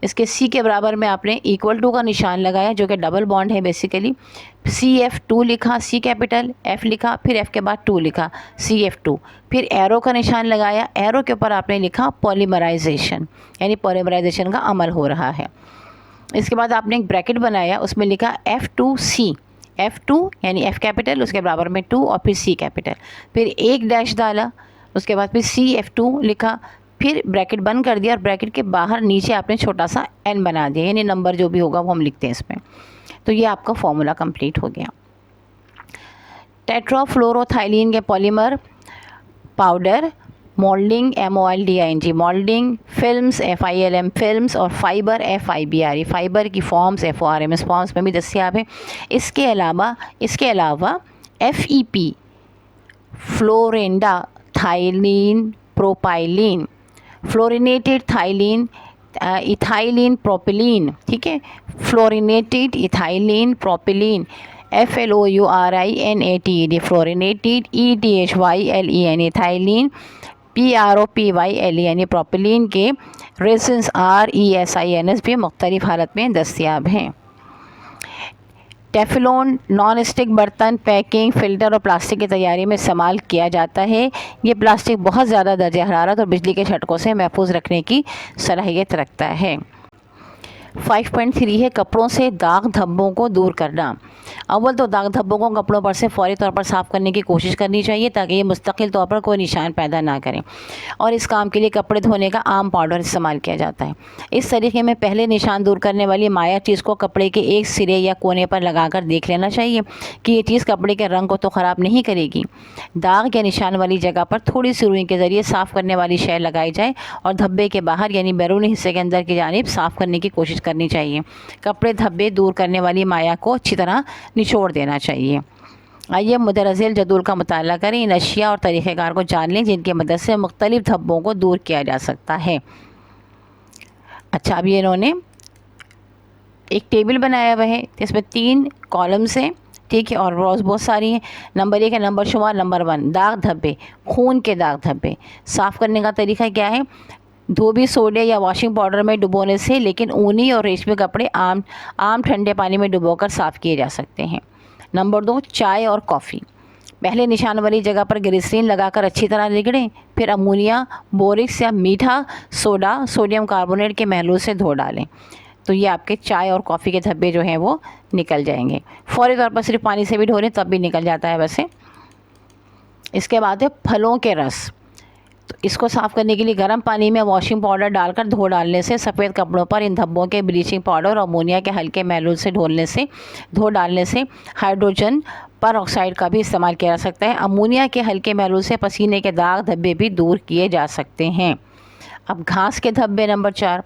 इसके C के बराबर में आपने इक्वल टू का निशान लगाया, जो कि डबल बॉन्ड है बेसिकली। CF2 लिखा, C कैपिटल, F लिखा, फिर F के बाद 2 लिखा, CF2, फिर एरो का निशान लगाया। एरो के ऊपर आपने लिखा पॉलीमराइजेशन, यानी पॉलीमराइजेशन का अमल हो रहा है। इसके बाद आपने एक ब्रैकेट बनाया, उसमें लिखा F2C, F2 यानी F कैपिटल, उसके बराबर में 2 और फिर C कैपिटल, फिर एक डैश डाला, उसके बाद फिर CF2 लिखा, फिर ब्रैकेट बंद कर दिया और ब्रैकेट के बाहर नीचे आपने छोटा सा n बना दिया, यानी नंबर जो भी होगा वो हम लिखते हैं इसमें। तो ये आपका फॉर्मूला कंप्लीट हो गया। टेट्राफ्लोरोथाइलिन के polymer powder, moulding MOLDING moulding, films FILM films, और फाइबर FIBRE फाइबर की फॉर्म्स FORMS फॉर्म्स में भी दस्तियाब है। इसके अलावा FEP fluorinated ethylene propylene, fluorinated ethylene ethylene propylene, ठीक है, fluorinated ethylene propylene, FLOURINATED fluorinated, ETHYLEN ethylene, PROPYLE propylene के रेसिन्स RESINS भी मुख्तलिफ हालत में दस्तियाब हैं। टेफ्लॉन नॉन स्टिक बर्तन, पैकिंग, फ़िल्टर और प्लास्टिक की तैयारी में इस्तेमाल किया जाता है। ये प्लास्टिक बहुत ज़्यादा दर्जे हरारत और बिजली के झटकों से महफूज रखने की सलाहियत रखता है। 5.3 है कपड़ों से दाग धब्बों को दूर करना। अव्वल तो दाग धब्बों को कपड़ों पर से फौरी तौर पर साफ़ करने की कोशिश करनी चाहिए, ताकि ये मुस्तकिल तौर पर कोई निशान पैदा ना करें, और इस काम के लिए कपड़े धोने का आम पाउडर इस्तेमाल किया जाता है। इस तरीके में पहले निशान दूर करने वाली माया चीज़ को कपड़े के एक सिरे या कोने पर लगाकर देख लेना चाहिए कि ये चीज़ कपड़े के रंग को तो ख़राब नहीं करेगी। दाग या निशान वाली जगह पर थोड़ी सी रुई के ज़रिए साफ़ करने वाली शय लगाई जाए और धब्बे के बाहर यानी बैरूनी हिस्से के अंदर की जानिब साफ़ करने की कोशिश करनी चाहिए। कपड़े धब्बे दूर करने वाली माया को अच्छी तरह निचोड़ देना चाहिए। आइए मुदरजिल जदूल का मुताला करें, इन अशिया और तरीक़ेकार को जान लें जिनकी मदद से मुख्तलिफ धब्बों को दूर किया जा सकता है। अच्छा, अब ये इन्होंने एक टेबल बनाया हुआ है, इसमें 3 कॉलम्स हैं। ठीक है, और रोज़ बहुत सारी हैं। नंबर 1 है नंबर शुमार, नंबर 1 दाग धब्बे, खून के दाग धब्बे। साफ़ करने का तरीका क्या है? धोबी सोडे या वॉशिंग पाउडर में डुबोने से, लेकिन ऊनी और रेशमी कपड़े आम ठंडे पानी में डुबोकर साफ़ किए जा सकते हैं। नंबर 2 चाय और कॉफ़ी। पहले निशान वाली जगह पर ग्लिसरीन लगाकर अच्छी तरह रगड़ें, फिर अमोनिया, बोरिक्स या मीठा सोडा, सोडियम कार्बोनेट के महलूल से धो डालें। तो ये आपके चाय और कॉफ़ी के धब्बे जो हैं वो निकल जाएंगे। फौरी तौर पर सिर्फ पानी से भी धो लें तब भी निकल जाता है वैसे। इसके बाद है फलों के रस। तो इसको साफ़ करने के लिए गर्म पानी में वॉशिंग पाउडर डालकर धो डालने से, सफ़ेद कपड़ों पर इन धब्बों के ब्लीचिंग पाउडर और अमोनिया के हल्के महलूल से धो डालने से हाइड्रोजन पर ऑक्साइड का भी इस्तेमाल किया जा सकता है। अमोनिया के हल्के महलूल से पसीने के दाग धब्बे भी दूर किए जा सकते हैं। अब घास के धब्बे नंबर 4,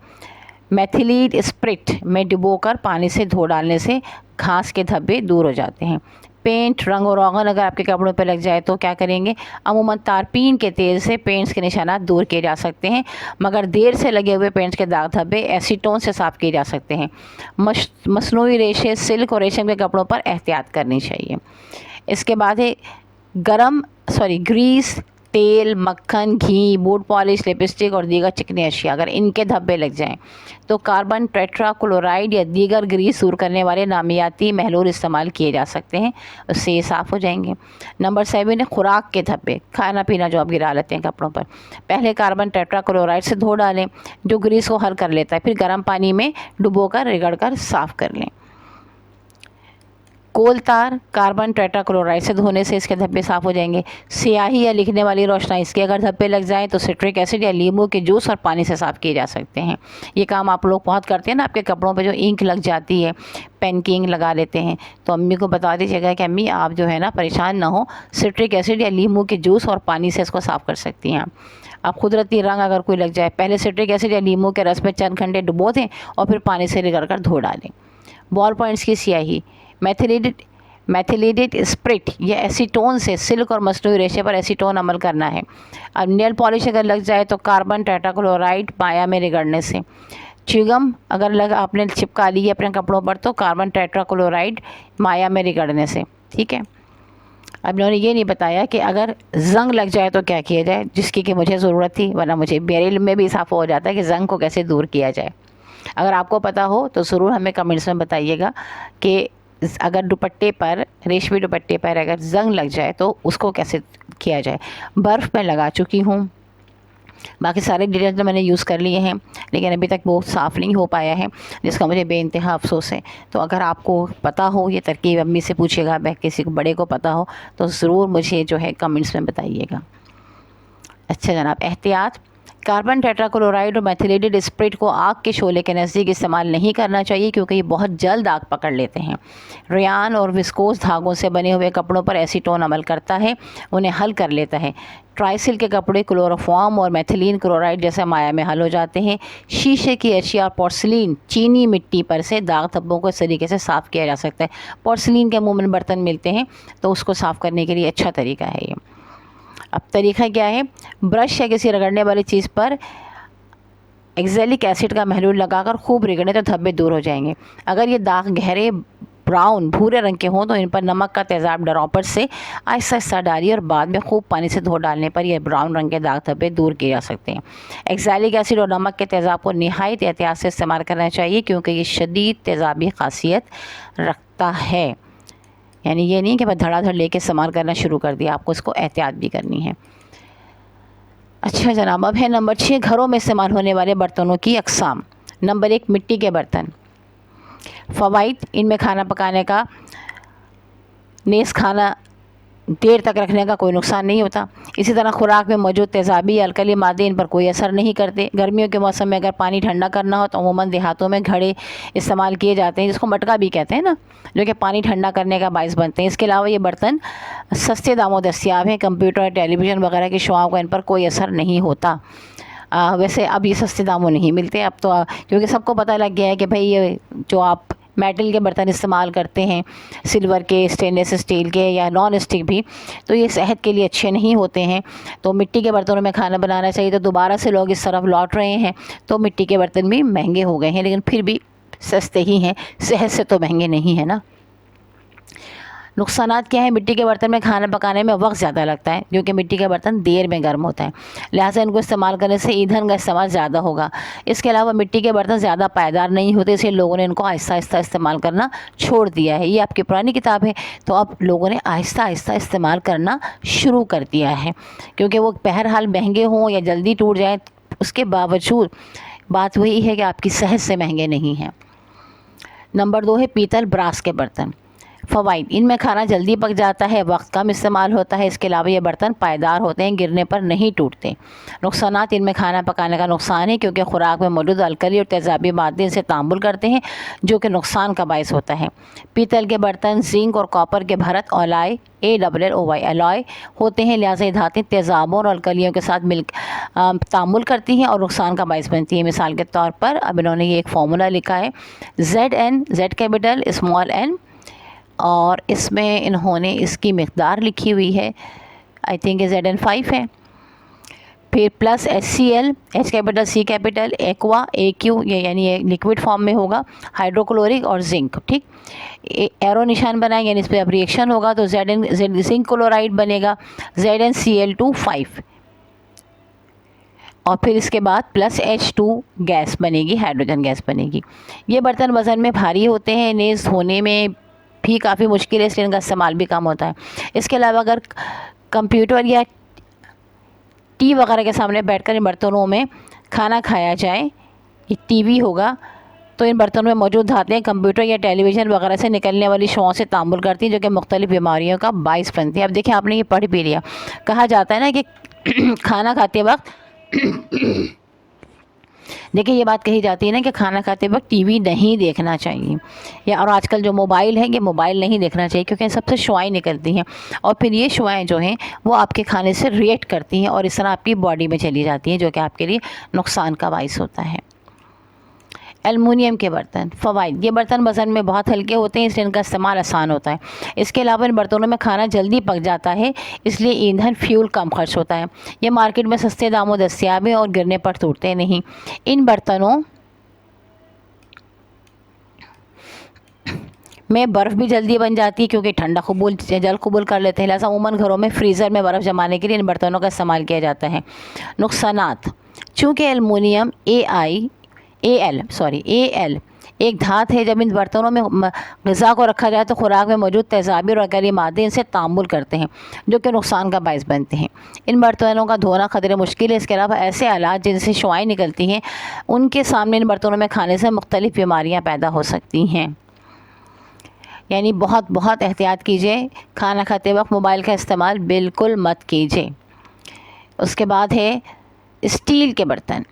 मेथिलीन स्प्रिट में डुबोकर पानी से धो डालने से घास के धब्बे दूर हो जाते हैं। पेंट, रंग और रोगन अगर आपके कपड़ों पर लग जाए तो क्या करेंगे? अमूमन तारपीन के तेल से पेंट्स के निशानात दूर किए जा सकते हैं, मगर देर से लगे हुए पेंट्स के दाग धब्बे एसीटोन से साफ़ किए जा सकते हैं। मसनूई रेशे, सिल्क और रेशम के कपड़ों पर एहतियात करनी चाहिए। इसके बाद है ग्रीस, तेल, मक्खन, घी, बूट पॉलिश, लिपस्टिक और दीगर चिकनी अशिया अगर इनके धब्बे लग जाएं तो कार्बन टेट्राक्लोराइड या दीगर ग्रीस दूर करने वाले नामियाती महलूल इस्तेमाल किए जा सकते हैं, उससे ये साफ़ हो जाएंगे। नंबर 7 है खुराक के धब्बे, खाना पीना जो आप गिरा लेते हैं कपड़ों पर। पहले कार्बन टेट्राक्लोराइड से धो डालें जो ग्रीस को हल कर लेता है, फिर गर्म पानी में डुबोकर रगड़कर साफ़ कर लें। कोल तार, कार्बन टेट्राक्लोराइड से धोने से इसके धब्बे साफ़ हो जाएंगे। स्याही या लिखने वाली रोशनाई, इसके अगर धब्बे लग जाएं तो सिट्रिक एसिड या नींबू के जूस और पानी से साफ़ किए जा सकते हैं। ये काम आप लोग बहुत करते हैं ना, आपके कपड़ों पे जो इंक लग जाती है, पेन की इंक लगा लेते हैं, तो अम्मी को बता दीजिएगा कि अम्मी आप जो है ना परेशान ना हो, सिट्रिक एसिड या नींबू के जूस और पानी से इसको साफ़ कर सकती हैं। आप कुदरती रंग अगर कोई लग जाए, पहले सिट्रिक एसिड या नींबू के रस में चंद घंटे डुबो दें और फिर पानी से रगड़ कर धो डालें। बॉल पॉइंट्स की स्याही, मेथिलीडेट स्प्रिट या एसीटोन से सिल्क और मसनूई रेशे पर एसीटोन अमल करना है। अब नेल पॉलिश अगर लग जाए तो कार्बन टेट्राक्लोराइड माया में रगड़ने से। च्युइंगम अगर आपने चिपका ली है अपने कपड़ों पर तो कार्बन टेट्राक्लोराइड माया में रगड़ने से। ठीक है, अब इन्होंने ये नहीं बताया कि अगर जंग लग जाए तो क्या किया जाए, जिसकी कि मुझे ज़रूरत थी, वरना मुझे मेरे में भी साफ़ हो जाता है कि जंग को कैसे दूर किया जाए। अगर आपको पता हो तो ज़रूर हमें कमेंट्स में बताइएगा कि अगर दुपट्टे पर, रेशमी दुपट्टे पर अगर जंग लग जाए तो उसको कैसे किया जाए। बर्फ़ में लगा चुकी हूँ, बाकी सारे डिटेल्स तो मैंने यूज़ कर लिए हैं, लेकिन अभी तक वो साफ़ नहीं हो पाया है, जिसका मुझे बेइंतहा अफसोस है। तो अगर आपको पता हो ये तरकीब, अम्मी से पूछिएगा, किसी को बड़े को पता हो तो ज़रूर मुझे जो है कमेंट्स में बताइएगा। अच्छा जनाब, एहतियात, कार्बन टेट्राक्लोराइड और मेथिलीडेट स्प्रिट को आग के शोले के नज़दीक इस्तेमाल नहीं करना चाहिए क्योंकि ये बहुत जल्द आग पकड़ लेते हैं। रेयान और विस्कोस धागों से बने हुए कपड़ों पर एसीटोन अमल करता है, उन्हें हल कर लेता है। ट्राइसिल के कपड़े क्लोरोफॉर्म और मेथिलीन क्लोराइड जैसे माया में हल हो जाते हैं। शीशे की अशिया और पोर्सलिन, चीनी मिट्टी पर से दाग धब्बों को इस तरीके से साफ़ किया जा सकता है। पोर्सलिन के अमूमन बर्तन मिलते हैं तो उसको साफ़ करने के लिए अच्छा तरीका है ये। अब तरीका क्या है? ब्रश या किसी रगड़ने वाली चीज़ पर एक्जेलिक एसिड का महलूल लगाकर खूब रगड़ें तो धब्बे दूर हो जाएंगे। अगर ये दाग गहरे ब्राउन भूरे रंग के हों तो इन पर नमक का तेज़ाब ड्रॉपर से आहिस्ता आहिस्ता डालिए और बाद में खूब पानी से धो डालने पर यह ब्राउन रंग के दाग धब्बे दूर किए जा सकते हैं। एक्जेलिक एसिड और नमक के तेज़ाब को निहायत एहतियात से इस्तेमाल करना चाहिए क्योंकि ये शदीद तेज़ाबी खासियत रखता है। यानी ये नहीं कि बस धड़ाधड़ लेके इस्तेमाल करना शुरू कर दिया, आपको इसको एहतियात भी करनी है। अच्छा जनाब, अब है नंबर 6, घरों में इस्तेमाल होने वाले बर्तनों की अक़साम। नंबर 1, मिट्टी के बर्तन। फ़वाइद, इनमें खाना पकाने का नेस खाना देर तक रखने का कोई नुकसान नहीं होता। इसी तरह खुराक में मौजूद तेज़ाबी अल्कली मादे इन पर कोई असर नहीं करते। गर्मियों के मौसम में अगर पानी ठंडा करना हो तो अमूमन देहातों में घड़े इस्तेमाल किए जाते हैं, जिसको मटका भी कहते हैं ना, जो कि पानी ठंडा करने का बायस बनते हैं। इसके अलावा ये बर्तन सस्ते दामों दस्तियाब हैं। कंप्यूटर, टेलीविज़न वगैरह की शुआओं का इन पर कोई असर नहीं होता। वैसे अब ये सस्ते दामों नहीं मिलते अब तो, क्योंकि सबको पता लग गया है कि भाई ये जो आप मेटल के बर्तन इस्तेमाल करते हैं, सिल्वर के, स्टेनलेस स्टील के या नॉन स्टिक भी, तो ये सेहत के लिए अच्छे नहीं होते हैं। तो मिट्टी के बर्तनों में खाना बनाना चाहिए। तो दोबारा से लोग इस तरफ लौट रहे हैं, तो मिट्टी के बर्तन भी महंगे हो गए हैं, लेकिन फिर भी सस्ते ही हैं, सेहत से तो महंगे नहीं है ना। नुकसानात क्या है? मिट्टी के बर्तन में खाना पकाने में वक्त ज़्यादा लगता है क्योंकि मिट्टी के बर्तन देर में गर्म होता है, लिहाजा इनको इस्तेमाल करने से ईंधन का इस्तेमाल ज़्यादा होगा। इसके अलावा मिट्टी के बर्तन ज़्यादा पायदार नहीं होते, इसलिए लोगों ने इनको आहिस्ता आहिस्ता इस्तेमाल करना छोड़ दिया है। ये आपकी पुरानी किताब है, तो अब लोगों ने आहिस्ता आहिस्ता इस्तेमाल करना शुरू कर दिया है, क्योंकि वो बहरहाल महंगे हों या जल्दी टूट जाएँ, उसके बावजूद बात वही है कि आपकी सेहत से महंगे नहीं हैं। नंबर 2 है पीतल ब्रास के बर्तन। फ़वाइद: इनमें खाना जल्दी पक जाता है, वक्त कम इस्तेमाल होता है। इसके अलावा ये बर्तन पायदार होते हैं, गिरने पर नहीं टूटते। नुकसानात: इनमें खाना पकाने का नुकसान है क्योंकि खुराक में मौजूद अलकली और तेज़ाबी मादे इनसे तामुल करते हैं, जो कि नुकसान का बायस होता है। पीतल के बर्तन जिंक और कॉपर के भरत ऑलाय ALLOY अलॉय होते हैं, लिहाजा ये धातें तेज़ाबों और अलकलियों के साथ मिल तामुल करती हैं और नुकसान का बायस बनती है। मिसाल के तौर पर अब इन्होंने ये एक फार्मूला लिखा है, Z कैपिटल स्मॉल n, और इसमें इन्होंने इसकी मिक़दार लिखी हुई है, आई थिंक ZN5 है। फिर plus HCl, H capital C capital, aqua AQ, ये यानी ये लिक्विड फॉर्म में होगा, हाइड्रोक्लोरिक और जिंक। ठीक, एरो निशान बनाएंगे यानी इस पर अब रिएक्शन होगा तो जिंक क्लोराइड बनेगा ZnCl2 5, और फिर इसके बाद प्लस H2 गैस बनेगी, हाइड्रोजन गैस बनेगी। ये बर्तन वज़न में भारी होते हैं, नेज़ धोने में भी काफ़ी मुश्किल है, इसलिए इनका इस्तेमाल भी कम होता है। इसके अलावा अगर कंप्यूटर या टी वगैरह के सामने बैठकर इन बर्तनों में खाना खाया जाए, ये टीवी होगा, तो इन बर्तनों में मौजूद धातें कंप्यूटर या टेलीविज़न वगैरह से निकलने वाली शुआओं से तामुल करती हैं, जो कि मुख्तलिफ़ बीमारियों का बाइस बनती है। अब देखिए, आपने ये पढ़ भी लिया, कहा जाता है ना कि खाना खाते वक्त देखिए, ये बात कही जाती है ना कि खाना खाते वक्त टीवी नहीं देखना चाहिए, या और आजकल जो मोबाइल है, ये मोबाइल नहीं देखना चाहिए क्योंकि सबसे शुआएँ निकलती हैं, और फिर ये शुआएँ जो हैं वो आपके खाने से रिएक्ट करती हैं और इस तरह आपकी बॉडी में चली जाती हैं, जो कि आपके लिए नुकसान का बाइस होता है। एल्युमिनियम के बर्तन। फ़वाइद: ये बर्तन वज़न में बहुत हल्के होते हैं, इसलिए इनका इस्तेमाल आसान होता है। इसके अलावा इन बर्तनों में खाना जल्दी पक जाता है, इसलिए ईंधन फ्यूल कम खर्च होता है। ये मार्केट में सस्ते दामों दस्तियाब हैं और गिरने पर टूटते नहीं। इन बर्तनों में बर्फ़ भी जल्दी बन जाती है क्योंकि ठंडा जल कबूल कर लेते हैं, लिहाजा अमूमन घरों में फ्रीज़र में बर्फ़ जमाने के लिए इन बर्तनों का इस्तेमाल किया जाता है। नुकसानात: चूँकि एल्युमिनियम AL एक धात है, जब इन बर्तनों में ग़िज़ा को रखा जाए तो खुराक में मौजूद तेज़ाबी और अलकली मादे इनसे तामुल करते हैं, जो कि नुकसान का बायस बनते हैं। इन बर्तनों का धोना ख़तरे मुश्किल है। इसके अलावा ऐसे आलात जिनसे शुआएँ निकलती हैं, उनके सामने इन बर्तनों में खाने से मुख्तलिफ़ बीमारियाँ पैदा हो सकती हैं, यानी बहुत बहुत एहतियात कीजिए। खाना खाते वक्त मोबाइल का इस्तेमाल बिल्कुल मत कीजिए। उसके बाद है स्टील के बर्तन।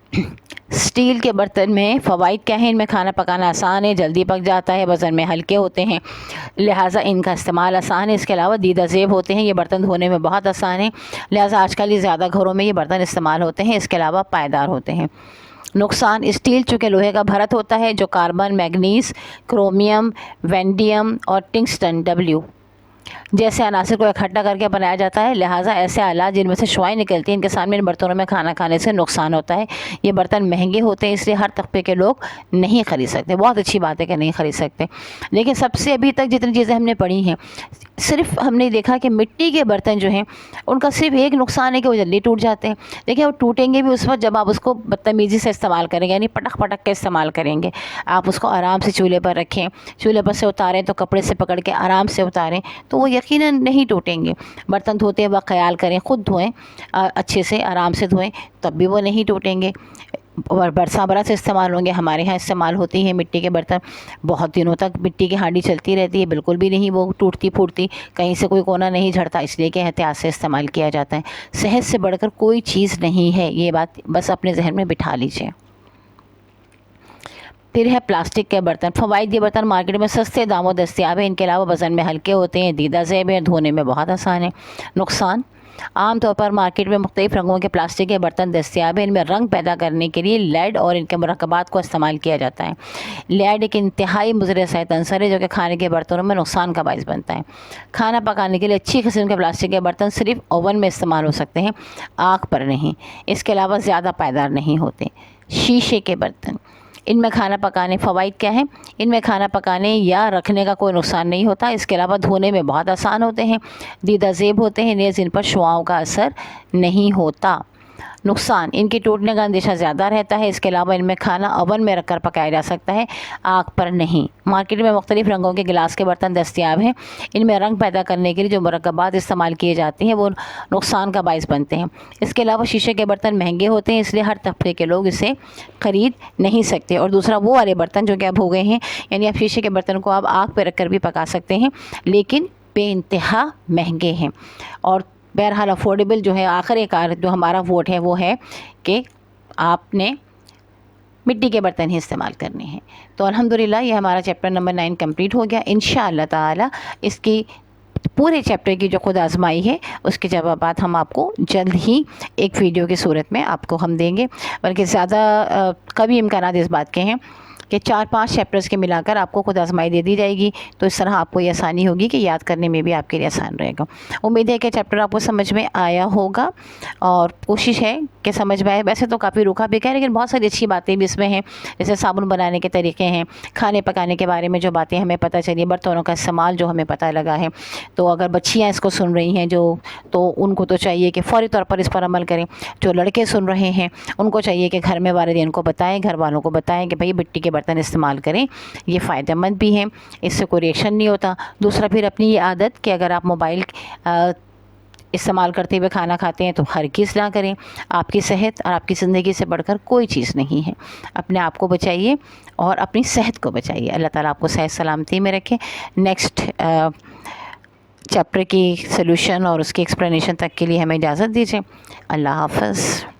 स्टील के बर्तन में फ़वाइद क्या है? इनमें खाना पकाना आसान है, जल्दी पक जाता है, वज़न में हल्के होते हैं, लिहाजा इनका इस्तेमाल आसान है। इसके अलावा दीदा ज़ेब होते हैं, ये बर्तन धोने में बहुत आसान है, लिहाजा आजकल ये ज़्यादा घरों में ये बर्तन इस्तेमाल होते हैं। इसके अलावा पायदार होते हैं। नुकसान: स्टील चूँकि लोहे का भरत होता है, जो कार्बन, मैग्नीज़, क्रोमियम, वेंडियम और टंगस्टन W जैसे अनासर को इकट्ठा करके बनाया जाता है, लिहाजा ऐसे आलात जिनमें से शुआएँ निकलती हैं, इनके सामने इन बर्तनों में खाना खाने से नुकसान होता है। ये बर्तन महंगे होते हैं, इसलिए हर तबके के लोग नहीं ख़रीद सकते। बहुत अच्छी बात है कि नहीं ख़रीद सकते, लेकिन सबसे अभी तक जितनी चीज़ें हमने पढ़ी हैं, सिर्फ हमने देखा कि मिट्टी के बर्तन जो हैं उनका सिर्फ एक नुकसान है कि वो जल्दी टूट जाते हैं। देखिए, वो टूटेंगे भी उस वक्त जब आप उसको बदतमीज़ी से इस्तेमाल करेंगे, यानी पटक पटक के इस्तेमाल करेंगे। आप उसको आराम से चूल्हे पर रखें, चूल्हे पर से उतारें तो कपड़े से पकड़ के आराम से उतारें, तो वो यकीनन नहीं टूटेंगे। बर्तन धोते वक्त ख्याल करें, ख़ुद धोएं, अच्छे से आराम से धोएं, तब भी वो नहीं टूटेंगे। और बरस इस्तेमाल होंगे। हमारे यहाँ इस्तेमाल होती हैं मिट्टी के बर्तन, बहुत दिनों तक मिट्टी की हांडी चलती रहती है, बिल्कुल भी नहीं वो टूटती फूटती, कहीं से कोई कोना नहीं झड़ता, इसलिए कि एहतियात से इस्तेमाल किया जाता है। सेहत से बढ़कर कोई चीज़ नहीं है, ये बात बस अपने जहन में बिठा लीजिए। फिर है प्लास्टिक के बर्तन। फ़वाइद: ये बर्तन मार्केट में सस्ते दामों दस्तियाब है, इनके अलावा वज़न में हल्के होते हैं, दीदा ज़ेब है, धोने में बहुत आसान है। नुकसान: आम तौर पर मार्केट में मुख्तलिफ़ रंगों के प्लास्टिक के बर्तन दस्तियाब हैं। इनमें रंग पैदा करने के लिए लेड और इनके मुरक्कबात को इस्तेमाल किया जाता है। लेड एक इंतहाई मुज़र सेहत अंसर है, जो कि खाने के बर्तनों में नुकसान का बायस बनता है। खाना पकाने के लिए अच्छी किस्म के प्लास्टिक के बर्तन सिर्फ ओवन में इस्तेमाल हो सकते हैं, आग पर नहीं। इसके अलावा ज़्यादा पायदार नहीं होते। शीशे के बर्तन। इनमें खाना पकाने फ़वाइद क्या हैं? इनमें खाना पकाने या रखने का कोई नुकसान नहीं होता। इसके अलावा धोने में बहुत आसान होते हैं, दीदा ज़ेब होते हैं, नेज़ इन पर शुआओं का असर नहीं होता। नुकसान, इनके टूटने का अंदेशा ज़्यादा रहता है। इसके अलावा इनमें खाना ओवन में रखकर पकाया जा सकता है, आग पर नहीं। मार्केट में मुख्तलिफ़ रंगों के गिलास के बर्तन दस्तयाब हैं। इनमें रंग पैदा करने के लिए जो मुरक्कबात इस्तेमाल किए जाते हैं वो नुकसान का बायस बनते हैं। इसके अलावा शीशे के बर्तन महंगे होते हैं, इसलिए हर तबके के लोग इसे ख़रीद नहीं सकते। और दूसरा वो वाले बर्तन जो कि अब हो गए हैं, यानी आप शीशे के बर्तन को आप आग पर रख कर भी पका सकते हैं, लेकिन बेइंतहा महंगे हैं। और बहरहाल अफोर्डेबल जो है, आखिरी कार जो हमारा वोट है वो है कि आपने मिट्टी के बर्तन ही इस्तेमाल करने हैं। तो अल्हम्दुलिल्लाह ये हमारा चैप्टर नंबर 9 कंप्लीट हो गया। इंशाअल्लाह ताला इसकी पूरे चैप्टर की जो खुद आजमाई है उसके जवाबात हम आपको जल्द ही एक वीडियो की सूरत में आपको हम देंगे। बल्कि ज़्यादा कभी इम्कानात इस बात के हैं कि 4-5 चैप्टर्स के मिलाकर आपको खुद आजमाई दे दी जाएगी, तो इस तरह आपको ये आसानी होगी कि याद करने में भी आपके लिए आसान रहेगा। उम्मीद है कि चैप्टर आपको समझ में आया होगा और कोशिश है कि समझ में आए। वैसे तो काफ़ी रूखा भी है, लेकिन बहुत सारी अच्छी बातें भी इसमें हैं, जैसे साबुन बनाने के तरीके हैं, खाने पकाने के बारे में जो बातें हमें पता चली, बर्तनों का इस्तेमाल जो हमें पता लगा है। तो अगर बच्चियाँ इसको सुन रही हैं तो उनको तो चाहिए कि फ़ौरी तौर पर इस पर अमल करें। जो लड़के सुन रहे हैं उनको चाहिए कि घर में वालिदैन को बताएं, घर वालों को बताएं कि भाई मिट्टी के बर्तन इस्तेमाल करें, ये फ़ायदेमंद भी हैं, इससे कोई रिएक्शन नहीं होता। दूसरा फिर अपनी ये आदत कि अगर आप मोबाइल इस्तेमाल करते हुए खाना खाते हैं तो हरगिज़ ना करें। आपकी सेहत और आपकी ज़िंदगी से बढ़कर कोई चीज़ नहीं है। अपने आप को बचाइए और अपनी सेहत को बचाइए। अल्लाह ताला आपको सेहत सलामती में रखे। नेक्स्ट चैप्टर की सलूशन और उसकी एक्सप्लेनेशन तक के लिए हमें इजाज़त दीजिए। अल्लाह हाफ़िज़।